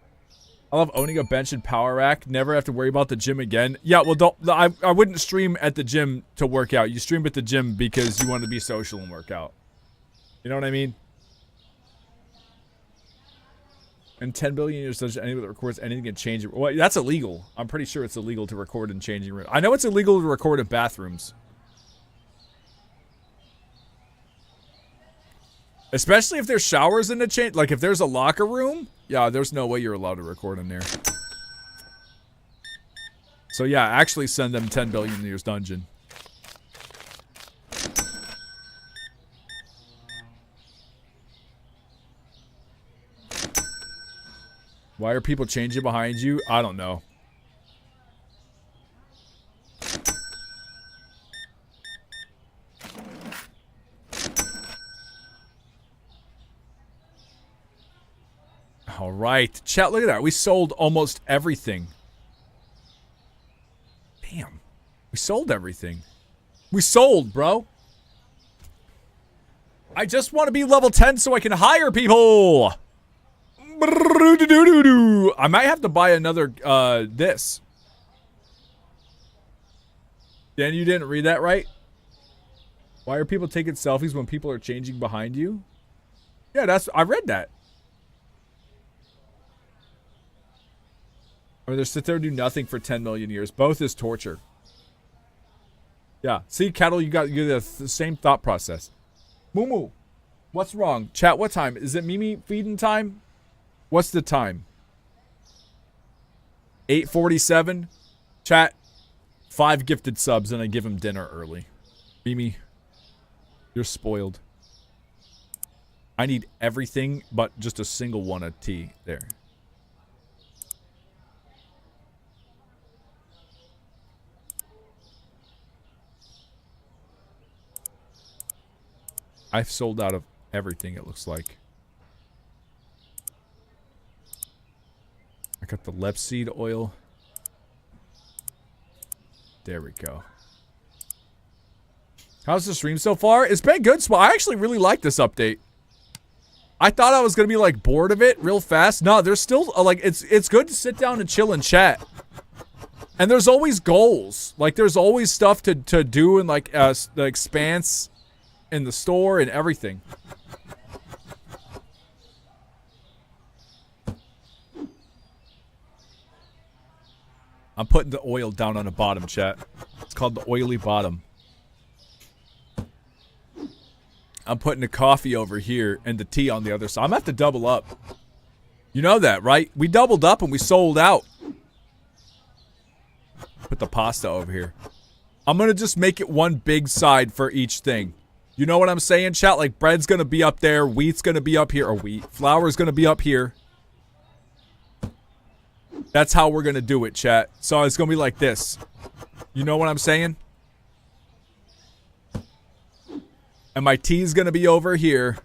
I love owning a bench and power rack. Never have to worry about the gym again. Yeah, well, I wouldn't stream at the gym to work out. You stream at the gym because you want to be social and work out. You know what I mean? And 10 billion years does anyone that records anything can change it. Well, that's illegal. I'm pretty sure it's illegal to record in changing rooms. I know it's illegal to record in bathrooms. Especially if there's showers in the change. Like if there's a locker room, yeah, there's no way you're allowed to record in there. So yeah, actually send them 10 billion years dungeon. Why are people changing behind you? I don't know. All right. Chat, look at that. We sold almost everything. Damn. We sold everything. We sold, bro. I just want to be level 10 so I can hire people. I might have to buy another, this. Dan, you didn't read that right? Why are people taking selfies when people are changing behind you? Yeah, I read that. Or they sit there and do nothing for 10 million years. Both is torture. Yeah. See, Kettle, you got the same thought process. Moo, what's wrong? Chat, what time? Is it Mimi feeding time? What's the time? 8:47. Chat, 5 gifted subs and I give him dinner early. Mimi, you're spoiled. I need everything but just a single one of tea. There. I've sold out of everything, it looks like. I got the lep seed oil. There we go. How's the stream so far? It's been good. I actually really like this update. I thought I was going to be, like, bored of it real fast. No, there's still, like, it's good to sit down and chill and chat. And there's always goals. Like, there's always stuff to do in, like, the expanse in the store and everything. I'm putting the oil down on the bottom, chat. It's called the oily bottom. I'm putting the coffee over here and the tea on the other side. I'm gonna have to double up. You know that, right? We doubled up and we sold out. Put the pasta over here. I'm gonna just make it one big side for each thing. You know what I'm saying, chat? Like, bread's gonna be up there, wheat's gonna be up here, or flour's gonna be up here. That's how we're gonna do it, chat. So it's gonna be like this. You know what I'm saying? And my tea's gonna be over here.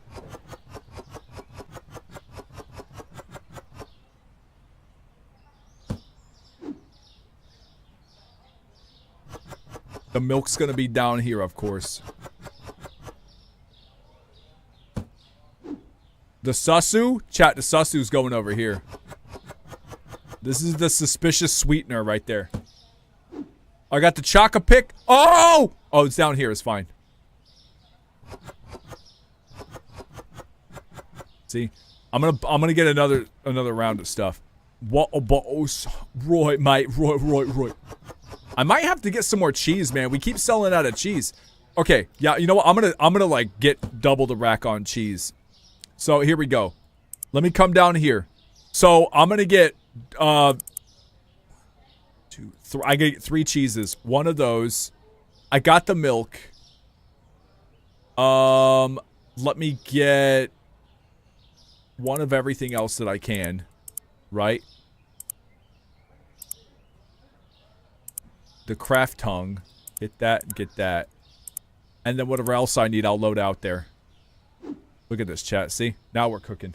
The milk's gonna be down here, of course. The susu? Chat, the susu's going over here. This is the suspicious sweetener right there. I got the chocolate pick. Oh! Oh, it's down here. It's fine. See? I'm gonna get another round of stuff. What? Oh, Roy, mate. Roy. I might have to get some more cheese, man. We keep selling out of cheese. Okay, yeah, you know what? I'm gonna like get double the rack on cheese. So here we go. Let me come down here. So I'm gonna get I get 3 cheeses. One of those. I got the milk. Let me get one of everything else that I can. Right? The craft tongue. Get that and get that. And then whatever else I need, I'll load out there. Look at this, chat. See? Now we're cooking.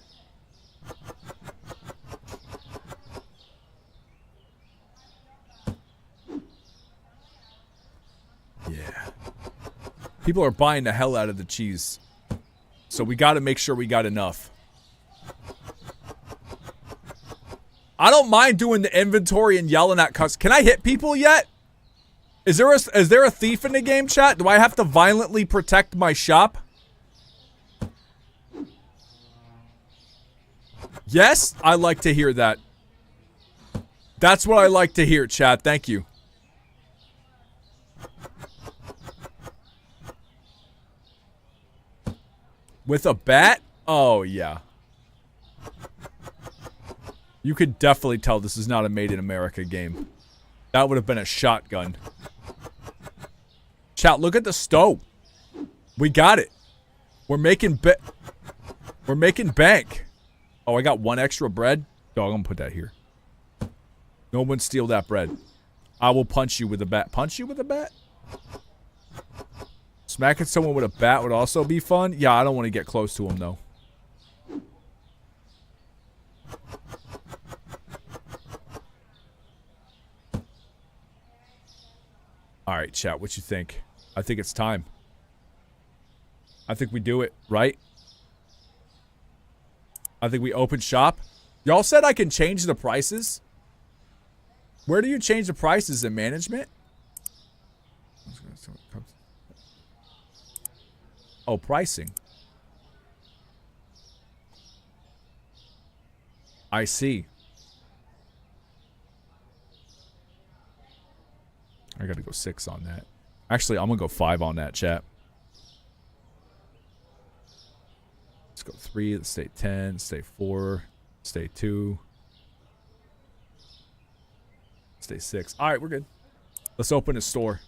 Yeah. People are buying the hell out of the cheese. So we gotta make sure we got enough. I don't mind doing the inventory and yelling at customers. Can I hit people yet? Is there a thief in the game, chat? Do I have to violently protect my shop? Yes, I like to hear that. That's what I like to hear, chat. Thank you. With a bat? Oh, yeah. You could definitely tell this is not a Made in America game. That would have been a shotgun. Chat, look at the stove. We got it. We're making bank. Oh, I got one extra bread. Dog, I'm gonna put that here. No one steal that bread. I will punch you with a bat. Punch you with a bat? Smacking someone with a bat would also be fun. Yeah, I don't want to get close to him though. Alright, chat, what you think? I think it's time. I think we do it, right? I think we open shop. Y'all said I can change the prices. Where do you change the prices in management? Oh, pricing. I see. I gotta go 6 on that. Actually, I'm gonna go 5 on that, chat. Let's go 3, let's stay 10, let's stay 4, stay 2. Stay 6. Alright, we're good. Let's open a store.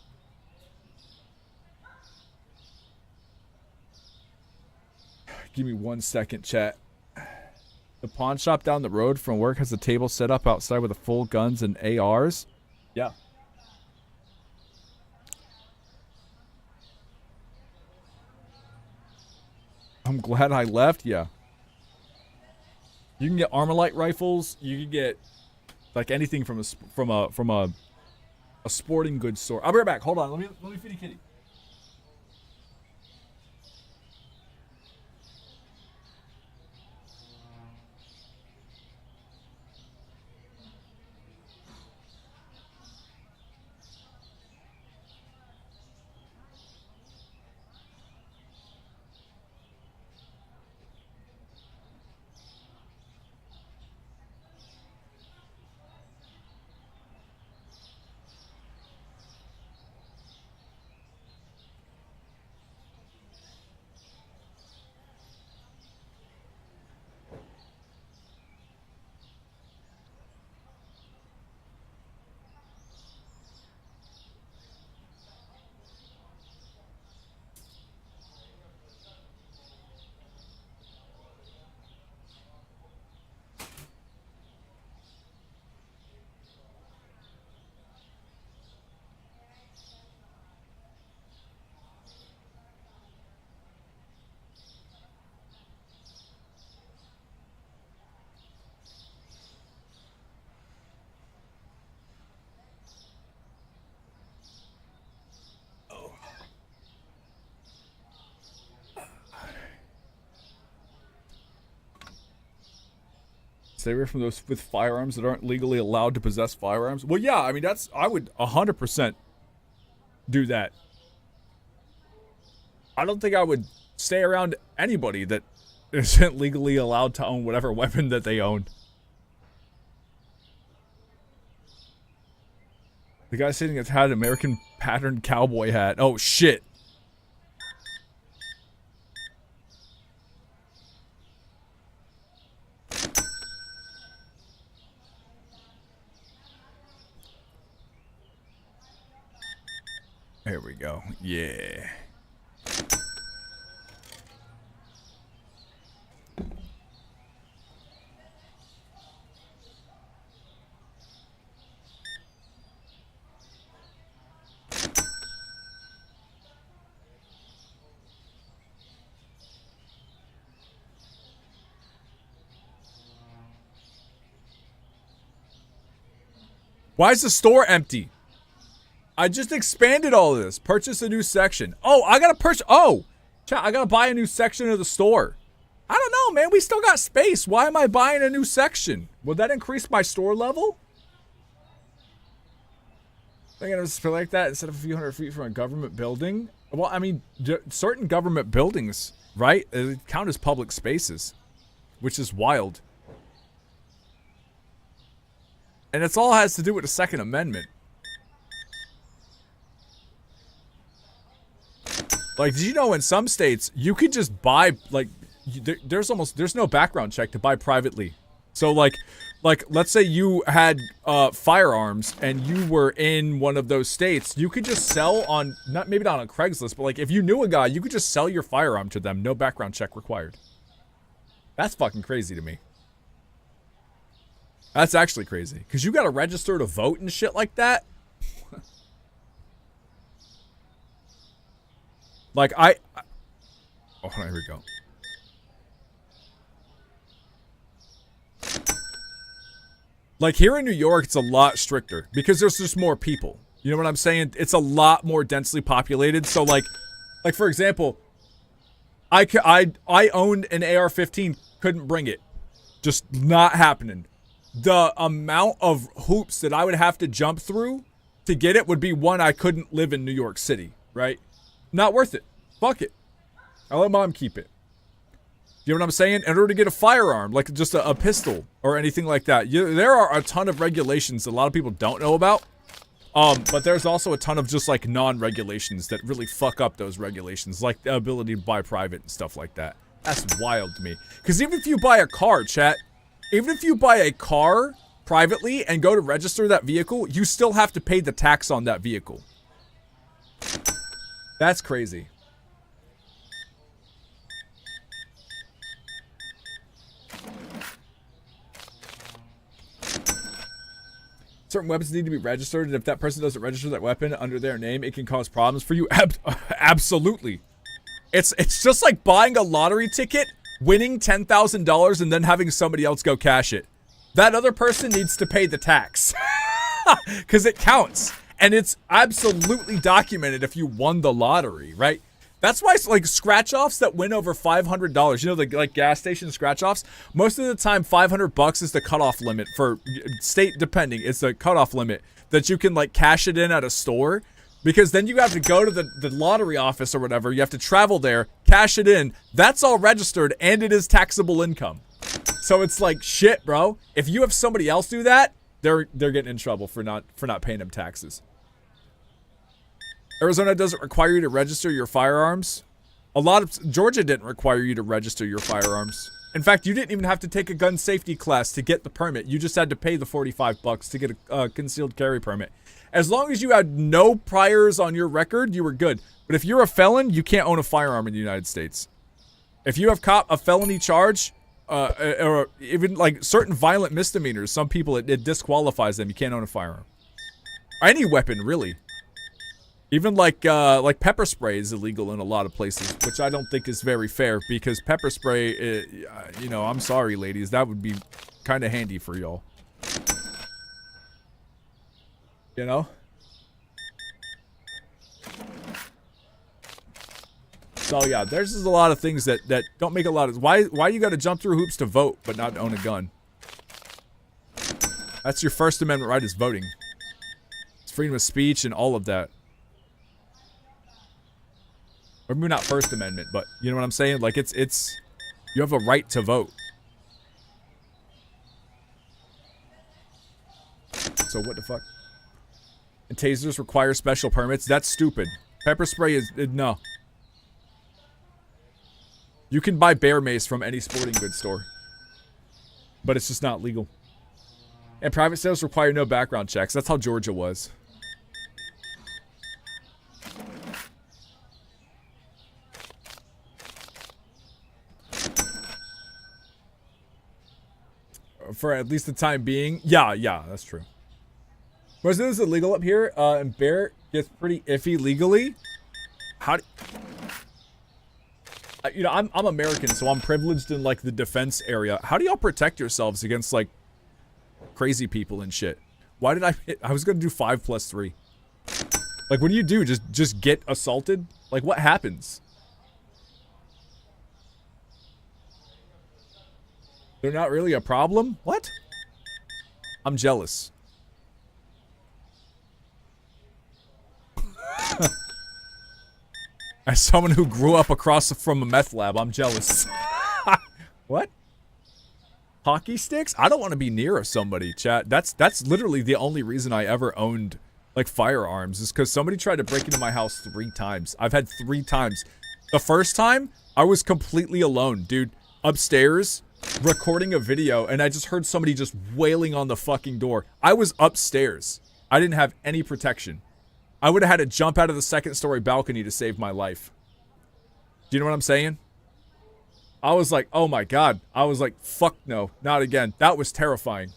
Give me 1 second, chat. The pawn shop down the road from work has a table set up outside with the full guns and ARs. Yeah. I'm glad I left. Yeah. You can get Armalite rifles. You can get like anything from a sporting goods store. I'll be right back. Hold on. Let me feed a kitty. Stay away from those with firearms that aren't legally allowed to possess firearms. Well, yeah, I mean, I would 100% do that. I don't think I would stay around anybody that isn't legally allowed to own whatever weapon that they own. The guy sitting has had an American patterned cowboy hat. Oh, shit. There we go. Yeah. Why is the store empty? I just expanded all of this. Purchase a new section. Oh, I gotta purchase. Oh, chat, I gotta buy a new section of the store. I don't know, man. We still got space. Why am I buying a new section? Would that increase my store level? I'm gonna just feel like that instead of a few hundred feet from a government building. Well, I mean, certain government buildings, right, count as public spaces, which is wild. And it's all has to do with the Second Amendment. Like, did you know in some states you could just buy, like, there's no background check to buy privately. So like let's say you had firearms and you were in one of those states, you could just sell on maybe not on Craigslist, but like if you knew a guy, you could just sell your firearm to them, no background check required. That's fucking crazy to me. That's actually crazy because you got to register to vote and shit like that. Like oh, here we go. Like here in New York, it's a lot stricter because there's just more people. You know what I'm saying? It's a lot more densely populated. So like for example, I owned an AR-15, couldn't bring it, just not happening. The amount of hoops that I would have to jump through to get it would be one I couldn't live in New York City, right? Not worth it. Fuck it. I'll let mom keep it. You know what I'm saying? In order to get a firearm, like just a pistol or anything like that, there are a ton of regulations that a lot of people don't know about. But there's also a ton of just like non-regulations that really fuck up those regulations, like the ability to buy private and stuff like that. That's wild to me. Because even if you buy a car, chat, even if you buy a car privately and go to register that vehicle, you still have to pay the tax on that vehicle. That's crazy. Certain weapons need to be registered, and if that person doesn't register that weapon under their name, it can cause problems for you. Absolutely. It's just like buying a lottery ticket, winning $10,000, and then having somebody else go cash it. That other person needs to pay the tax. Because it counts. And it's absolutely documented if you won the lottery, right? That's why, like, scratch-offs that win over $500, you know, the like gas station scratch-offs, most of the time $500 is the cutoff limit for state depending. It's the cutoff limit that you can, like, cash it in at a store, because then you have to go to the lottery office or whatever. You have to travel there, cash it in. That's all registered, and it is taxable income. So it's like, shit, bro. If you have somebody else do that, they're getting in trouble for not paying them taxes. Arizona doesn't require you to register your firearms. Georgia didn't require you to register your firearms. In fact, you didn't even have to take a gun safety class to get the permit. You just had to pay the $45 to get a concealed carry permit. As long as you had no priors on your record, you were good. But if you're a felon, you can't own a firearm in the United States. If you have a felony charge, or even like certain violent misdemeanors, some people, it disqualifies them. You can't own a firearm. Any weapon, really. Even like pepper spray is illegal in a lot of places, which I don't think is very fair, because pepper spray, you know, I'm sorry, ladies, that would be kind of handy for y'all. You know? So yeah, there's just a lot of things that don't make a lot of... Why you gotta jump through hoops to vote, but not own a gun? That's your First Amendment right, is voting. It's freedom of speech and all of that. Or maybe not First Amendment, but you know what I'm saying? Like, it's you have a right to vote. So what the fuck? And tasers require special permits? That's stupid. Pepper spray is, no. You can buy bear mace from any sporting goods store. But it's just not legal. And private sales require no background checks. That's how Georgia was. For at least the time being. Yeah, that's true. Most of this is illegal up here, and bear gets pretty iffy legally. How do... you know, I'm American, so I'm privileged in, like, the defense area. How do y'all protect yourselves against, like, crazy people and shit? Why did I was gonna do 5 + 3. Like, what do you do? Just get assaulted? Like, what happens? They're not really a problem? What? I'm jealous. As someone who grew up across from a meth lab, I'm jealous. What? Hockey sticks? I don't want to be near somebody, chat. That's literally the only reason I ever owned, like, firearms, is because somebody tried to break into my house 3 times. I've had 3 times. The first time, I was completely alone, dude. Upstairs, recording a video and I just heard somebody just wailing on the fucking door. I was upstairs. I didn't have any protection. I would have had to jump out of the second story balcony to save my life. Do you know what I'm saying? I was like, oh my God. I was like, fuck no, not again. That was terrifying.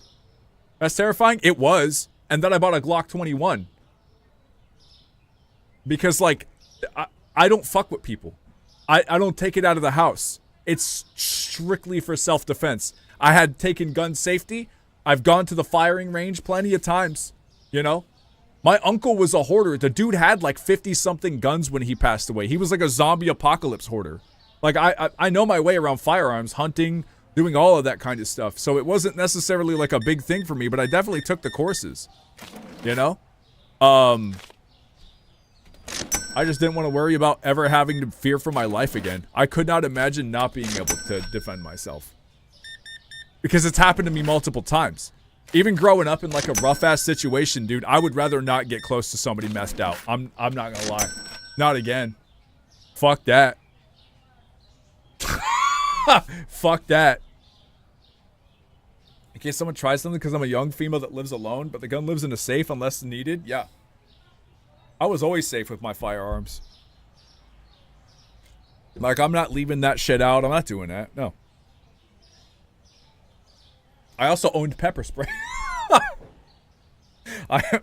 That's terrifying? It was. And then I bought a Glock 21. Because, like, I don't fuck with people. I don't take it out of the house. It's strictly for self-defense. I had taken gun safety. I've gone to the firing range plenty of times, you know? My uncle was a hoarder. The dude had like 50-something guns when he passed away. He was like a zombie apocalypse hoarder. Like, I know my way around firearms, hunting, doing all of that kind of stuff. So it wasn't necessarily like a big thing for me, but I definitely took the courses, you know? I just didn't want to worry about ever having to fear for my life again. I could not imagine not being able to defend myself. Because it's happened to me multiple times. Even growing up in like a rough-ass situation, dude, I would rather not get close to somebody messed out. I'm not gonna lie. Not again. Fuck that. Fuck that. In case someone tries something because I'm a young female that lives alone, but the gun lives in a safe unless needed, yeah. I was always safe with my firearms. Like, I'm not leaving that shit out. I'm not doing that. No. I also owned pepper spray.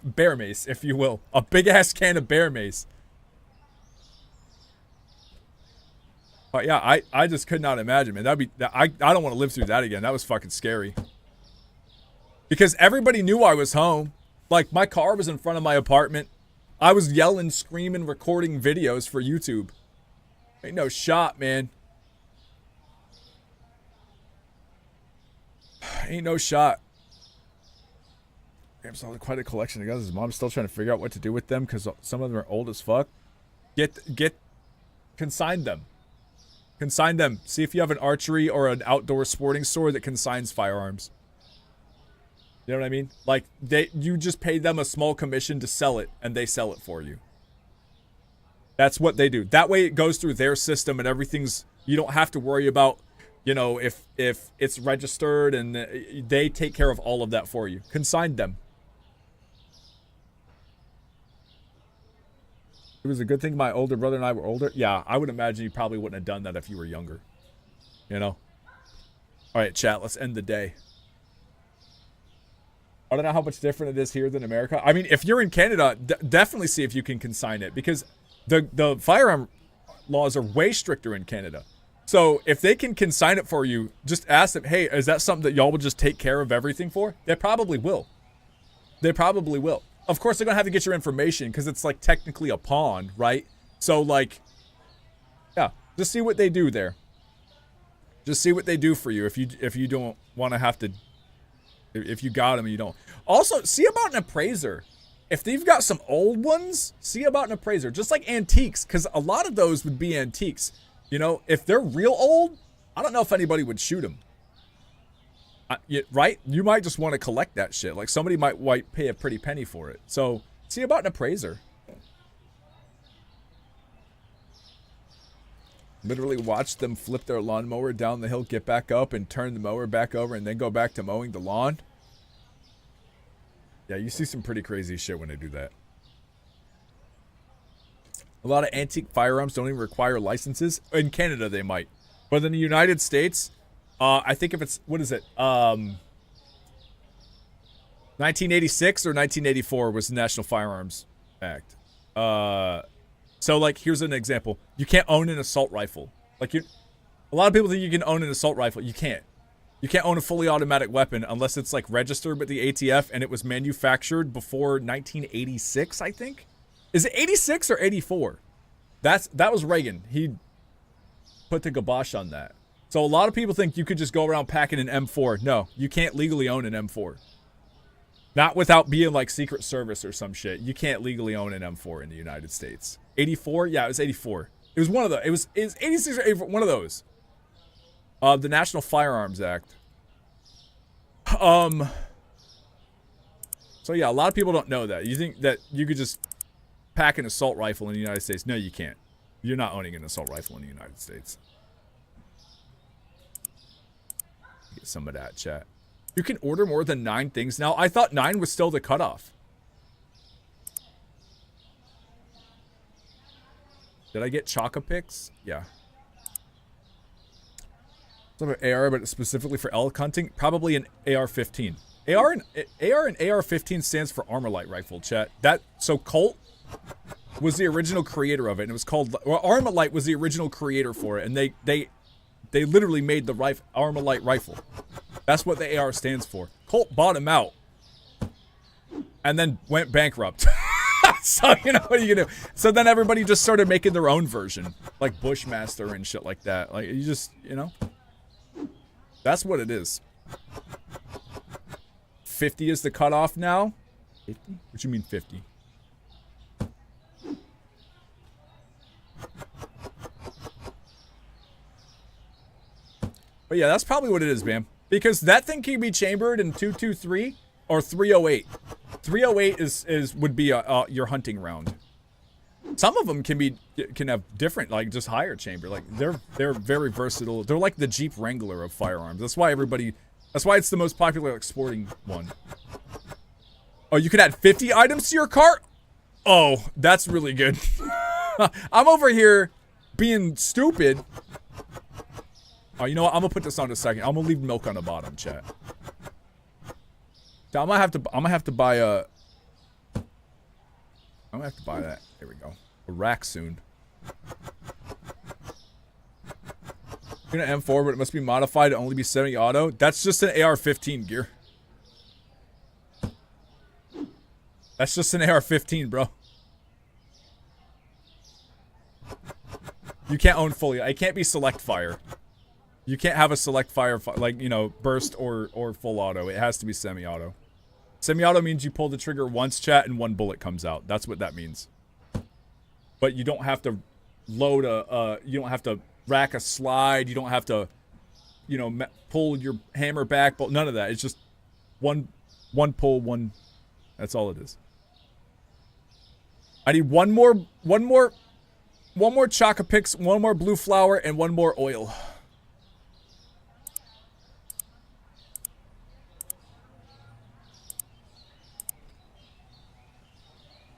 Bear mace, if you will. A big-ass can of bear mace. But yeah, I just could not imagine, man. That'd be... I don't want to live through that again. That was fucking scary. Because everybody knew I was home. Like, my car was in front of my apartment. I was yelling, screaming, recording videos for YouTube. Ain't no shot, man. Ain't no shot. Damn, so quite a collection of guns. His mom's still trying to figure out what to do with them because some of them are old as fuck. Consign them. Consign them. See if you have an archery or an outdoor sporting store that consigns firearms. You know what I mean? Like, you just pay them a small commission to sell it, and they sell it for you. That's what they do. That way it goes through their system, and everything's... You don't have to worry about, you know, if it's registered, and they take care of all of that for you. Consign them. It was a good thing my older brother and I were older. Yeah, I would imagine you probably wouldn't have done that if you were younger. You know? Alright, chat, let's end the day. I don't know how much different it is here than America. I mean, if you're in Canada, definitely see if you can consign it. Because the firearm laws are way stricter in Canada. So if they can consign it for you, just ask them, hey, is that something that y'all will just take care of everything for? They probably will. They probably will. Of course, they're going to have to get your information because it's like technically a pawn, right? So like, yeah, just see what they do there. Just see what they do for you if you don't want to have to... If you got them and you don't. Also, see about an appraiser. If they've got some old ones, see about an appraiser. Just like antiques, because a lot of those would be antiques. You know, if they're real old, I don't know if anybody would shoot them. Right? You might just want to collect that shit. Like, somebody might pay a pretty penny for it. So, see about an appraiser. Literally watch them flip their lawnmower down the hill, get back up, and turn the mower back over, and then go back to mowing the lawn. Yeah, you see some pretty crazy shit when they do that. A lot of antique firearms don't even require licenses. In Canada, they might. But in the United States, I think if it's, what is it? 1986 or 1984 was the National Firearms Act. So, like, here's an example. You can't own an assault rifle. Like, a lot of people think you can own an assault rifle. You can't. You can't own a fully automatic weapon unless it's, like, registered with the ATF and it was manufactured before 1986, I think? Is it 86 or 84? That was Reagan. He put the kibosh on that. So, a lot of people think you could just go around packing an M4. No, you can't legally own an M4. Not without being, like, Secret Service or some shit. You can't legally own an M4 in the United States. 84? Yeah, it was 84. It was one of the... It was 86 or 84, one of those. The National Firearms Act. So, yeah, a lot of people don't know that. You think that you could just pack an assault rifle in the United States. No, you can't. You're not owning an assault rifle in the United States. some of that, chat. You can order more than 9 things now. I thought 9 was still the cutoff. Did I get Choco-Picks? Yeah. Some AR, but specifically for elk hunting, probably an AR-15. AR and AR-15 stands for Armalite rifle, chat. So Colt was the original creator of it, and it was called. Well, Armalite was the original creator for it, and they literally made the Armalite rifle. That's what the AR stands for. Colt bought him out, and then went bankrupt. So you know what are you gonna do? So then everybody just started making their own version, like Bushmaster and shit like that. Like you just, you know, that's what it is. 50 is the cutoff now. 50? What you mean 50? But yeah, that's probably what it is, man. Because that thing can be chambered in 223 or 308. 308 would be your hunting round. Some of them can have different, like just higher chamber. Like they're very versatile. They're like the Jeep Wrangler of firearms. That's why it's the most popular like sporting one. Oh, you can add 50 items to your cart? Oh, that's really good. I'm over here being stupid. Oh, you know what? I'm gonna put this on a second. I'm gonna leave milk on the bottom, chat. I'm gonna have to buy a. I'm gonna have to buy that. There we go. A rack soon. Gonna M4, but it must be modified to only be semi-auto. That's just an AR-15 gear. That's just an AR-15, bro. You can't own fully. It can't be select fire. You can't have a select fire, like, you know, burst or full auto. It has to be semi-auto. Semi-auto means you pull the trigger once, chat, and 1 bullet comes out. That's what that means. But you don't have to load you don't have to rack a slide. You don't have to, you know, pull your hammer back. But none of that. It's just one pull, one. That's all it is. I need one more Choco-Picks, 1 more blue flower, and 1 more oil.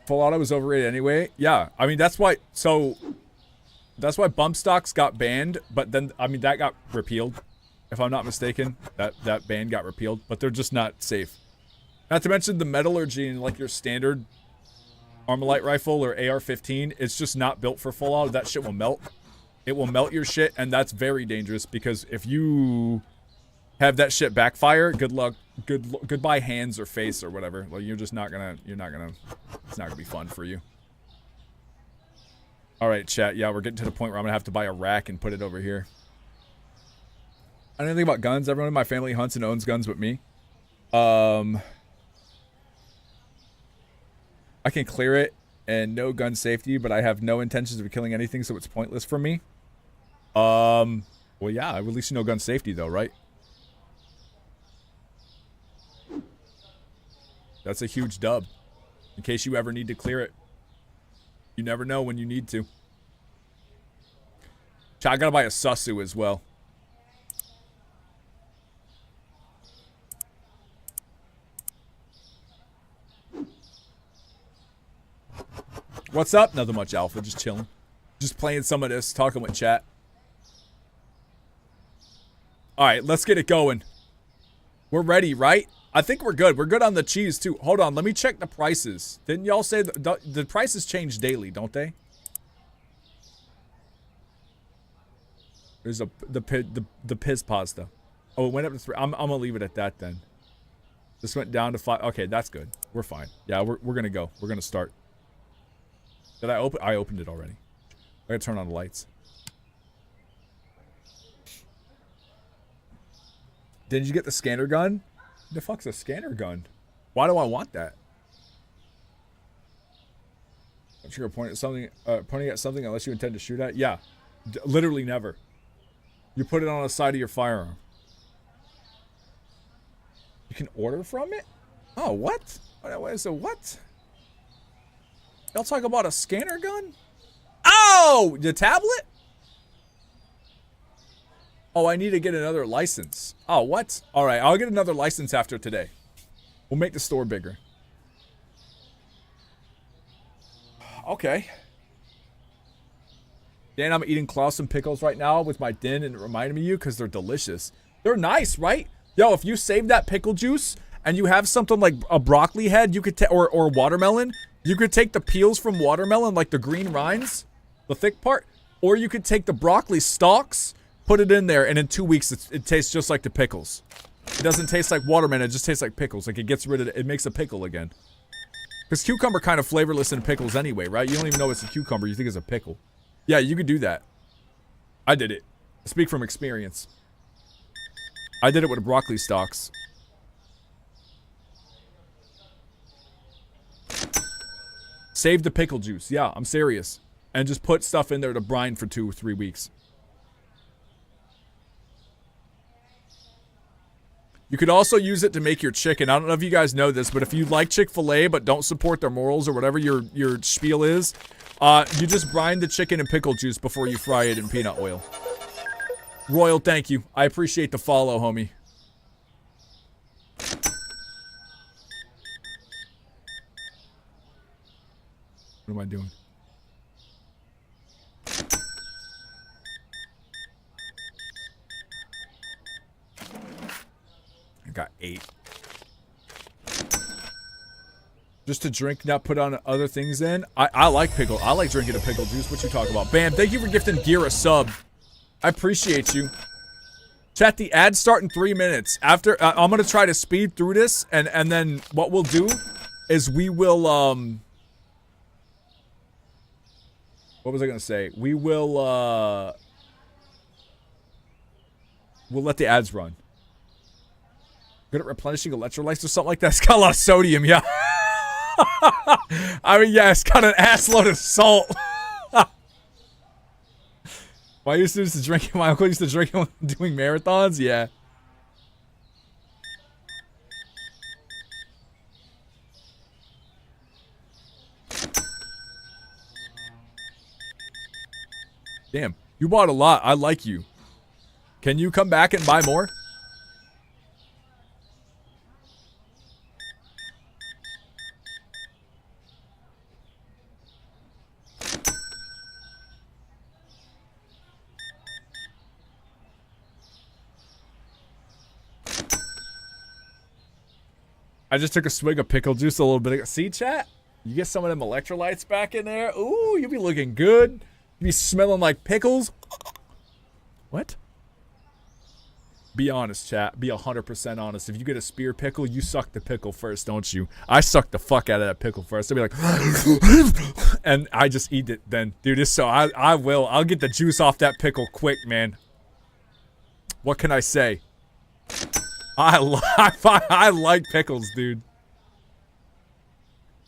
Full auto is overrated anyway. Yeah, I mean that's why. So that's why bump stocks got banned. But then I mean that got repealed, if I'm not mistaken. That ban got repealed. But they're just not safe. Not to mention the metallurgy in like your standard Armalite rifle or AR-15. It's just not built for full auto. That shit will melt. It will melt your shit, and that's very dangerous because if you have that shit backfire, good luck. Goodbye hands or face or whatever. Like you're just not gonna. It's not gonna be fun for you. All right, chat. Yeah, we're getting to the point where I'm gonna have to buy a rack and put it over here. I don't know anything about guns. Everyone in my family hunts and owns guns but me. I can clear it and no gun safety, but I have no intentions of killing anything, so it's pointless for me. Well, yeah. At least you know gun safety, though, right? That's a huge dub. In case you ever need to clear it. You never know when you need to. I gotta buy a Susu as well. What's up? Nothing much, Alpha. Just chilling. Just playing some of this, talking with chat. Alright, let's get it going. We're ready, right? I think we're good. We're good on the cheese, too. Hold on, let me check the prices. Didn't y'all say the prices change daily, don't they? There's the Piz pasta. Oh, it went up to 3. I'm gonna leave it at that then. This went down to 5. Okay, that's good. We're fine. Yeah, we're gonna go. We're gonna start. Did I open? I opened it already. I gotta turn on the lights. Did you get the scanner gun? The fuck's a scanner gun? Why do I want that? I'm sure you're pointing at something unless you intend to shoot at. Yeah, literally never. You put it on the side of your firearm. You can order from it? Oh, what? What is it? What? Y'all talk about a scanner gun? Oh, the tablet? Oh, I need to get another license. Oh, what? All right, I'll get another license after today. We'll make the store bigger. Okay. Dan, I'm eating Clausen pickles right now with my din, and it reminded me of you because they're delicious. They're nice, right? Yo, if you save that pickle juice and you have something like a broccoli head, you could or watermelon, you could take the peels from watermelon, like the green rinds, the thick part, or you could take the broccoli stalks, put it in there, and in 2 weeks it tastes just like the pickles. It doesn't taste like watermelon, it just tastes like pickles. Like it gets rid of it makes a pickle again. Because cucumber kind of flavorless in pickles anyway, right? You don't even know it's a cucumber, you think it's a pickle. Yeah, you could do that. I did it. I speak from experience. I did it with broccoli stalks. Save the pickle juice. Yeah, I'm serious. And just put stuff in there to brine for 2 or 3 weeks. You could also use it to make your chicken. I don't know if you guys know this, but if you like Chick-fil-A but don't support their morals or whatever your spiel is, you just brine the chicken in pickle juice before you fry it in peanut oil. Royal, thank you. I appreciate the follow, homie. What am I doing? I got 8. Just to drink, not put on other things in. I like pickle. I like drinking a pickle juice. What you talk about? Bam, thank you for gifting Gear a sub. I appreciate you. Chat, the ads start in 3 minutes. After, I'm going to try to speed through this, and then what we'll do is we will, what was I going to say? We will, we'll let the ads run. Good at replenishing electrolytes or something like that. It's got a lot of sodium, yeah. I mean, yeah, it's got an assload of salt. My uncle used to drink it when doing marathons, yeah. Damn, you bought a lot. I like you. Can you come back and buy more? I just took a swig of pickle juice a little bit ago. See, chat? You get some of them electrolytes back in there. Ooh, you'll be looking good. You be smelling like pickles. What? Be honest, chat. Be 100% honest. If you get a spear pickle, you suck the pickle first, don't you? I suck the fuck out of that pickle first. I'll be like, and I just eat it then. Dude, so I will. I'll get the juice off that pickle quick, man. What can I say? I like pickles, dude.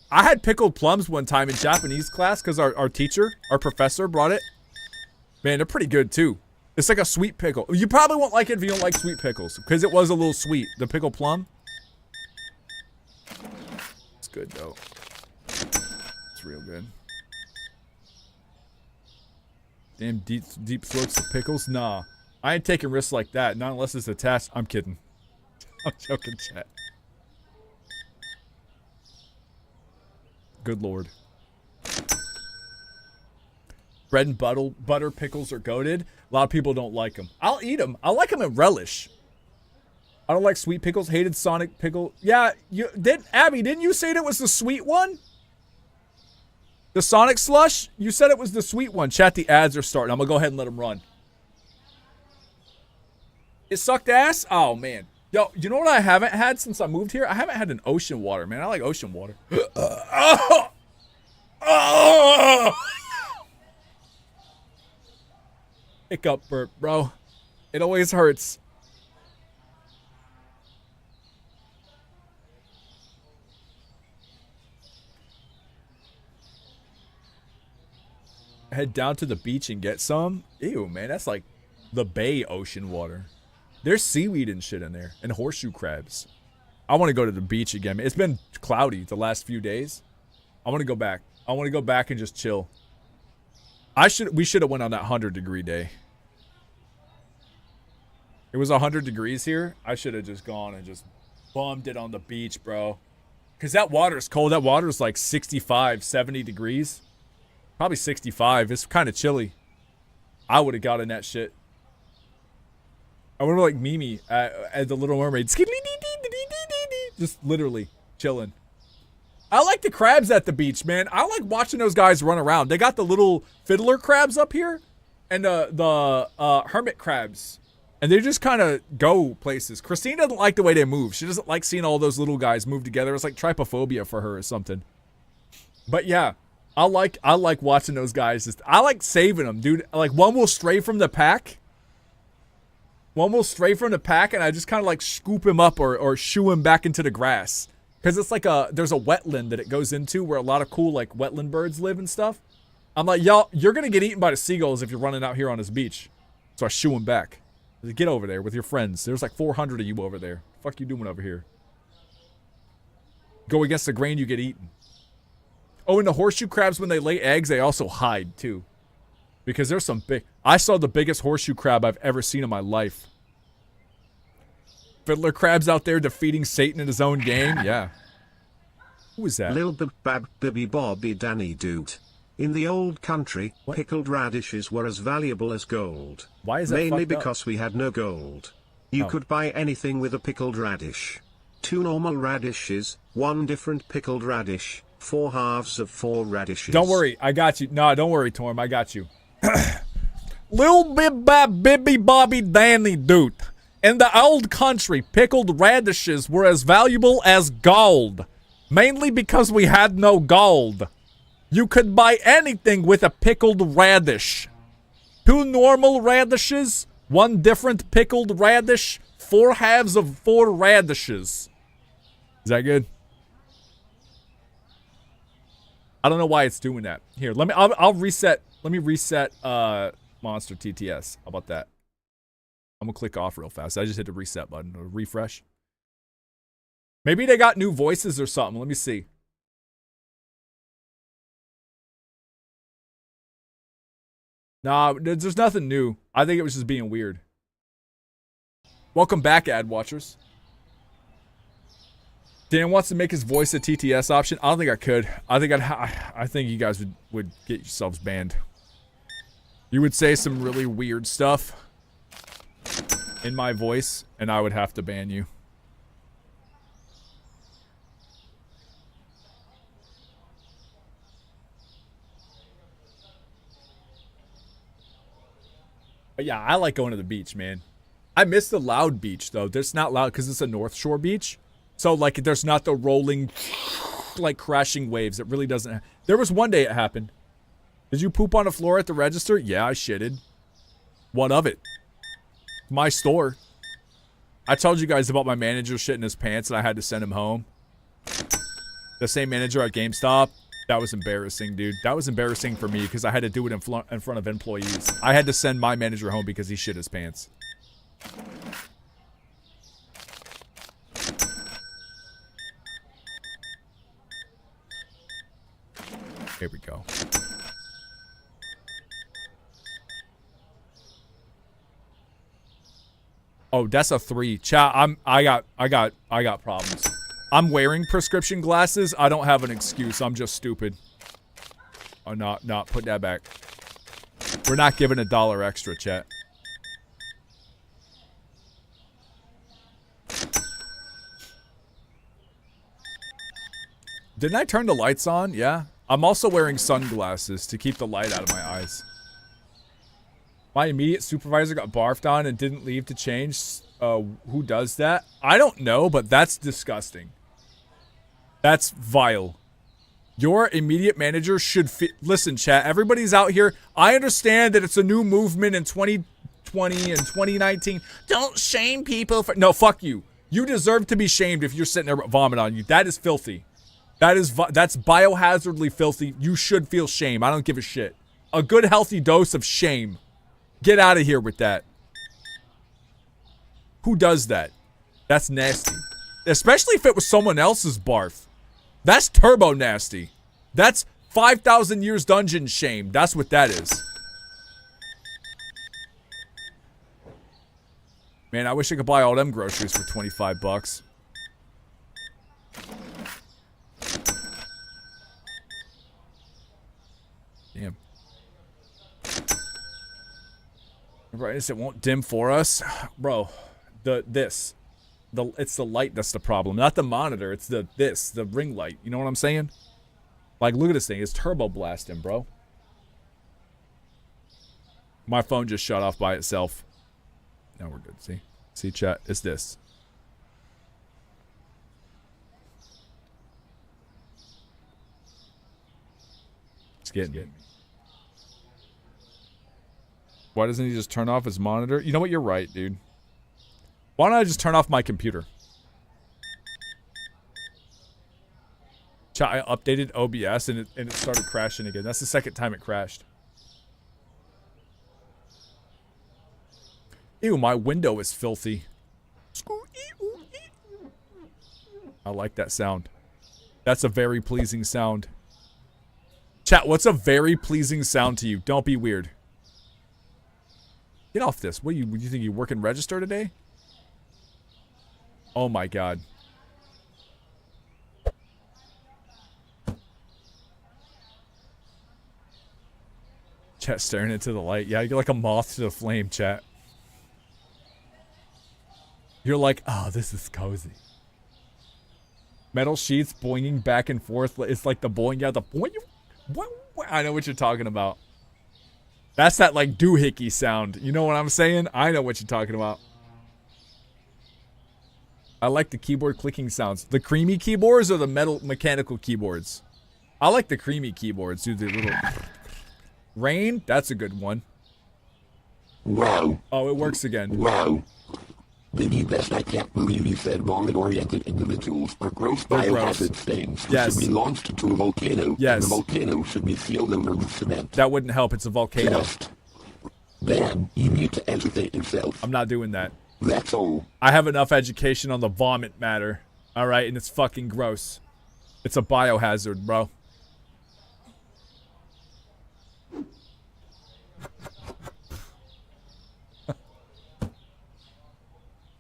I had pickled plums one time in Japanese class because our teacher, our professor, brought it. Man, they're pretty good too. It's like a sweet pickle. You probably won't like it if you don't like sweet pickles because it was a little sweet. The pickled plum. It's good though. It's real good. Damn deep throats of pickles? Nah. I ain't taking risks like that. Not unless it's attached. I'm kidding. I'm joking, chat. Good lord. Bread and butter pickles are goated. A lot of people don't like them. I'll eat them. I like them in relish. I don't like sweet pickles. Hated Sonic pickle. Yeah, Abby, didn't you say that was the sweet one? The Sonic slush? You said it was the sweet one. Chat, the ads are starting. I'm gonna go ahead and let them run. It sucked ass? Oh, man. Yo, you know what I haven't had since I moved here? I haven't had an ocean water, man. I like ocean water. Hiccup burp, bro. It always hurts. Head down to the beach and get some? Ew, man. That's like the bay ocean water. There's seaweed and shit in there, and horseshoe crabs. I want to go to the beach again. It's been cloudy the last few days. I want to go back. I want to go back and just chill. We should have went on that 100-degree day. It was 100 degrees here. I should have just gone and just bummed it on the beach, bro. Because that water's cold. That water's like 65, 70 degrees. Probably 65. It's kind of chilly. I would have got in that shit. I would have like Mimi at the Little Mermaid. Just literally chilling. I like the crabs at the beach, man. I like watching those guys run around. They got the little fiddler crabs up here and the hermit crabs. And they just kind of go places. Christine doesn't like the way they move. She doesn't like seeing all those little guys move together. It's like trypophobia for her or something. But yeah, I like watching those guys. I like saving them, dude. Like one will stray from the pack. One will stray from the pack, and I just kind of like scoop him up or shoo him back into the grass. Because it's like there's a wetland that it goes into where a lot of cool like wetland birds live and stuff. I'm like, y'all, you're going to get eaten by the seagulls if you're running out here on this beach. So I shoo him back. Get over there with your friends. There's like 400 of you over there. Fuck you doing over here? Go against the grain, you get eaten. Oh, and the horseshoe crabs, when they lay eggs, they also hide too. Because there's some big... I saw the biggest horseshoe crab I've ever seen in my life. Fiddler crabs out there defeating Satan in his own game? Yeah. Who is that? Lil Bab Bibby Bobby Danny Doot. In the old country, What? pickled radishes were as valuable as gold. Why is that Mainly fucked up? because we had no gold. You Oh. could buy anything with a pickled radish. 2 normal radishes, 1 different pickled radish, 4 halves of 4 radishes. Don't worry, I got you. No, don't worry, Torm, I got you. Lil Bibby Bobby Danny Doot. In the old country, pickled radishes were as valuable as gold. Mainly because we had no gold. You could buy anything with a pickled radish. 2 normal radishes, 1 different pickled radish, 4 halves of 4 radishes. Is that good? I don't know why it's doing that. Here, I'll reset. Let me reset Monster TTS. How about that? I'm gonna click off real fast. I just hit the reset button or refresh. Maybe they got new voices or something. Let me see. Nah, there's nothing new. I think it was just being weird. Welcome back, ad watchers. Dan wants to make his voice a TTS option. I don't think I could. I think you guys would get yourselves banned. You would say some really weird stuff in my voice, and I would have to ban you. But yeah, I like going to the beach, man. I miss the loud beach, though. It's not loud because it's a North Shore beach. So, like, there's not the rolling, like, crashing waves. It really doesn't. There was one day it happened. Did you poop on the floor at the register? Yeah, I shitted. What of it? My store. I told you guys about my manager shitting his pants and I had to send him home. The same manager at GameStop. That was embarrassing, dude. That was embarrassing for me because I had to do it in front of employees. I had to send my manager home because he shit his pants. Here we go. Oh, that's a 3. Chat, I got problems. I'm wearing prescription glasses. I don't have an excuse. I'm just stupid. Oh, not put that back. We're not giving $1 extra, chat. Didn't I turn the lights on? Yeah. I'm also wearing sunglasses to keep the light out of my eyes. My immediate supervisor got barfed on and didn't leave to change. Who does that? I don't know, but that's disgusting. That's vile. Your immediate manager should listen, chat. Everybody's out here. I understand that it's a new movement in 2020 and 2019. Don't shame people for... No, fuck you. You deserve to be shamed if you're sitting there vomit on you. That is filthy. That's biohazardly filthy. You should feel shame. I don't give a shit. A good healthy dose of shame. Get out of here with that. Who does that? That's nasty. Especially if it was someone else's barf. That's turbo nasty. That's 5,000 years dungeon shame. That's what that is. Man, I wish I could buy all them groceries for 25 bucks. Damn. Brightness, it won't dim for us. Bro, it's the light that's the problem. Not the monitor, it's the ring light. You know what I'm saying? Like, look at this thing. It's turbo blasting, bro. My phone just shut off by itself. Now we're good. See, chat. It's this. It's getting me. Why doesn't he just turn off his monitor? You know what? You're right, dude. Why don't I just turn off my computer? Chat, I updated OBS and it started crashing again. That's the second time it crashed. Ew, my window is filthy. I like that sound. That's a very pleasing sound. Chat, what's a very pleasing sound to you? Don't be weird. Get off this. What do you think you work in register today? Oh my god. Chat staring into the light. Yeah, you're like a moth to the flame, chat. You're like, oh, this is cozy. Metal sheets boinging back and forth. It's like the boing. Yeah, the boing. What? I know what you're talking about. That's that like doohickey sound. You know what I'm saying? I know what you're talking about. I like the keyboard clicking sounds. The creamy keyboards or the mechanical keyboards? I like the creamy keyboards. Do the little rain. That's a good one. Wow. Oh, it works again. Wow. Baby best, I can't believe you said vomit-oriented individuals are gross They're bioacid gross. stains which Yes. should be launched to a volcano. Yes. And the volcano should be sealed over with cement. That wouldn't help. It's a volcano. Just. Then, you need to educate yourself. I'm not doing that. That's all. I have enough education on the vomit matter. Alright, and it's fucking gross. It's a biohazard, bro.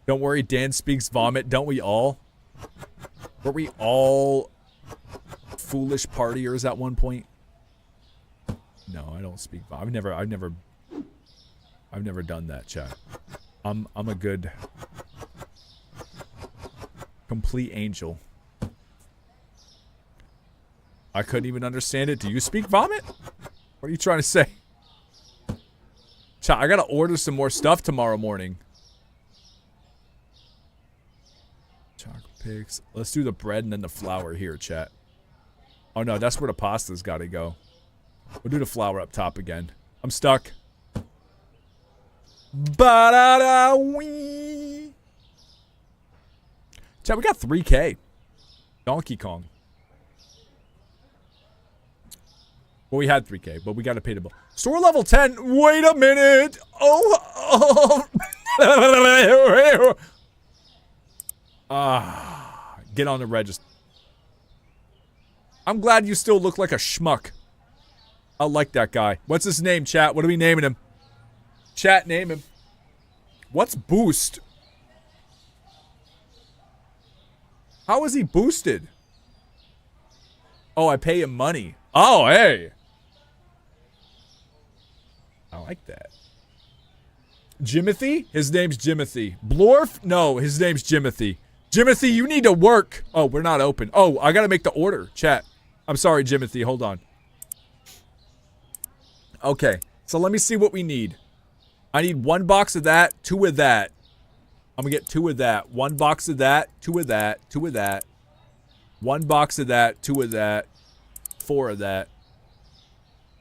Don't worry, Dan speaks vomit. Don't we all? Were we all foolish partiers at one point? No, I don't speak vomit. I've never done that, chat. I'm a good complete angel. I couldn't even understand it. Do you speak vomit? What are you trying to say? Chat, I gotta order some more stuff tomorrow morning. Chocolate pigs. Let's do the bread and then the flour here, chat. Oh no, that's where the pasta's gotta go. We'll do the flour up top again. I'm stuck. Ba-da-da-wee. Chat, we got 3K. Donkey Kong. Well, we had 3K, but we gotta pay the bill. Store level 10. Wait a minute. Oh. Get on the register. I'm glad you still look like a schmuck. I like that guy. What's his name, chat? What are we naming him? Chat, name him. What's boost? How is he boosted? Oh, I pay him money. Oh, hey. I like that. Jimothy? His name's Jimothy. Blorf? No, his name's Jimothy. Jimothy, you need to work. Oh, we're not open. Oh, I gotta make the order. Chat. I'm sorry, Jimothy. Hold on. Okay, so let me see what we need. I need 1 box of that, 2 of that. I'm gonna get 2 of that. 1 box of that, 2 of that, 2 of that. 1 box of that, 2 of that, 4 of that.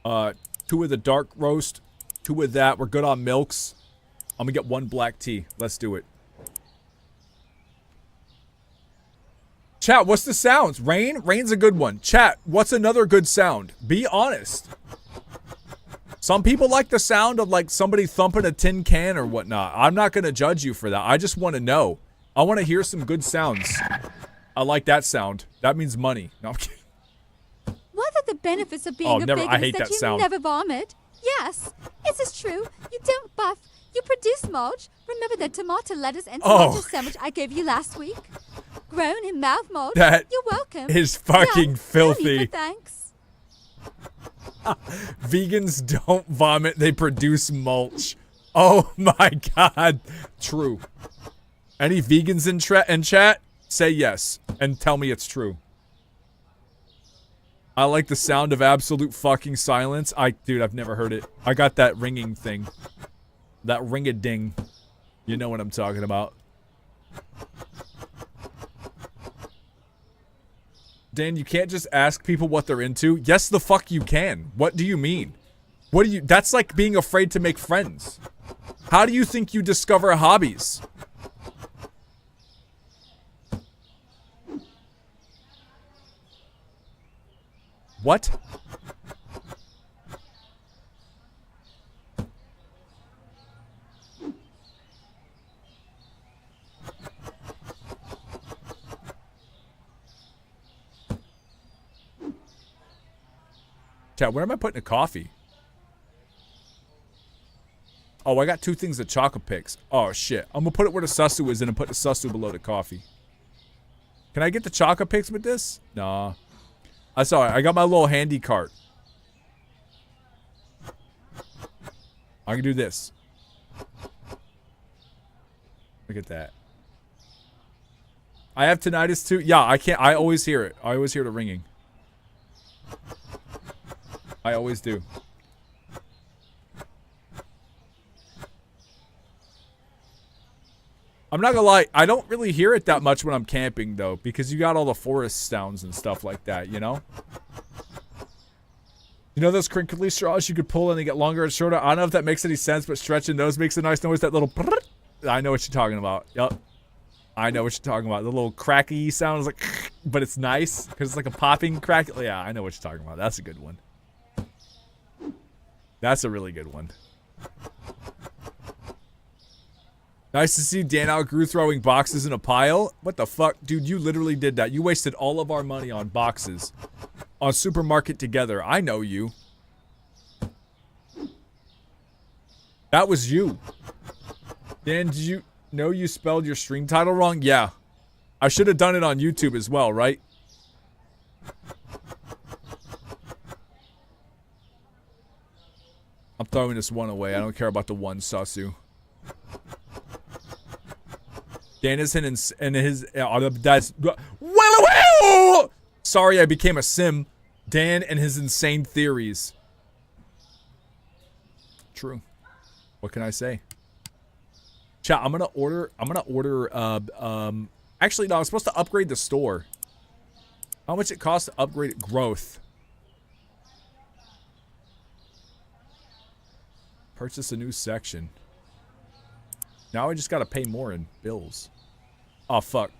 2 of the dark roast, 2 of that. We're good on milks. I'm gonna get 1 black tea. Let's do it. Chat, what's the sounds? Rain? Rain's a good one. Chat, what's another good sound? Be honest. Some people like the sound of like somebody thumping a tin can or whatnot. I'm not going to judge you for that. I just want to know. I want to hear some good sounds. I like that sound. That means money. No, I'm kidding. What are the benefits of being a never. vegan I hate that that you sound. never vomit? Yes, is this true? You don't buff, You produce mulch? Remember the tomato, lettuce, and Oh. tomato sandwich I gave you last week? Grown in mouth mulch? That You're welcome. is fucking No filthy. need for thanks. Vegans don't vomit, they produce mulch. Oh my god. True. Any vegans in chat? Say yes and tell me it's true. I like the sound of absolute fucking silence. Dude, I've never heard it. I got that ringing thing. That ring-a-ding. You know what I'm talking about. Dan, you can't just ask people what they're into. Yes, the fuck you can. What do you mean? What do you... That's like being afraid to make friends. How do you think you discover hobbies? What? Chat, where am I putting the coffee? Oh, I got 2 things of chocolate picks. Oh, shit. I'm gonna put it where the susu is and put the susu below the coffee. Can I get the chocolate picks with this? Nah. I saw it. I got my little handy cart. I can do this. Look at that. I have tinnitus too. Yeah, I can't. I always hear it. I always hear the ringing. I always do. I'm not gonna lie, I don't really hear it that much when I'm camping though, because you got all the forest sounds and stuff like that, you know? You know those crinkly straws you could pull and they get longer and shorter? I don't know if that makes any sense, but stretching those makes a nice noise, that little I know what you're talking about. Yup. I know what you're talking about. The little cracky sound is like, but it's nice, because it's like a popping crack. Yeah, I know what you're talking about. That's a good one. That's a really good one. Nice to see Dan outgrew throwing boxes in a pile. What the fuck? Dude, you literally did that. You wasted all of our money on boxes. On Supermarket Together. I know you. That was you. Dan, did you know you spelled your stream title wrong? Yeah. I should have done it on YouTube as well, right? I'm throwing this one away. I don't care about the one, Sasu. Dan is in his that's sorry I became a sim. Dan and his insane theories. True. What can I say? Chat, I'm gonna order actually no, I was supposed to upgrade the store. How much it costs to upgrade it? Growth. Purchase a new section. Now I just gotta pay more in bills. Oh, fuck.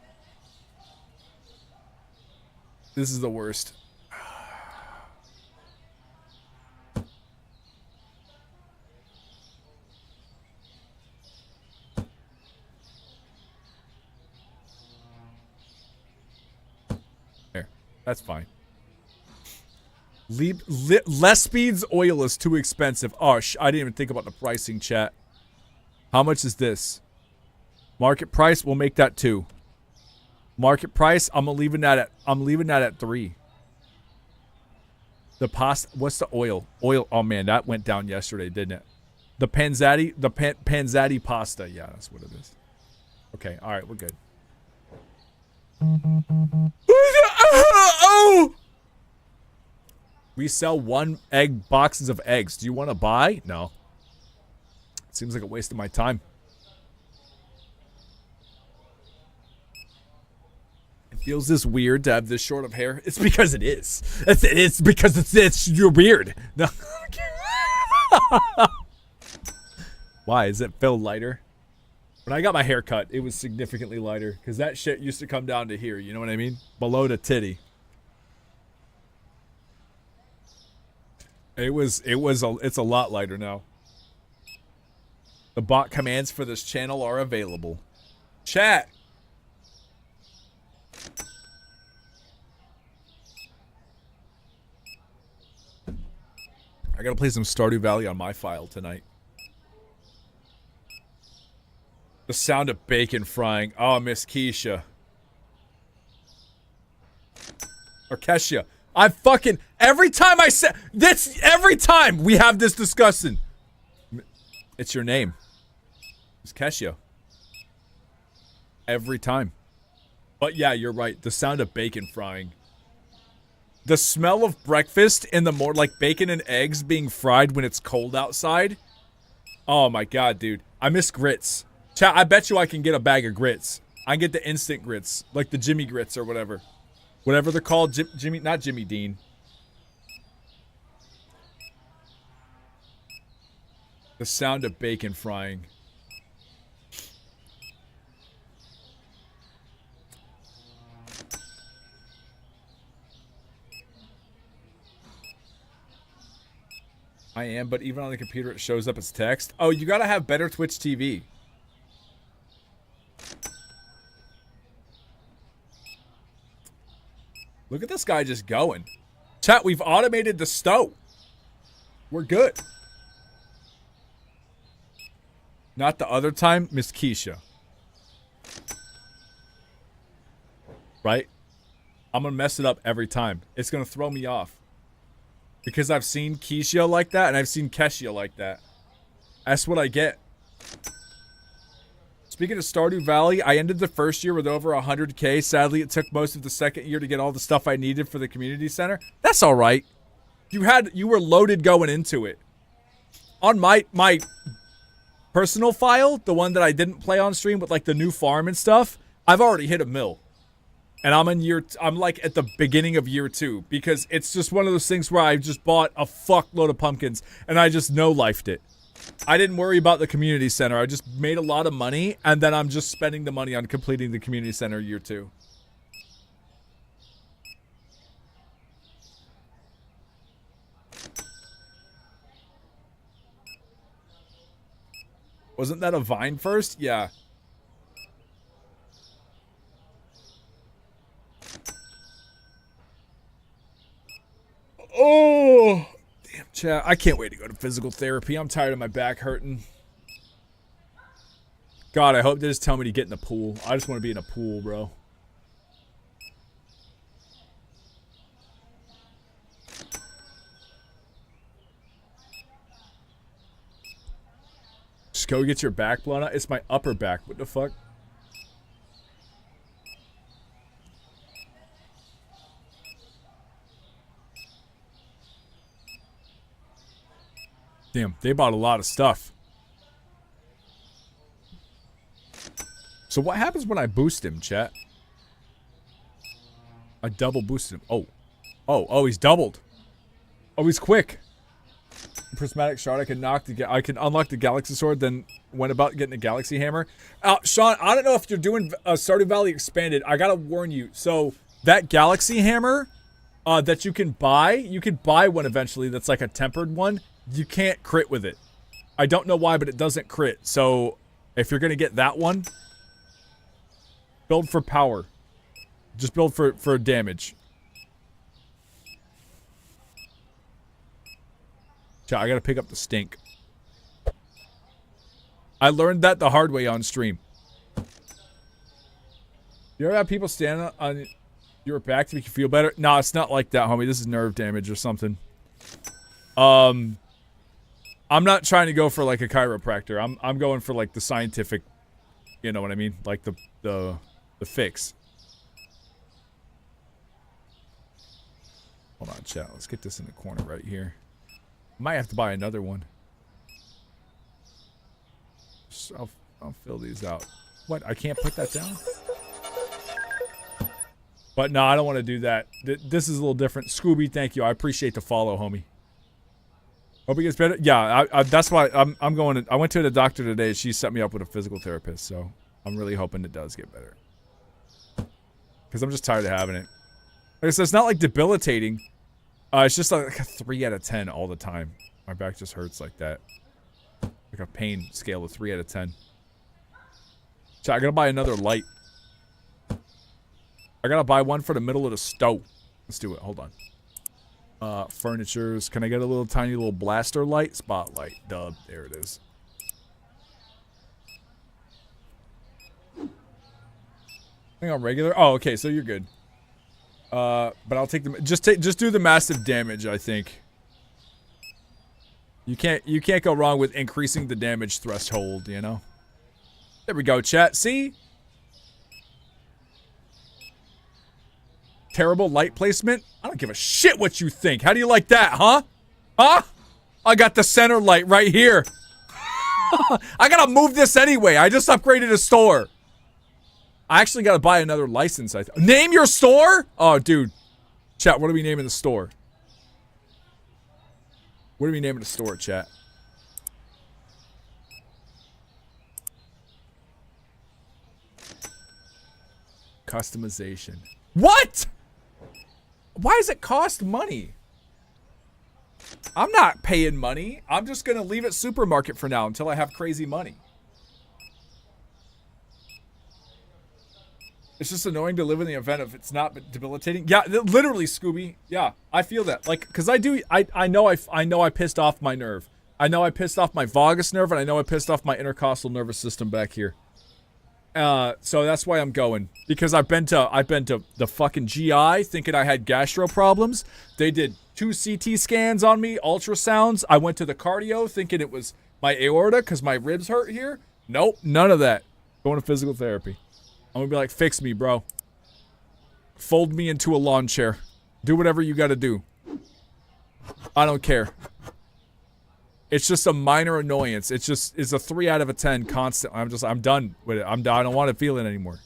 This is the worst. There. That's fine. Less speeds oil is too expensive. Oh, I didn't even think about the pricing, chat. How much is this? Market price, we'll make that 2. Market price, I'm leaving that at 3. The pasta, what's the oil? Oil, oh man, that went down yesterday, didn't it? The panzatti, panzatti pasta. Yeah, that's what it is. Okay, all right, we're good. Oh! We sell 1 egg boxes of eggs. Do you want to buy? No. Seems like a waste of my time. It feels this weird to have this short of hair. It's because it is. It's because you're weird. No. Why? Is it feel lighter? When I got my hair cut, it was significantly lighter because that shit used to come down to here. You know what I mean? Below the titty. It's a lot lighter now. The bot commands for this channel are available. Chat. I gotta play some Stardew Valley on my file tonight. The sound of bacon frying. Oh, Miss Keisha. Or Kesha. I fucking... Every time I say... This... Every time we have this discussion. It's your name. It's Kesha. Every time. But yeah, you're right. The sound of bacon frying. The smell of breakfast in the morning, like bacon and eggs being fried when it's cold outside. Oh my god, dude. I miss grits. Chat, I bet you I can get a bag of grits. I can get the instant grits. Like the Jimmy grits or whatever. Whatever they're called. Jimmy, not Jimmy Dean. The sound of bacon frying. I am, but even on the computer it shows up as text. Oh, you gotta have better Twitch TV. Look at this guy just going. Chat, we've automated the stove. We're good. Not the other time, Miss Keisha. Right? I'm gonna mess it up every time. It's gonna throw me off. Because I've seen Keisha like that, and I've seen Kesha like that. That's what I get. Speaking of Stardew Valley, I ended the first year with over 100K. Sadly, it took most of the second year to get all the stuff I needed for the community center. That's all right. You were loaded going into it. On my personal file, the one that I didn't play on stream with like the new farm and stuff, I've already hit 1 mil. And I'm like at the beginning of year 2 because it's just one of those things where I just bought a fuckload of pumpkins and I just no-lifed it. I didn't worry about the community center. I just made a lot of money and then I'm just spending the money on completing the community center year 2. Wasn't that a Vine first? Yeah. Oh, damn, chat. I can't wait to go to physical therapy. I'm tired of my back hurting. God, I hope they just tell me to get in the pool. I just want to be in a pool, bro. Just go get your back blown out. It's my upper back. What the fuck? Damn, they bought a lot of stuff. So what happens when I boost him, chat? I double boosted him. Oh. Oh, he's doubled. Oh, he's quick. Prismatic shard, I can unlock the Galaxy Sword, then went about getting a Galaxy Hammer. Sean, I don't know if you're doing Stardew Valley Expanded. I gotta warn you. So, that Galaxy Hammer that you can buy one eventually that's like a tempered one. You can't crit with it. I don't know why, but it doesn't crit. So, if you're gonna get that one, build for power. Just build for damage. I gotta pick up the stink. I learned that the hard way on stream. You ever have people stand on your back to make you feel better? No, it's not like that, homie. This is nerve damage or something. I'm not trying to go for like a chiropractor. I'm going for like the scientific, you know what I mean? Like the fix. Hold on, chat. Let's get this in the corner right here. Might have to buy another one. So I'll fill these out. What? I can't put that down? But no, I don't want to do that. This is a little different. Scooby, thank you. I appreciate the follow, homie. Hope it gets better. Yeah, that's why I'm going to... I went to the doctor today. She set me up with a physical therapist, so I'm really hoping it does get better. Because I'm just tired of having it. Like I said, it's not like debilitating. It's just like a 3 out of 10 all the time. My back just hurts like that. Like a pain scale of 3 out of 10. So I gotta buy another light. I gotta buy one for the middle of the stove. Let's do it. Hold on. Furnitures. Can I get a little tiny little blaster light? Spotlight. Dub. There it is. I think I'm regular. Oh, okay, so you're good. But I'll take the just do the massive damage, I think. You can't go wrong with increasing the damage threshold, you know? There we go, chat. See? Terrible light placement? I don't give a shit what you think. How do you like that, huh? Huh? I got the center light right here. I gotta move this anyway. I just upgraded a store. I actually gotta buy another license. Name your store? Oh, dude. Chat, what are we naming the store? What are we naming the store, chat? Customization. What? Why does it cost money? I'm not paying money. I'm just gonna leave it supermarket for now until I have crazy money. It's just annoying to live in the event if it's not debilitating. Yeah, literally, Scooby. Yeah, I feel that. Like, cause I know I pissed off my nerve. I know I pissed off my vagus nerve, and I know I pissed off my intercostal nervous system back here. So that's why I'm going, because I've been to the fucking GI thinking I had gastro problems. They did 2 CT scans on me, ultrasounds. I went to the cardio thinking it was my aorta because my ribs hurt here. Nope, none of that. Going to physical therapy. I'm gonna be like, fix me, bro. Fold me into a lawn chair. Do whatever you gotta do. I don't care. It's just a minor annoyance. It's a 3 out of a 10 constant. I'm done with it. I don't want to feel it anymore.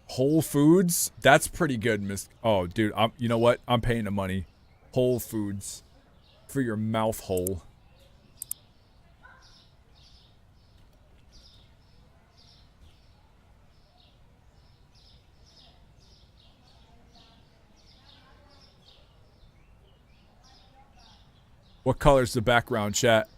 Whole Foods? That's pretty good, Miss. Oh, dude, you know what? I'm paying the money. Whole Foods. For your mouth hole. What color's the background, chat?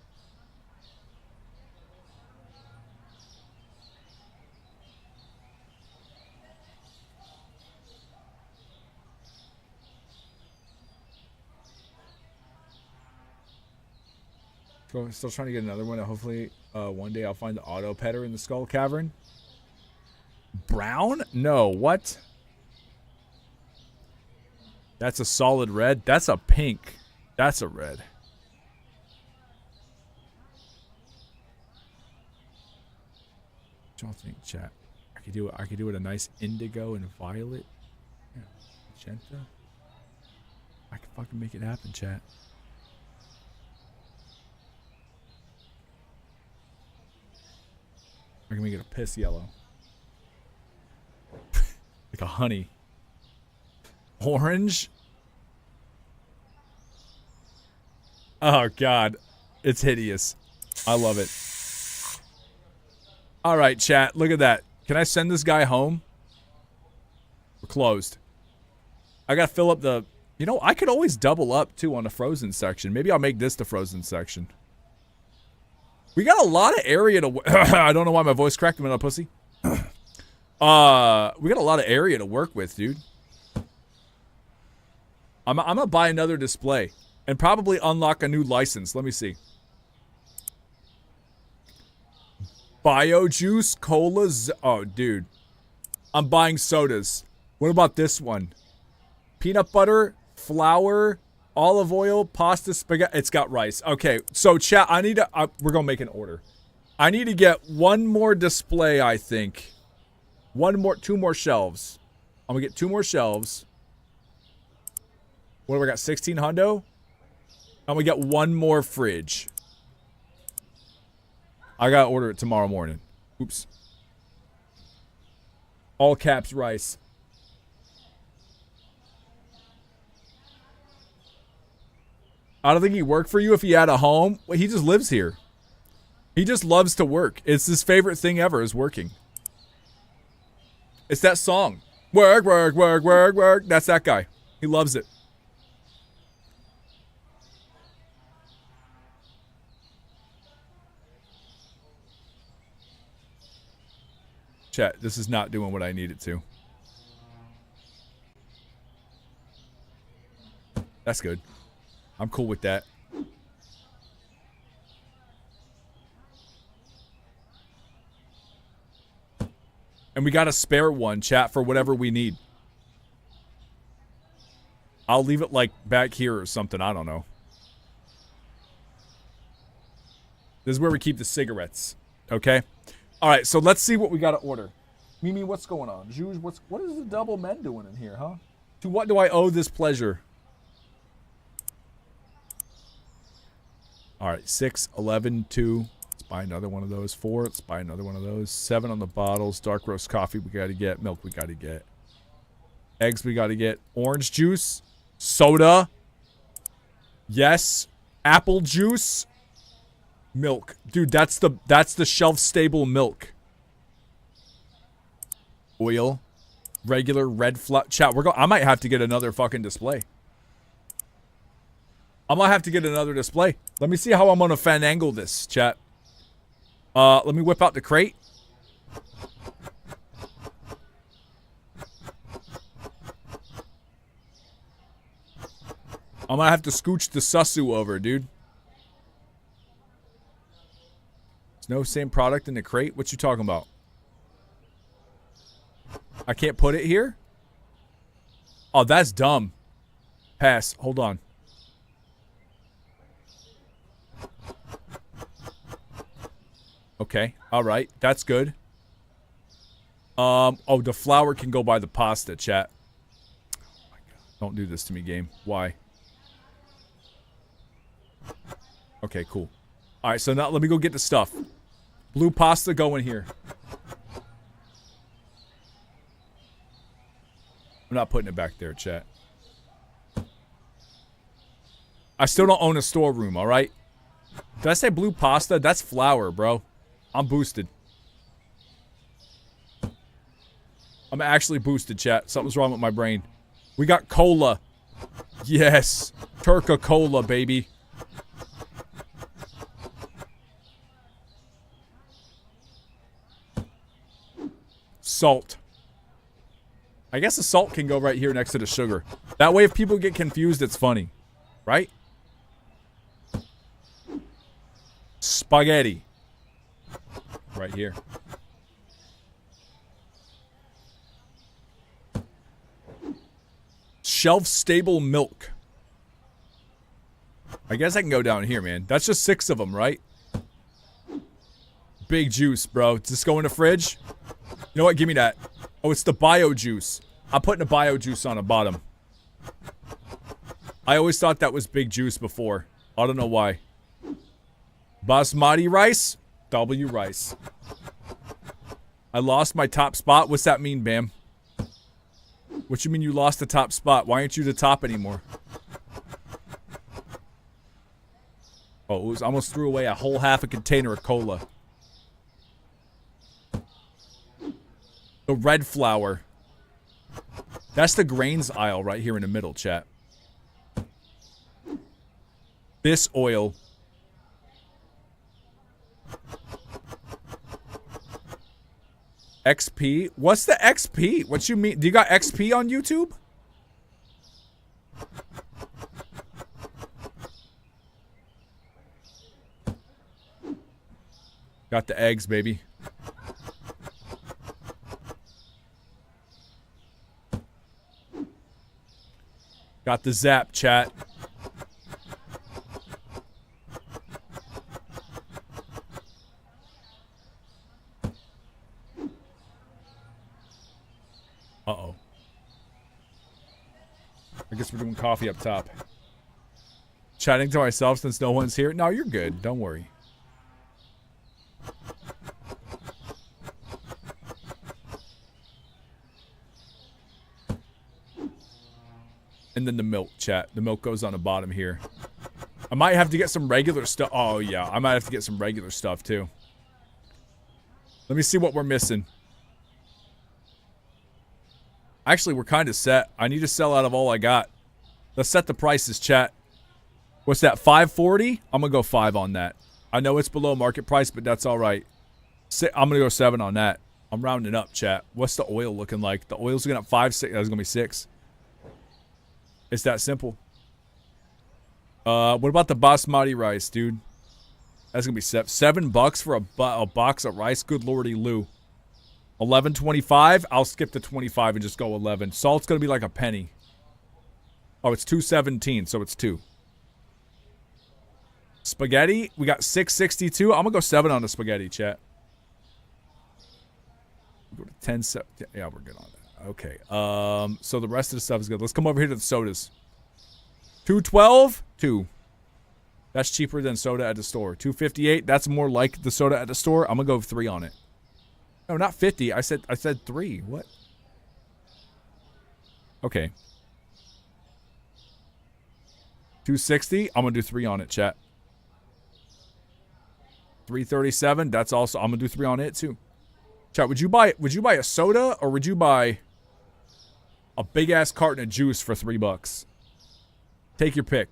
Still trying to get another one. Hopefully, one day I'll find the auto petter in the skull cavern. Brown? No, what? That's a solid red. That's a pink. That's a red. What y'all think, chat? I could do it a nice indigo and violet. Yeah, magenta. I can fucking make it happen, chat. I can make it a piss yellow. Like a honey. Orange? Oh, God. It's hideous. I love it. Alright, chat. Look at that. Can I send this guy home? We're closed. I gotta fill up the... You know, I could always double up, too, on the frozen section. Maybe I'll make this the frozen section. We got a lot of area to... I don't know why my voice cracked. I'm in a pussy. We got a lot of area to work with, dude. I'm gonna buy another display. And probably unlock a new license. Let me see. Bio juice, colas. Oh, dude. I'm buying sodas. What about this one? Peanut butter, flour, olive oil, pasta, spaghetti. It's got rice. Okay, so chat, I need to... we're gonna make an order. I need to get one more display, I think. Two more shelves. I'm gonna get 2 more shelves. What do we got? 16 hundo? And we get 1 more fridge. I gotta order it tomorrow morning. Oops. All caps rice. I don't think he'd work for you if he had a home. Well, he just lives here. He just loves to work. It's his favorite thing ever is working. It's that song. Work, work, work, work, work. That's that guy. He loves it. Chat, this is not doing what I need it to. That's good. I'm cool with that. And we got a spare one, chat, for whatever we need. I'll leave it, like, back here or something. I don't know. This is where we keep the cigarettes. Okay? Alright, so let's see what we got to order. Mimi, what's going on? Juge, what is the double men doing in here, huh? To what do I owe this pleasure? Alright, 6, 11, 2. Let's buy another one of those. 4, let's buy another one of those. 7 on the bottles. Dark roast coffee we got to get. Milk we got to get. Eggs we got to get. Orange juice. Soda. Yes. Apple juice. Milk. Dude, that's the shelf-stable milk. Oil. Regular red flour. Chat, I might have to get another fucking display. I might have to get another display. Let me see how I'm gonna finagle this, chat. Let me whip out the crate. I'm gonna have to scooch the Susu over, dude. There's no same product in the crate? What you talking about? I can't put it here? Oh, that's dumb. Pass. Hold on. Okay. Alright. That's good. Oh, the flour can go by the pasta, chat. Oh my god. Don't do this to me, game. Why? Okay, cool. Alright, so now let me go get the stuff. Blue pasta, go in here. I'm not putting it back there, chat. I still don't own a storeroom, alright? Did I say blue pasta? That's flour, bro. I'm boosted. I'm actually boosted, chat. Something's wrong with my brain. We got cola. Yes. Turca-Cola, baby. Salt. I guess the salt can go right here next to the sugar. That way if people get confused, it's funny. Right? Spaghetti. Right here. Shelf-stable milk. I guess I can go down here, man. That's just 6 of them, right? Big juice, bro. Does this go in the fridge? You know what? Give me that. Oh, it's the bio juice. I'm putting the bio juice on the bottom. I always thought that was big juice before. I don't know why. Basmati rice? W rice. I lost my top spot? What's that mean, Bam? What you mean you lost the top spot? Why aren't you the top anymore? Oh, it was almost threw away a whole half a container of cola. The red flour. That's the grains aisle right here in the middle, chat. This oil. XP? What's the XP? What you mean? Do you got XP on YouTube? Got the eggs, baby. Got the zap, chat. Uh-oh. I guess we're doing coffee up top. Chatting to myself since no one's here. No, you're good. Don't worry. And then the milk, chat. The milk goes on the bottom here. I might have to get some regular stuff. Oh, yeah. I might have to get some regular stuff, too. Let me see what we're missing. Actually, we're kind of set. I need to sell out of all I got. Let's set the prices, chat. What's that, $5.40? I'm going to go 5 on that. I know it's below market price, but that's all right. I'm going to go 7 on that. I'm rounding up, chat. What's the oil looking like? The oil's looking at 5, 6. That's going to be 6. It's that simple. What about the basmati rice, dude? That's gonna be $7 for a box of rice. Good lordy, Lou. 11.25. I'll skip the 25 and just go 11. Salt's gonna be like a penny. Oh, it's 2.17, so it's 2. Spaghetti, we got 6.62. I'm gonna go 7 on the spaghetti, chat. Go to 10. Yeah, we're good on that. Okay. So the rest of the stuff is good. Let's come over here to the sodas. 2.12. 2. That's cheaper than soda at the store. 2.58. That's more like the soda at the store. I'm gonna go 3 on it. No, not 50. I said 3. What? Okay. 260. I'm gonna do 3 on it, chat. 337. That's also. I'm gonna do 3 on it too. Chat. Would you buy a soda or would you buy a big ass carton of juice for $3? Take your pick.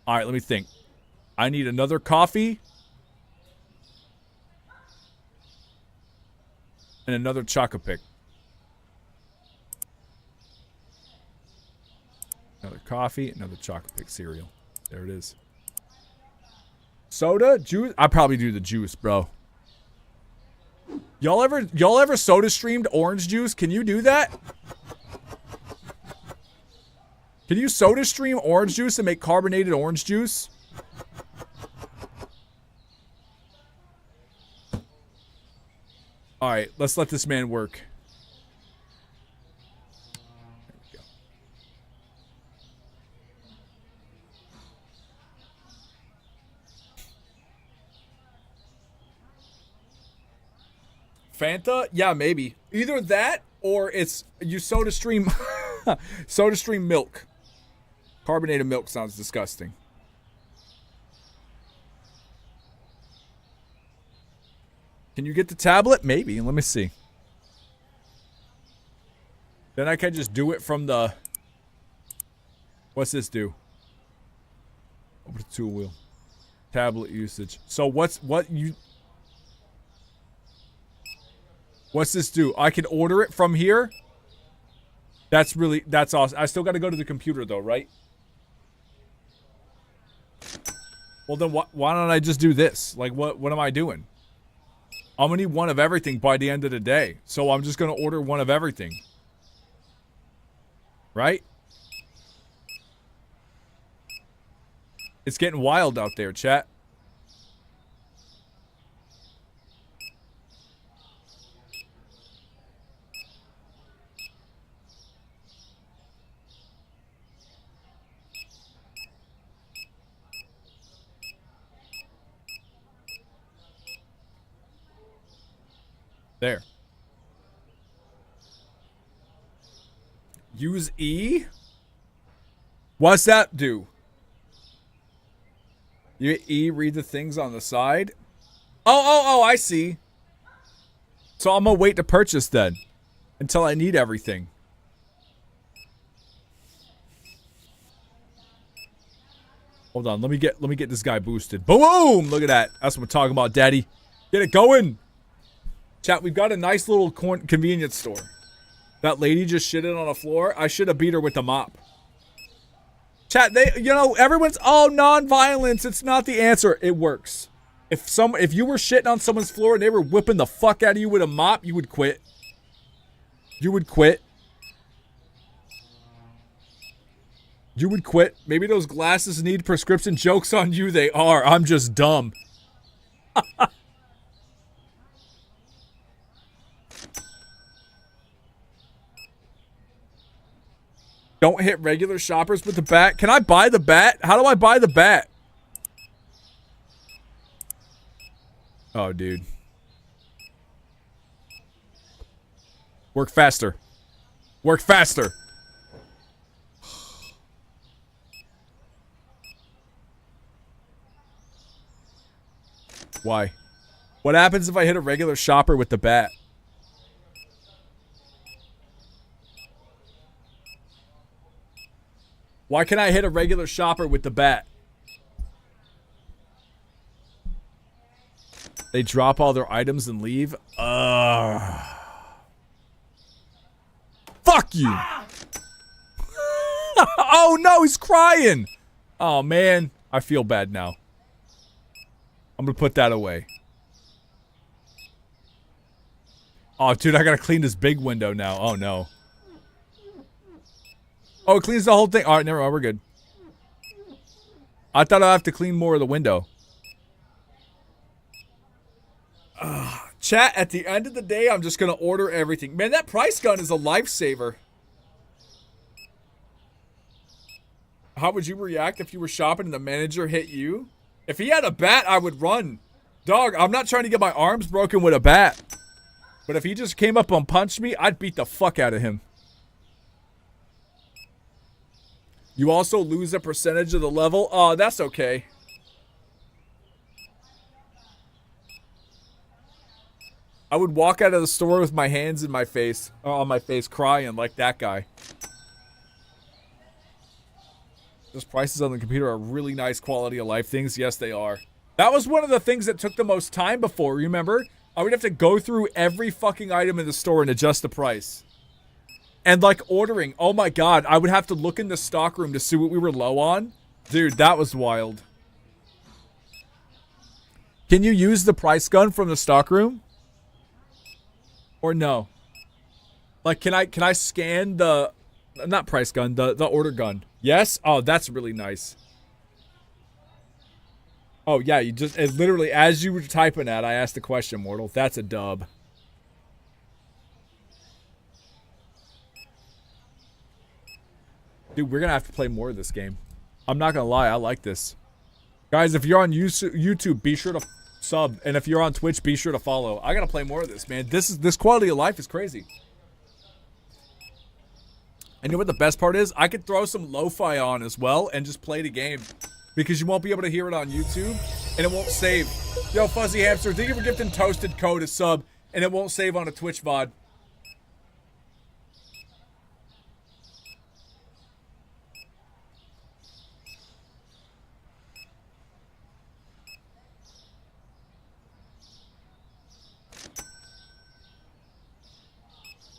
All right. Let me think. I need another coffee and another chocolate pick. Another coffee, another chocolate pick cereal. There it is. Soda, juice. I probably do the juice, bro. Y'all ever soda streamed orange juice? Can you do that? Can you soda stream orange juice and make carbonated orange juice? All right, let's let this man work. There we go. Fanta? Yeah, maybe. Either that or it's you soda stream soda stream milk. Carbonated milk sounds disgusting. Can you get the tablet? Maybe. Let me see. Then I can just do it from the... What's this do? Open the tool wheel. Tablet usage. So what's this do? I can order it from here? That's awesome. I still got to go to the computer though, right? Well then why don't I just do this? Like what am I doing? I'm gonna need one of everything by the end of the day. So I'm just gonna order one of everything. Right? It's getting wild out there, chat. There. Use E? What's that do? You hit E, read the things on the side? Oh, I see. So I'm gonna wait to purchase then. Until I need everything. Hold on, let me get this guy boosted. Boom! Look at that. That's what I'm talking about, daddy. Get it going. Chat, we've got a nice little convenience store. That lady just shitted on the floor. I should have beat her with the mop. Chat, everyone's, oh, non-violence. It's not the answer. It works. If you were shitting on someone's floor and they were whipping the fuck out of you with a mop, you would quit. You would quit. You would quit. Maybe those glasses need prescription. Jokes on you, they are. I'm just dumb. Don't hit regular shoppers with the bat. Can I buy the bat? How do I buy the bat? Oh, dude. Work faster. Work faster. Why? What happens if I hit a regular shopper with the bat? Why can't I hit a regular shopper with the bat? They drop all their items and leave? Fuck you! Oh no, he's crying! Oh man, I feel bad now. I'm gonna put that away. Oh, dude, I gotta clean this big window now. Oh, no. Oh, it cleans the whole thing. All right, never mind. We're good. I thought I'd have to clean more of the window. Chat, at the end of the day, I'm just gonna order everything. Man, that price gun is a lifesaver. How would you react if you were shopping and the manager hit you? If he had a bat, I would run. Dog, I'm not trying to get my arms broken with a bat. But if he just came up and punched me, I'd beat the fuck out of him. You also lose a percentage of the level? Oh, that's okay. I would walk out of the store with my hands in my face, on my face, crying like that guy. Those prices on the computer are really nice quality of life things. Yes, they are. That was one of the things that took the most time before, remember? I would have to go through every fucking item in the store and adjust the price. And like ordering, oh my god, I would have to look in the stock room to see what we were low on. Dude, that was wild. Can you use the price gun from the stock room? Or no? Like, can I scan the, not price gun, the order gun? Yes? Oh, that's really nice. Oh, yeah, you just, it literally, as you were typing that, I asked the question, Mortal. That's a dub. Dude, we're going to have to play more of this game. I'm not going to lie, I like this. Guys, if you're on YouTube, be sure to sub. And if you're on Twitch, be sure to follow. I got to play more of this, man. This quality of life is crazy. And you know what the best part is? I could throw some lo-fi on as well and just play the game. Because you won't be able to hear it on YouTube, and it won't save. Yo, Fuzzy Hamster, thank you for gifting Toasted Code a sub, and it won't save on a Twitch VOD.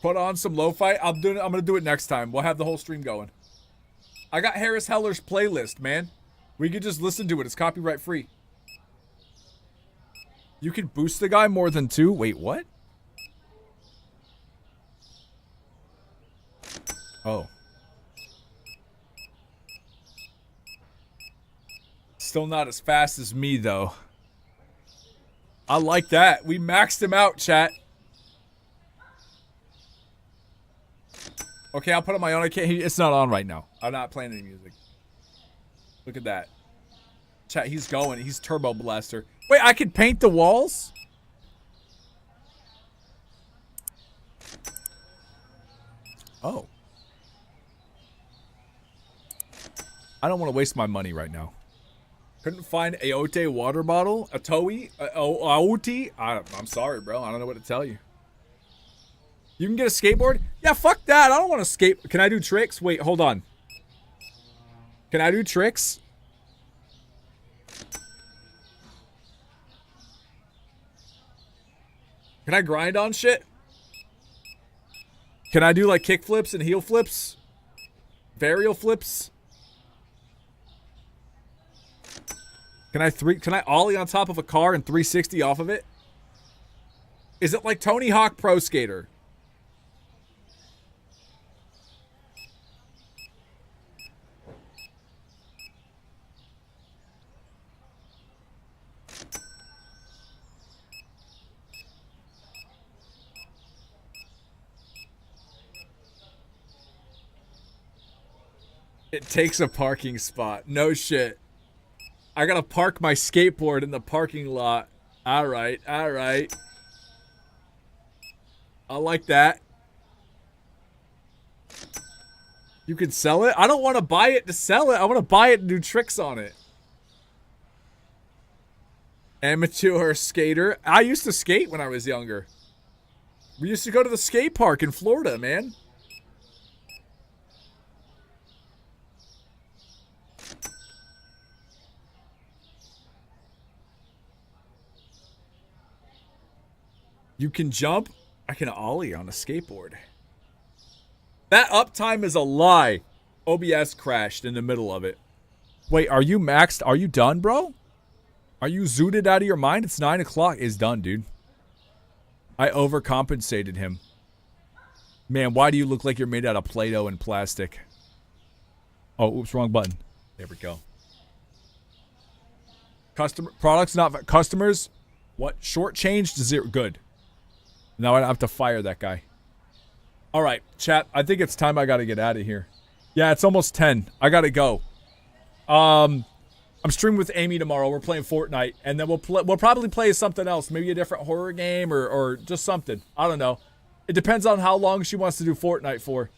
Put on some lo-fi. I'm gonna do it next time. We'll have the whole stream going. I got Harris Heller's playlist, man. We could just listen to it. It's copyright free. You can boost the guy more than 2. Wait, what? Oh. Still not as fast as me, though. I like that. We maxed him out, chat. Okay, I'll put on my own. It's not on right now. I'm not playing any music. Look at that. Chat, he's going. He's Turbo Blaster. Wait, I can paint the walls? Oh. I don't want to waste my money right now. Couldn't find Aote water bottle? A Toei? Aoti? I'm sorry, bro. I don't know what to tell you. You can get a skateboard? Yeah, fuck that. I don't want to skate. Can I do tricks? Wait, hold on. Can I do tricks? Can I grind on shit? Can I do like kick flips and heel flips? Varial flips? Can I ollie on top of a car and 360 off of it? Is it like Tony Hawk Pro Skater? It takes a parking spot. No shit. I gotta park my skateboard in the parking lot. Alright, alright. I like that. You can sell it? I don't want to buy it to sell it. I want to buy it and do tricks on it. Amateur skater. I used to skate when I was younger. We used to go to the skate park in Florida, man. You can jump. I can ollie on a skateboard. That uptime is a lie. OBS crashed in the middle of it. Wait, are you maxed? Are you done, bro? Are you zooted out of your mind? It's 9 o'clock. It's done, dude. I overcompensated him. Man, why do you look like you're made out of Play-Doh and plastic? Oh, oops, wrong button. There we go. Customers. What? Shortchanged 0. Good. Now I don't have to fire that guy. All right, chat. I think it's time I got to get out of here. Yeah, it's almost 10. I got to go. I'm streaming with Amy tomorrow. We're playing Fortnite, and then we'll probably play something else, maybe a different horror game or just something. I don't know. It depends on how long she wants to do Fortnite for.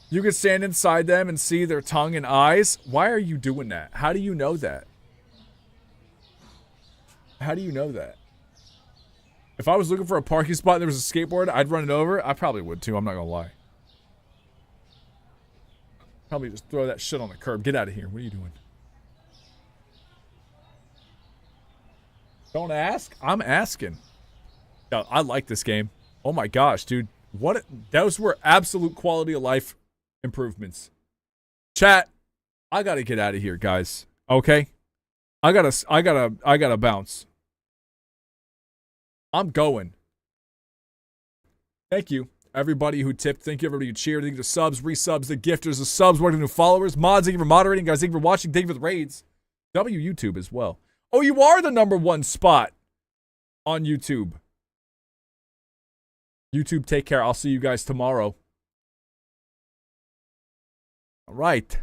You can stand inside them and see their tongue and eyes. Why are you doing that? How do you know that? How do you know that? If I was looking for a parking spot and there was a skateboard, I'd run it over. I probably would too. I'm not gonna lie. Probably just throw that shit on the curb. Get out of here. What are you doing? Don't ask? I'm asking. Yeah, I like this game. Oh my gosh, dude. Those were absolute quality of life improvements. Chat, I gotta get out of here, guys. Okay? I gotta bounce. I'm going. Thank you, everybody who tipped. Thank you, everybody who cheered. Thank you to subs, resubs, the gifters, the subs, welcome to new followers. Mods, thank you for moderating. Guys, thank you for watching. Thank you for the raids. YouTube as well. Oh, you are the #1 spot on YouTube. YouTube, take care. I'll see you guys tomorrow. All right.